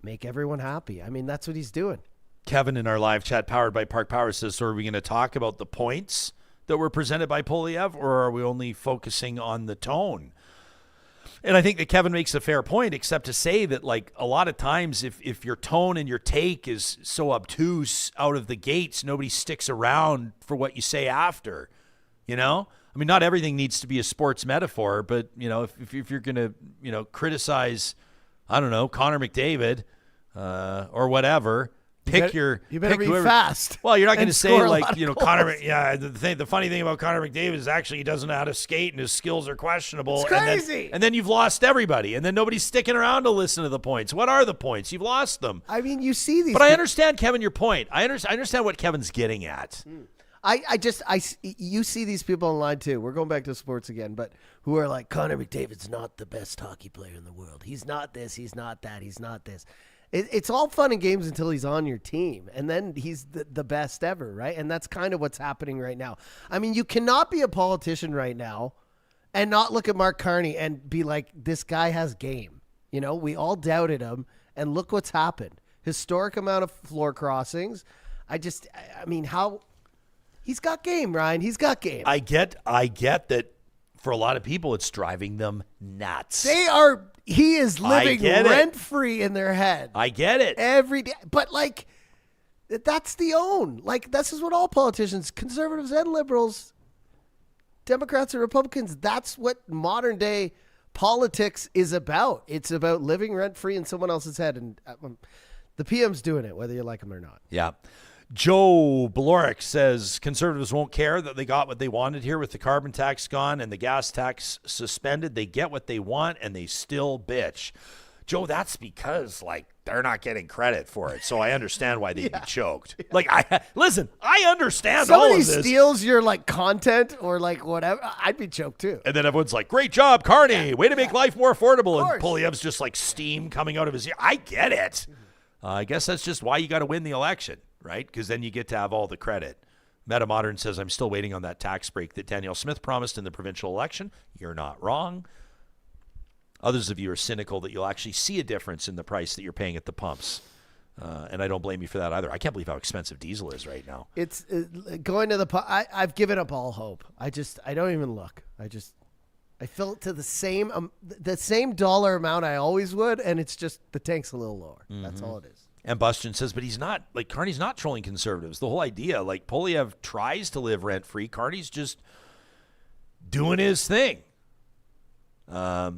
make everyone happy. I mean, that's what he's doing. Kevin in our live chat powered by Park Power says, so are we going to talk about the points that were presented by Poilievre, or are we only focusing on the tone? And I think that Kevin makes a fair point, except to say that, like, a lot of times if your tone and your take is so obtuse out of the gates, nobody sticks around for what you say after, I mean, not everything needs to be a sports metaphor, but, if you're going to, criticize, I don't know, Connor McDavid or whatever, you better be fast. Well, you're not going to say Connor. Yeah, the funny thing about Connor McDavid is actually he doesn't know how to skate and his skills are questionable. It's crazy. And then you've lost everybody, and then nobody's sticking around to listen to the points. What are the points? You've lost them. I mean, you see these. But I understand, Kevin, your point. I understand what Kevin's getting at. You see these people online too. We're going back to sports again, but who are like, Connor McDavid's not the best hockey player in the world. He's not this. He's not that. He's not this. It's all fun and games until he's on your team, and then he's the best ever, right? And that's kind of what's happening right now. I mean, you cannot be a politician right now and not look at Mark Carney and be like, this guy has game. We all doubted him, and look what's happened. Historic amount of floor crossings. I mean, how he's got game, Ryan. He's got game. I get that for a lot of people, it's driving them nuts. He is living rent-free in their head. I get it. Every day. But, that's the own. This is what all politicians, conservatives and liberals, Democrats and Republicans, that's what modern-day politics is about. It's about living rent-free in someone else's head, and the PM's doing it, whether you like him or not. Yeah. Joe Blorick says conservatives won't care that they got what they wanted here with the carbon tax gone and the gas tax suspended. They get what they want, and they still bitch. Joe, that's because, like, they're not getting credit for it. So I understand why they'd be choked. Yeah. Like, I understand all of this. Somebody steals your, like, content or, like, whatever, I'd be choked, too. And then everyone's like, great job, Carney. Way to make life more affordable. And Poilievre's just, like, steam coming out of his ear. I get it. I guess that's just why you got to win the election, right? Because then you get to have all the credit. Metamodern says, I'm still waiting on that tax break that Danielle Smith promised in the provincial election. You're not wrong. Others of you are cynical that you'll actually see a difference in the price that you're paying at the pumps. And I don't blame you for that either. I can't believe how expensive diesel is right now. It's going to the pump. I've given up all hope. I don't even look. I fill it to the same dollar amount I always would, and it's just the tank's a little lower. Mm-hmm. That's all it is. And Buston says, but he's not, like, Carney's not trolling conservatives. The whole idea, like, Poilievre tries to live rent-free. Carney's just doing his thing. A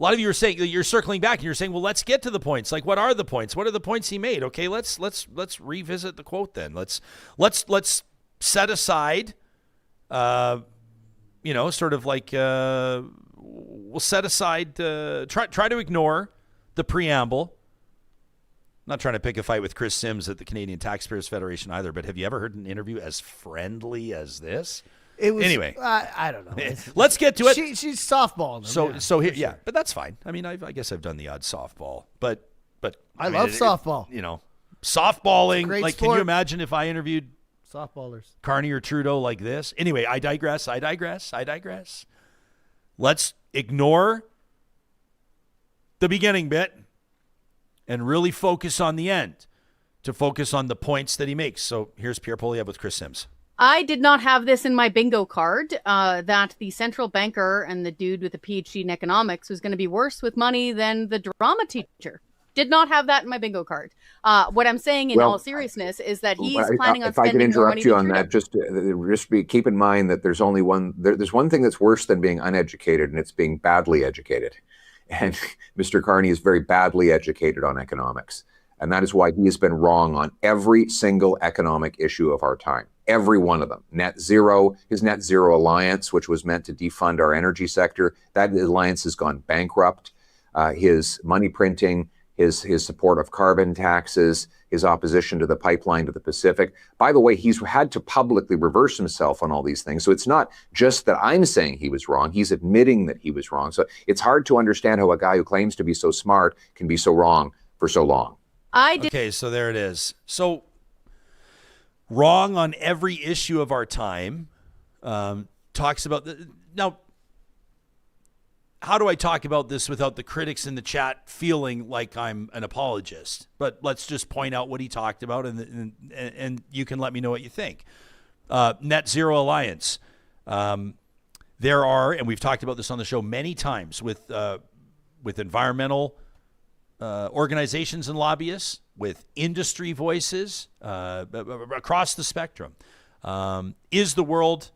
lot of you are saying, you're circling back and you're saying, well, let's get to the points. Like, what are the points? What are the points he made? Okay, let's revisit the quote then. Let's set aside, sort of like, we'll set aside, try to ignore the preamble. I'm not trying to pick a fight with Chris Sims at the Canadian Taxpayers Federation either, but have you ever heard an interview as friendly as this? It was, anyway, I don't know. Let's get to it. She's softballing them. So here, yeah, but that's fine. I mean, I guess I've done the odd softball, but I love softball. Softballing. Like, can you imagine if I interviewed softballers, Carney or Trudeau, like this? Anyway, I digress. Let's ignore the beginning bit and really focus on the end, to focus on the points that he makes. So here's Pierre Poilievre with Chris Sims. I did not have this in my bingo card, that the central banker and the dude with a PhD in economics was going to be worse with money than the drama teacher. Did not have that in my bingo card. What I'm saying in all seriousness is that he's planning on spending more money. If I could interrupt you on that, just keep in mind that there's only there's one thing that's worse than being uneducated, and it's being badly educated. And Mr. Carney is very badly educated on economics. And that is why he has been wrong on every single economic issue of our time. Every one of them. Net zero, his net zero alliance, which was meant to defund our energy sector, that alliance has gone bankrupt. His money printing, his support of carbon taxes, his opposition to the pipeline to the Pacific. By the way, he's had to publicly reverse himself on all these things. So it's not just that I'm saying he was wrong. He's admitting that he was wrong. So it's hard to understand how a guy who claims to be so smart can be so wrong for so long. Okay, so there it is. So wrong on every issue of our time. Talks about now. How do I talk about this without the critics in the chat feeling like I'm an apologist? But let's just point out what he talked about, and you can let me know what you think. Net Zero Alliance. There are, and we've talked about this on the show many times with environmental organizations and lobbyists, with industry voices across the spectrum. Is the world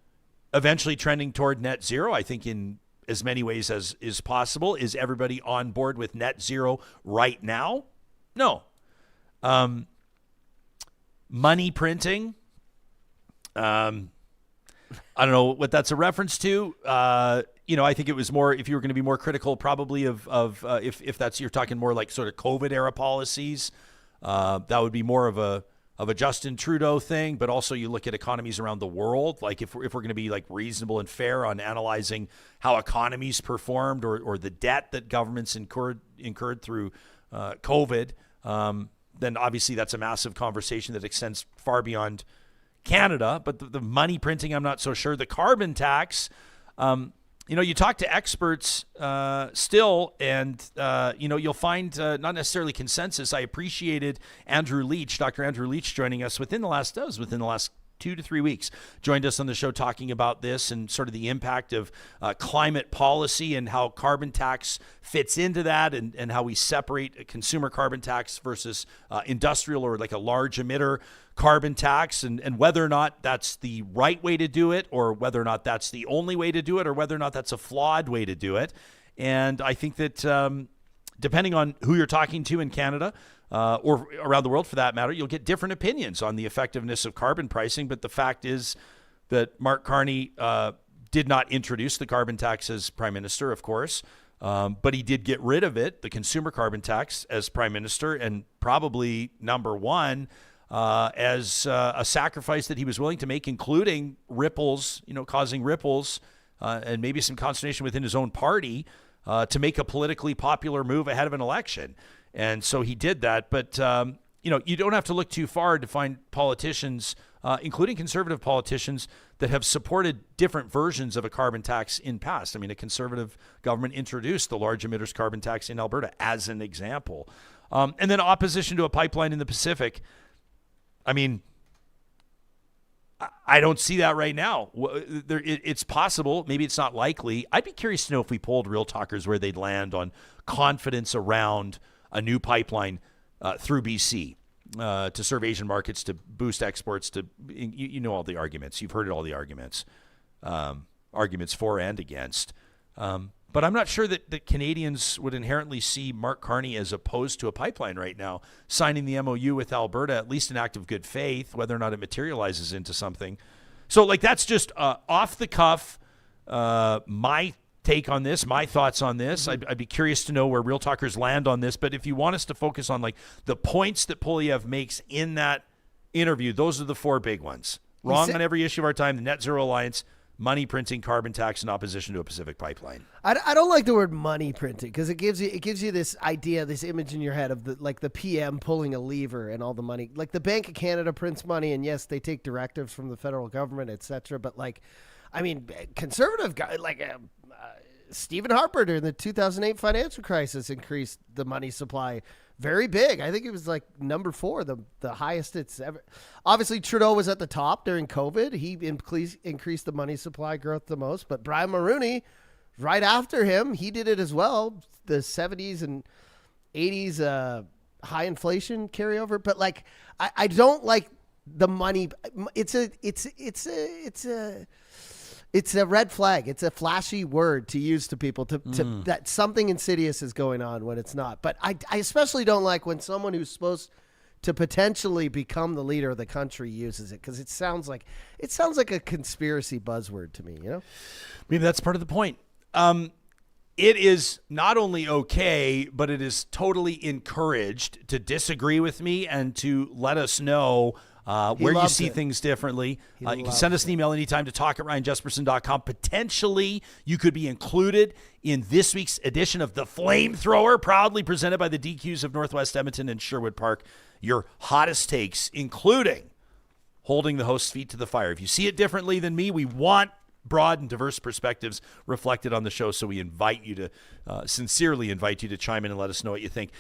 eventually trending toward net zero? I think in as many ways as is possible. Is everybody on board with net zero right now? No. Money printing. I don't know what that's a reference to. I think it was more, if you were going to be more critical, probably of if that's, you're talking more like sort of COVID era policies, that would be more of a Justin Trudeau thing. But also you look at economies around the world, like if we're going to be like reasonable and fair on analyzing how economies performed or the debt that governments incurred through COVID, then obviously that's a massive conversation that extends far beyond Canada. But the money printing, I'm not so sure. The carbon tax, you talk to experts still, and, you'll find not necessarily consensus. I appreciated Dr. Andrew Leach, joining us within the last 2 to 3 weeks, joined us on the show talking about this and sort of the impact of climate policy and how carbon tax fits into that, and how we separate a consumer carbon tax versus industrial or like a large emitter carbon tax and whether or not that's the right way to do it, or whether or not that's the only way to do it, or whether or not that's a flawed way to do it. And I think that depending on who you're talking to in Canada or around the world for that matter, you'll get different opinions on the effectiveness of carbon pricing. But the fact is that Mark Carney did not introduce the carbon tax as Prime Minister, of course, but he did get rid of it, the consumer carbon tax, as Prime Minister, and probably number one, as a sacrifice that he was willing to make, including ripples, causing ripples and maybe some consternation within his own party to make a politically popular move ahead of an election. And so he did that. But, you don't have to look too far to find politicians, including conservative politicians, that have supported different versions of a carbon tax in past. I mean, a conservative government introduced the large emitters carbon tax in Alberta as an example. And then opposition to a pipeline in the Pacific. I mean, I don't see that right now. It's possible. Maybe it's not likely. I'd be curious to know if we polled Real Talkers where they'd land on confidence around a new pipeline through BC to serve Asian markets, to boost exports, to, all the arguments. You've heard all the arguments, arguments for and against. But I'm not sure that Canadians would inherently see Mark Carney as opposed to a pipeline right now. Signing the MOU with Alberta, at least an act of good faith, whether or not it materializes into something. So, that's just off the cuff, my take on this, my thoughts on this. I'd be curious to know where Real Talkers land on this. But if you want us to focus on, the points that Poilievre makes in that interview, those are the four big ones. Wrong on every issue of our time, the Net Zero Alliance, money printing, carbon tax, and opposition to a Pacific pipeline. I don't like the word money printing because it gives you this idea, this image in your head of the PM pulling a lever and all the money. Like the Bank of Canada prints money, and yes, they take directives from the federal government, etc. But conservative guy Stephen Harper during the 2008 financial crisis increased the money supply very big. I think it was number 4, the highest it's ever. Obviously, Trudeau was at the top during COVID. He increased the money supply growth the most. But Brian Mulroney, right after him, he did it as well. The 70s and 80s high inflation carryover. But I don't like the money. It's a red flag. It's a flashy word to use to people to that something insidious is going on when it's not. But I especially don't like when someone who's supposed to potentially become the leader of the country uses it, because it sounds like a conspiracy buzzword to me. Maybe that's part of the point. It is not only okay, but it is totally encouraged to disagree with me and to let us know where you see things differently. You can send us an email anytime to talk@ryanjesperson.com. Potentially, you could be included in this week's edition of The Flamethrower, proudly presented by the DQs of Northwest Edmonton and Sherwood Park. Your hottest takes, including holding the host's feet to the fire. If you see it differently than me, we want broad and diverse perspectives reflected on the show, so we invite you to, sincerely invite you to chime in and let us know what you think.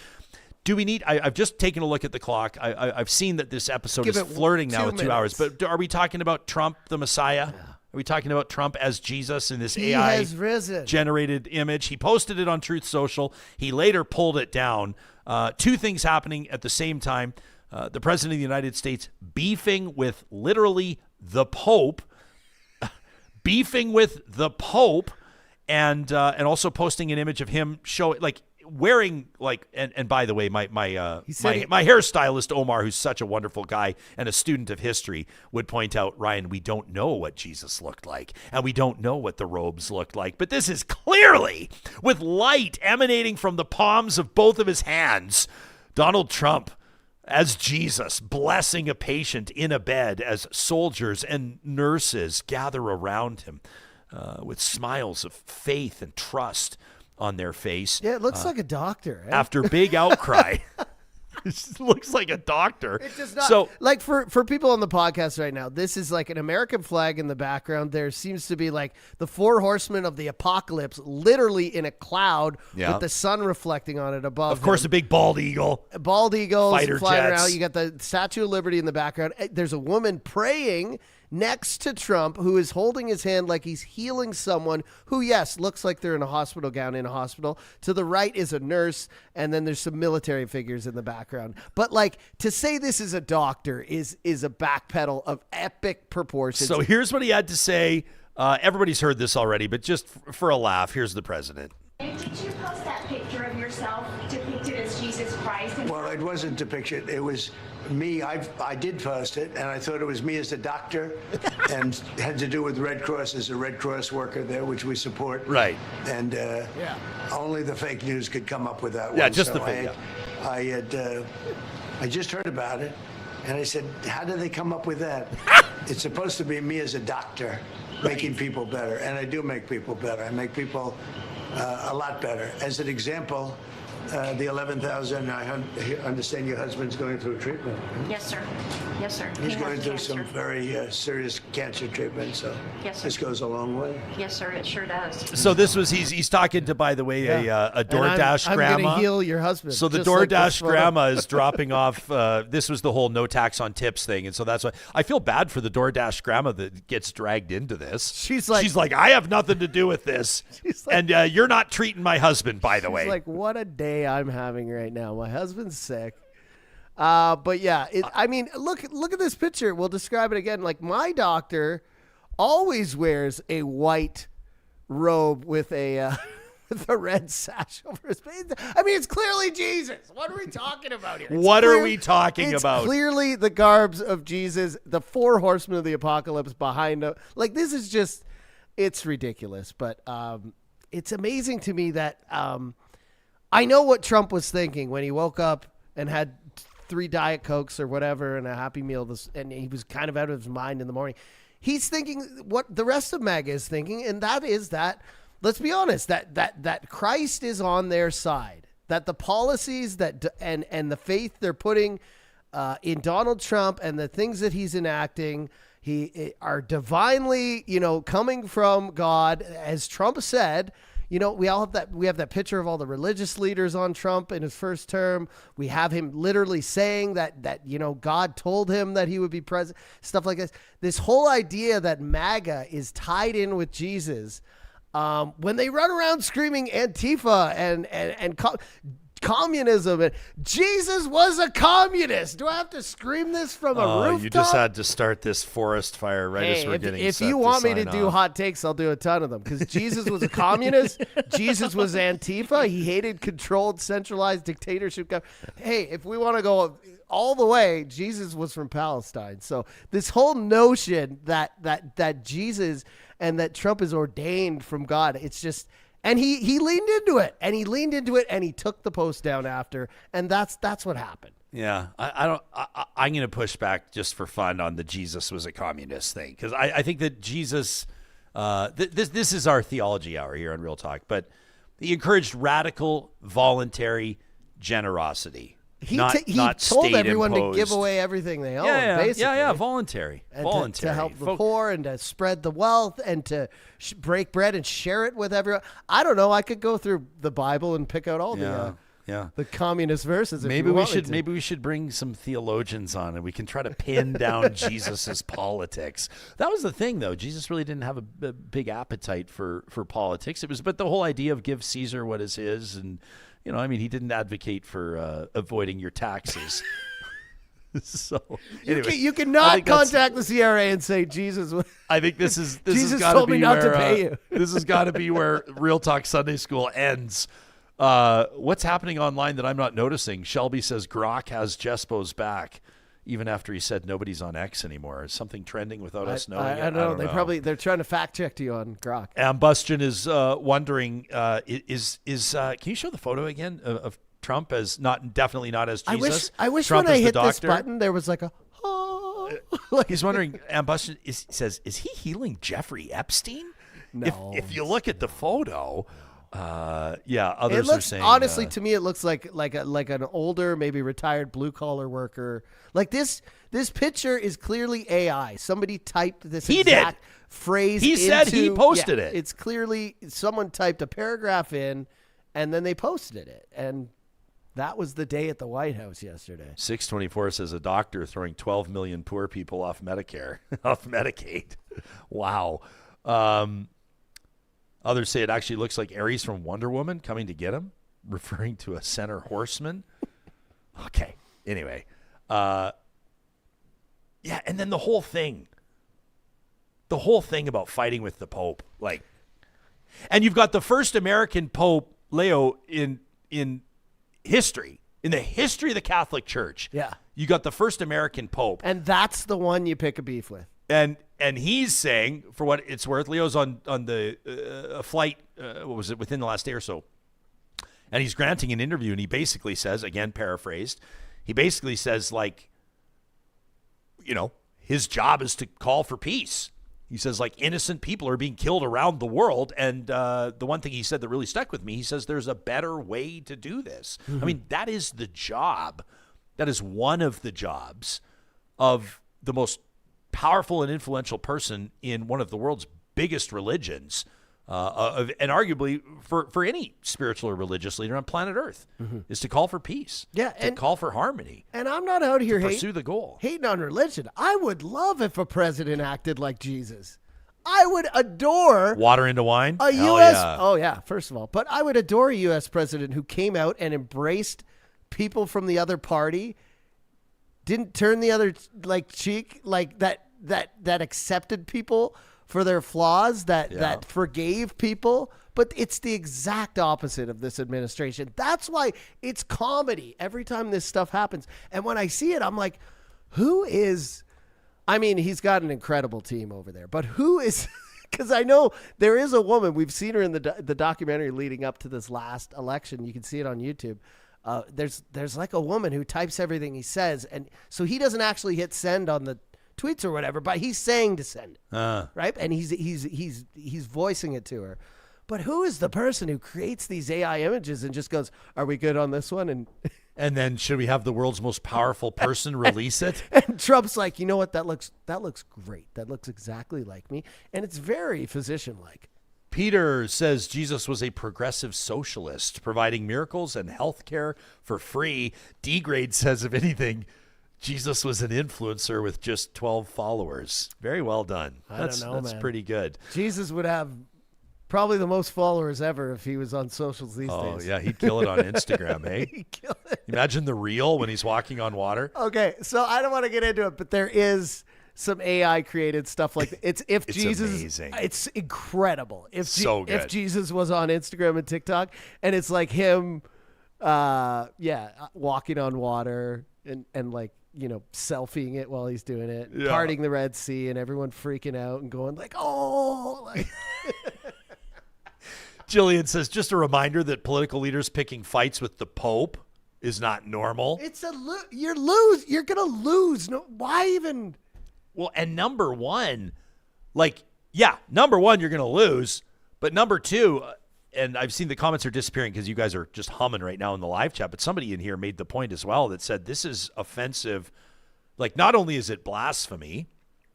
Do we need? I've just taken a look at the clock. I've seen that this episode is flirting now with 2 hours. But are we talking about Trump, the Messiah? Yeah. Are we talking about Trump as Jesus in this AI-generated image? He posted it on Truth Social. He later pulled it down. 2 things happening at the same time. The President of the United States beefing with literally the Pope. Beefing with the Pope. And also posting an image of him wearing and by the way, my hairstylist Omar, who's such a wonderful guy and a student of history, would point out, Ryan, we don't know what Jesus looked like, and we don't know what the robes looked like, but this is clearly, with light emanating from the palms of both of his hands, Donald Trump as Jesus blessing a patient in a bed as soldiers and nurses gather around him with smiles of faith and trust on their face. Yeah, it looks like a doctor. Eh? After big outcry. It looks like a doctor. It does not. So, for people on the podcast right now, this is like an American flag in the background. There seems to be the 4 horsemen of the apocalypse literally in a cloud with the sun reflecting on it above. Of course, a big bald eagle. Bald eagles fighter flying jets around. You got the Statue of Liberty in the background. There's a woman praying next to Trump, who is holding his hand like he's healing someone who, yes, looks like they're in a hospital gown in a hospital. To the right is a nurse, and then there's some military figures in the background. But like, to say this is a doctor is a backpedal of epic proportions. So here's what he had to say. Everybody's heard this already, but just for a laugh, here's the president. Did you post that picture of yourself depicted as Jesus Christ? Well, it wasn't depicted. It was me. I did post it, and I thought it was me as a doctor, and had to do with Red Cross as a Red Cross worker there, which we support. Right. And only the fake news could come up with that one. Yeah, just so the fake. I just heard about it, and I said, how did they come up with that? It's supposed to be me as a doctor, making people better, and I do make people better. I make people a lot better. As an example, the 11,000, I understand your husband's going through treatment. Yes, sir. Yes, sir. He's He going has through cancer. some very serious cancer treatment, so Yes, sir. this goes a long way. Yes, sir. It sure does. So this was he's talking to, by the way, a DoorDash I'm grandma. going to heal your husband. So the just like DoorDash this photo. grandma is dropping off. This was the whole no tax on tips thing, and so that's why I feel bad for the DoorDash grandma that gets dragged into this. She's like, I have nothing to do with this, and you're not treating my husband, by the way. She's like, what a day I'm having right now. My husband's sick. But yeah, I mean, look at this picture. We'll describe it again. Like, my doctor always wears a white robe with a red sash over his face. I mean, it's clearly Jesus. What are we talking about here? What are we talking about? It's clearly the garbs of Jesus, the 4 horsemen of the apocalypse behind him. Like, this is just, it's ridiculous. But it's amazing to me that I know what Trump was thinking when he woke up and had 3 Diet Cokes or whatever and a Happy Meal, and he was kind of out of his mind in the morning. He's thinking what the rest of MAGA is thinking, and that is that, let's be honest, that Christ is on their side, that the policies and the faith they're putting in Donald Trump and the things that he's enacting are divinely, coming from God, as Trump said. We have that picture of all the religious leaders on Trump in his first term. We have him literally saying that God told him that he would be president, stuff like this. This whole idea that MAGA is tied in with Jesus, when they run around screaming Antifa and communism, and Jesus was a communist. Do I have to scream this from a rooftop? You just had to start this forest fire right as we're getting if set you to want me to sign do off. hot takes, I'll do a ton of them, because Jesus was a communist. Jesus was Antifa. He hated controlled, centralized dictatorship. Hey, if we want to go all the way, Jesus was from Palestine. So this whole notion that Jesus and that Trump is ordained from God, it's just. And he leaned into it, and he took the post down after, and that's what happened. Yeah, I'm going to push back just for fun on the Jesus was a communist thing, because I think that Jesus, this is our theology hour here on Real Talk, but he encouraged radical, voluntary generosity. He not told everyone to state-imposed. give away everything they own, basically. Yeah, voluntary. And voluntary. to help the poor and to spread the wealth and to break bread and share it with everyone. I don't know. I could go through the Bible and pick out all the communist verses. Maybe we should bring some theologians on and we can try to pin down Jesus's politics. That was the thing, though. Jesus really didn't have a big appetite for politics. But the whole idea of give Caesar what is his, and he didn't advocate for avoiding your taxes. So anyway, you cannot contact the CRA and say Jesus. I think this has told me not to pay you. This has got to be where Real Talk Sunday School ends. What's happening online that I'm not noticing? Shelby says Grok has Jespo's back, even after he said nobody's on X anymore. Is something trending without us knowing? I don't know. They're trying to fact check you on Grok. Ambustion is wondering, can you show the photo again of Trump as definitely not as Jesus? I wish Trump when I as the hit this doctor? button there was like a He's wondering. Ambustion says, is he healing Jeffrey Epstein? No. If you look at the photo, others are are saying. Honestly, to me, it looks like an older, maybe retired blue collar worker. Like this picture is clearly AI. Somebody typed this exact phrase. He said he posted it. It's clearly someone typed a paragraph in, and then they posted it. And That was the day at the White House yesterday. 624 says a doctor throwing 12 million poor people off Medicare, off Medicaid. Wow. Others say it actually looks like Ares from Wonder Woman coming to get him, referring to a center horseman. Okay. Anyway. Yeah, and then the whole thing about fighting with the Pope, like, and you've got the first American Pope, Leo, in history, in the history of the Catholic Church. Yeah. You got the first American Pope. And that's the one you pick a beef with. And he's saying, for what it's worth, Leo's on the a flight, what was it, within the last day or so, and he's granting an interview, and he basically says, again, paraphrased, he basically says, like, you know, his job is to call for peace. He says, like, innocent people are being killed around the world. And the one thing he said that really stuck with me, he says there's a better way to do this. I mean, that is the job. That is one of the jobs of the most powerful and influential person in one of the world's biggest religions, and arguably for any spiritual or religious leader on planet Earth, is to call for peace. Yeah, to call for harmony. And I'm not out here pursue the goal. Hating on religion. I would love if a president acted like Jesus. I would adore water into wine. A U.S. Yeah. Oh yeah, first of all, but I would adore a U.S. president who came out and embraced people from the other party, didn't turn the other cheek, like that accepted people for their flaws, that forgave people. But it's the exact opposite of this administration. That's why it's comedy every time this stuff happens. And when I see it, I'm like, who is, I mean, he's got an incredible team over there, but who is, because I know there is a woman, we've seen her in the documentary leading up to this last election. You can see it on YouTube. There's like a woman who types everything he says. And so he doesn't actually hit send on the tweets or whatever, but he's saying to send it, right? And he's voicing it to her. But who is the person who creates these AI images and just goes, "Are we good on this one?" And then should we have the world's most powerful person release it? And Trump's like, you know what? That looks great. That looks exactly like me, and it's very physician-like. Peter says Jesus was a progressive socialist, providing miracles and health care for free. D-Grade says, if anything, Jesus was an influencer with just 12 followers. Very well done. That's pretty good. Jesus would have probably the most followers ever if he was on socials these days. Oh, yeah. He'd kill it on Instagram, eh? He'd kill it. Imagine the reel when he's walking on water. Okay, so I don't want to get into it, but there is some AI created stuff like it's Jesus. Amazing. It's incredible. So good. If Jesus was on Instagram and TikTok, and it's like him, walking on water and like, you know, selfieing it while he's doing it, parting the Red Sea, and everyone freaking out and going like, oh, like. Jillian says, just a reminder that political leaders picking fights with the Pope is not normal. It's you're gonna lose. No, why even? Well, and number one, you're gonna lose, but number two. And I've seen the comments are disappearing because you guys are just humming right now in the live chat. But somebody in here made the point as well that said this is offensive. Like, not only is it blasphemy,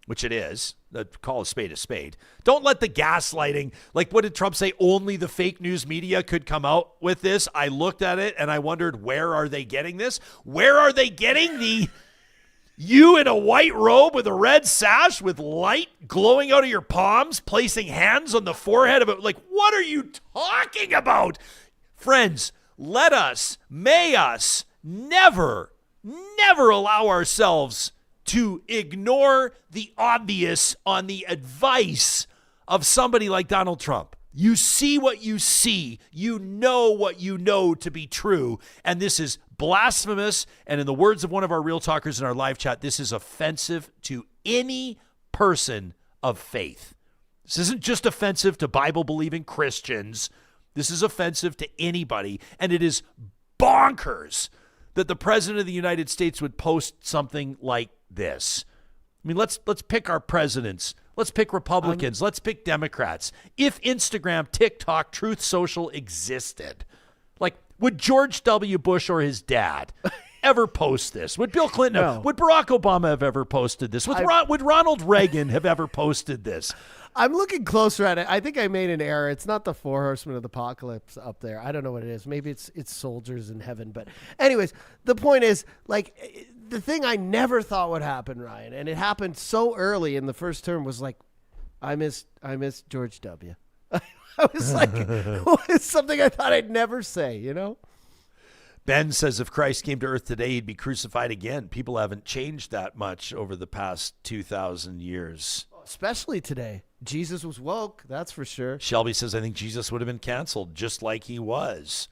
which it is, call a spade a spade. Don't let the gaslighting, like what did Trump say? Only the fake news media could come out with this. I looked at it and I wondered, where are they getting this? Where are they getting the you in a white robe with a red sash with light glowing out of your palms, placing hands on the forehead of it? Like, what are you talking about? Friends, may us never allow ourselves to ignore the obvious on the advice of somebody like Donald Trump. You see what you see. You know what you know to be true. And this is blasphemous. And in the words of one of our Real Talkers in our live chat, this is offensive to any person of faith. This isn't just offensive to Bible-believing Christians. This is offensive to anybody. And it is bonkers that the President of the United States would post something like this. I mean, let's pick our presidents. Let's pick Republicans. Let's pick Democrats. If Instagram, TikTok, Truth Social existed, like, would George W. Bush or his dad ever post this? Would Bill Clinton? No. Would Barack Obama have ever posted this? Would Ronald Reagan have ever posted this? I'm looking closer at it. I think I made an error. It's not the 4 Horsemen of the Apocalypse up there. I don't know what it is. Maybe it's soldiers in heaven. But anyways, the point is, like, the thing I never thought would happen, Ryan, and it happened so early in the first term, was like, I miss George W. I was like, it's something I thought I'd never say, you know? Ben says if Christ came to earth today, he'd be crucified again. People haven't changed that much over the past 2,000 years. Especially today. Jesus was woke, that's for sure. Shelby says, I think Jesus would have been canceled just like he was.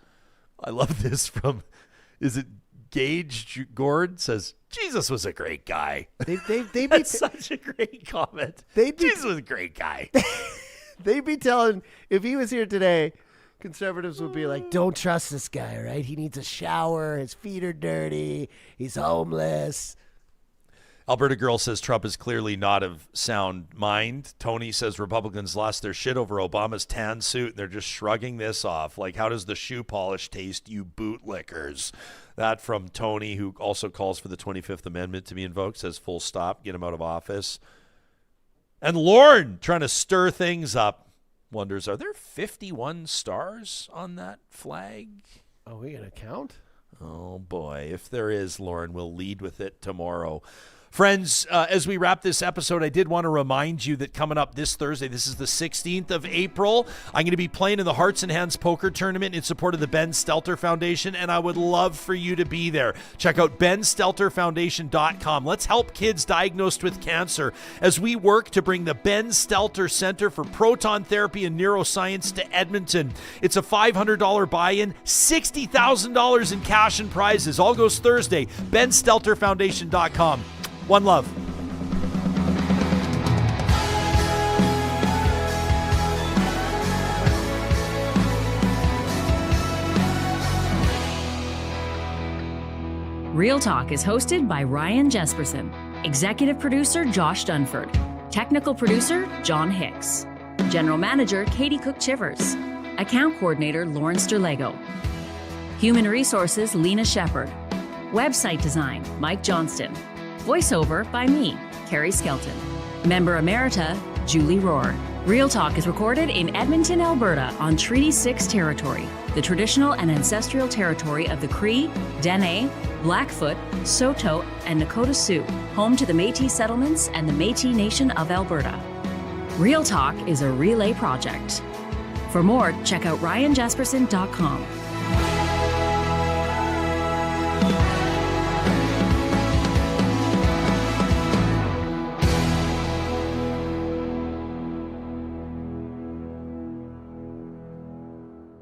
I love this from, is it Gage Gord? Says, Jesus was a great guy. That's such a great comment. Jesus was a great guy. They'd be telling, if he was here today, conservatives would be like, don't trust this guy, right? He needs a shower. His feet are dirty. He's homeless. Alberta Girl says Trump is clearly not of sound mind. Tony says Republicans lost their shit over Obama's tan suit, and they're just shrugging this off. Like, how does the shoe polish taste, you bootlickers? That from Tony, who also calls for the 25th Amendment to be invoked, says full stop, get him out of office. And Lauren, trying to stir things up, wonders, are there 51 stars on that flag? Are we going to count? Oh, boy. If there is, Lauren, we'll lead with it tomorrow. Friends, as we wrap this episode, I did want to remind you that coming up this Thursday, this is the 16th of April, I'm going to be playing in the Hearts and Hands Poker Tournament in support of the Ben Stelter Foundation, and I would love for you to be there. Check out benstelterfoundation.com. Let's help kids diagnosed with cancer as we work to bring the Ben Stelter Center for Proton Therapy and Neuroscience to Edmonton. It's a $500 buy-in, $60,000 in cash and prizes. All goes Thursday, benstelterfoundation.com. One love. Real Talk is hosted by Ryan Jesperson, executive producer Josh Dunford, technical producer John Hicks, general manager Katie Cook-Chivers, account coordinator Lawrence Derlego, human resources Lena Shepard, website design Mike Johnston, voiceover by me, Carrie Skelton. Member Emerita, Julie Rohr. Real Talk is recorded in Edmonton, Alberta on Treaty 6 territory, the traditional and ancestral territory of the Cree, Dene, Blackfoot, Saulteaux, and Nakota Sioux, home to the Métis settlements and the Métis Nation of Alberta. Real Talk is a relay project. For more, check out ryanjesperson.com.